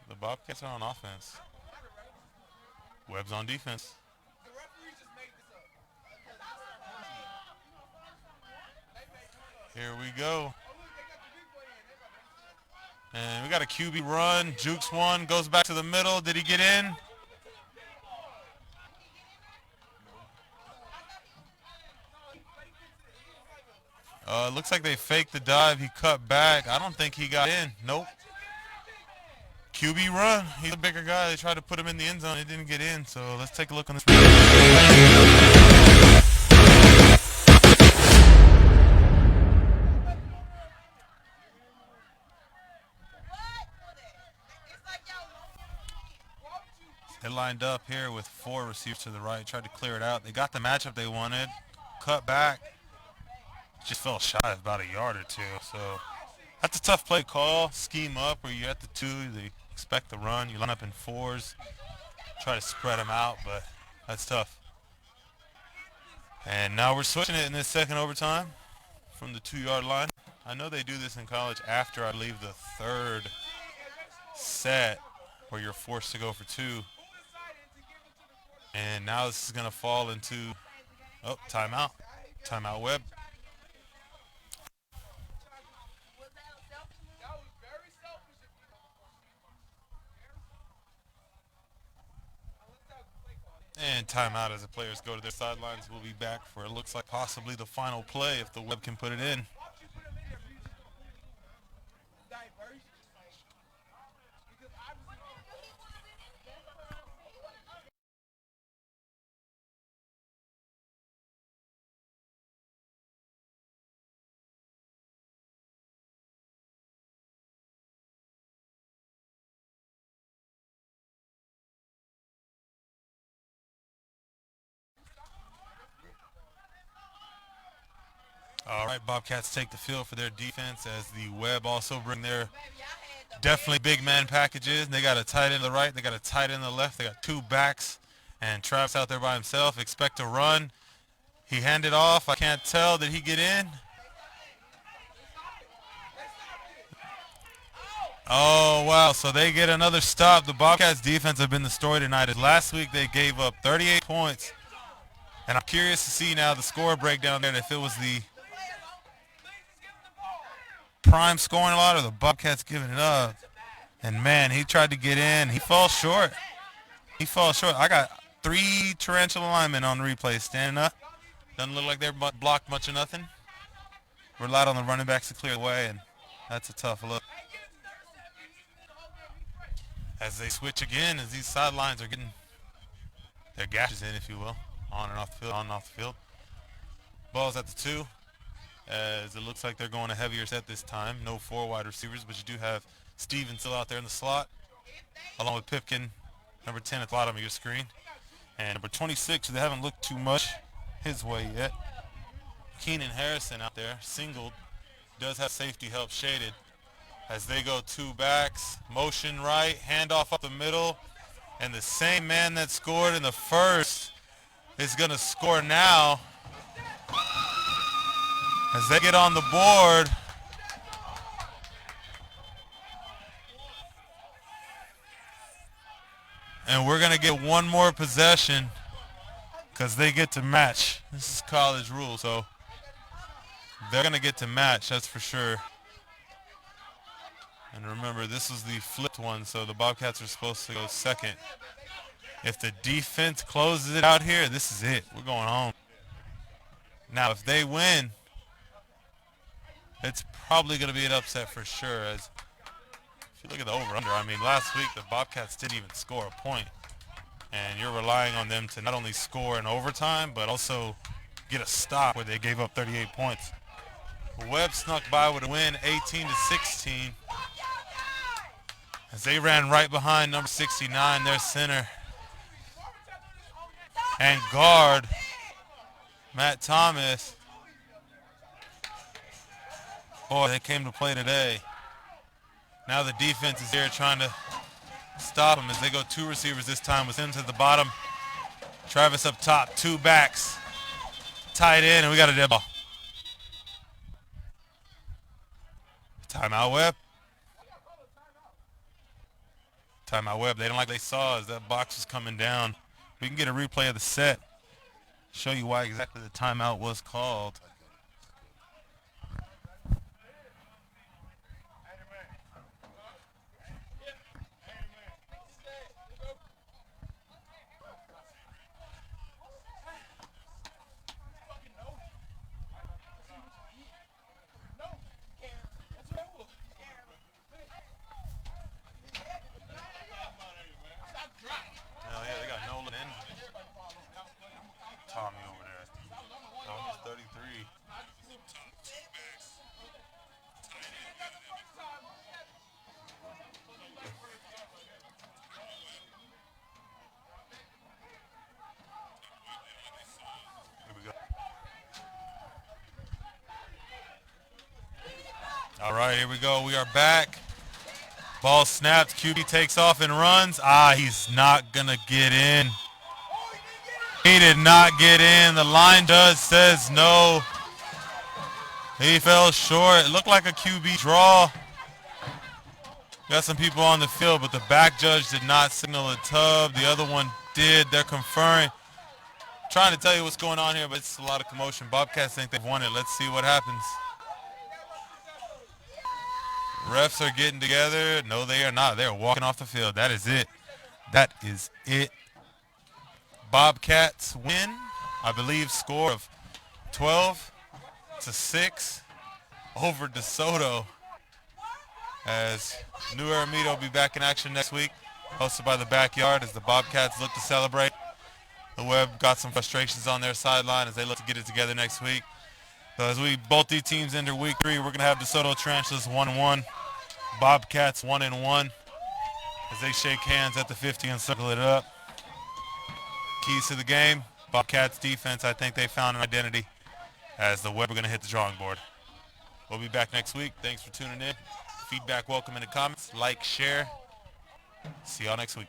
the Bobcats are on offense. Webb's on defense. Here we go. And we got a QB run. Jukes one, goes back to the middle. Did he get in? Looks like they faked the dive. He cut back. I don't think he got in. Nope. QB run. He's a bigger guy. They tried to put him in the end zone. He didn't get in. So let's take a look on this. They lined up here with 4 receivers to the right. Tried to clear it out. They got the matchup they wanted. Cut back. Just fell shy of about a yard or 2. So that's a tough play call. Scheme up where you're at the 2. They expect the run. You line up in 4s. Try to spread them out, but that's tough. And now we're switching it in this second overtime from the 2-yard line. I know they do this in college after, I believe, the 3rd set where you're forced to go for 2. And now this is going to fall into, timeout. Timeout Webb. And timeout as the players go to their sidelines. We'll be back for it looks like possibly the final play if the Webb can put it in. All right, Bobcats take the field for their defense as the Web also bring their definitely big man packages. They got a tight end to the right. They got a tight end to the left. They got two backs. And Travis out there by himself. Expect to run. He handed off. I can't tell. Did he get in? Oh, wow. So they get another stop. The Bobcats defense have been the story tonight. As last week they gave up 38 points. And I'm curious to see now the score breakdown there and if it was the Prime scoring a lot or the Bobcats giving it up. And, man, he tried to get in. He falls short. He falls short. I got 3 Tarantula linemen on replay standing up. Doesn't look like they're blocked much of nothing. Relied on the running backs to clear the way, and that's a tough look. As they switch again, as these sidelines are getting their gashes in, if you will, on and off the field, on and off the field. Ball's at the 2, as it looks like they're going a heavier set this time. No 4 wide receivers, but you do have Steven still out there in the slot, along with Pipkin, number 10 at the bottom of your screen. And number 26, they haven't looked too much his way yet. Keenan Harrison out there, singled, does have safety help shaded. As they go 2 backs, motion right, handoff up the middle, and the same man that scored in the first is going to score now. As they get on the board, and we're going to get one more possession because they get to match. This is college rule, so they're going to get to match, that's for sure. And remember, this was the flipped one, so the Bobcats are supposed to go second. If the defense closes it out here, this is it. We're going home. Now, if they win, it's probably going to be an upset for sure. As if you look at the over-under, I mean, last week the Bobcats didn't even score a point. And you're relying on them to not only score in overtime, but also get a stop where they gave up 38 points. Webb snuck by with a win, 18-16. As they ran right behind number 69, their center and guard, Matt Thomas. Boy, they came to play today. Now the defense is here trying to stop them as they go 2 receivers this time with Sims at the bottom. Travis up top, 2 backs. Tight end, and we got a dead ball. Timeout, Webb. Timeout, Webb. They don't like they saw as that box was coming down. We can get a replay of the set. Show you why exactly the timeout was called. Tommy over there. Tommy's 33. Here we go. All right, here we go. We are back. Ball snapped. QB takes off and runs. He's not going to get in. He did not get in. The line judge says no. He fell short. It looked like a QB draw. Got some people on the field, but the back judge did not signal a tub. The other one did. They're conferring. Trying to tell you what's going on here, but it's a lot of commotion. Bobcats think they've won it. Let's see what happens. Refs are getting together. No, they are not. They're walking off the field. That is it. That is it. Bobcats win, I believe, score of 12-6 over DeSoto. As New Aramito will be back in action next week, hosted by the Backyard as the Bobcats look to celebrate. The Web got some frustrations on their sideline as they look to get it together next week. So as both these teams enter week 3, we're going to have DeSoto Tarantulas 1-1, Bobcats 1-1 as they shake hands at the 50 and circle it up. Keys to the game, Bobcats defense, I think they found an identity as the Web are going to hit the drawing board. We'll be back next week. Thanks for tuning in. Feedback welcome in the comments. Like, share. See y'all next week.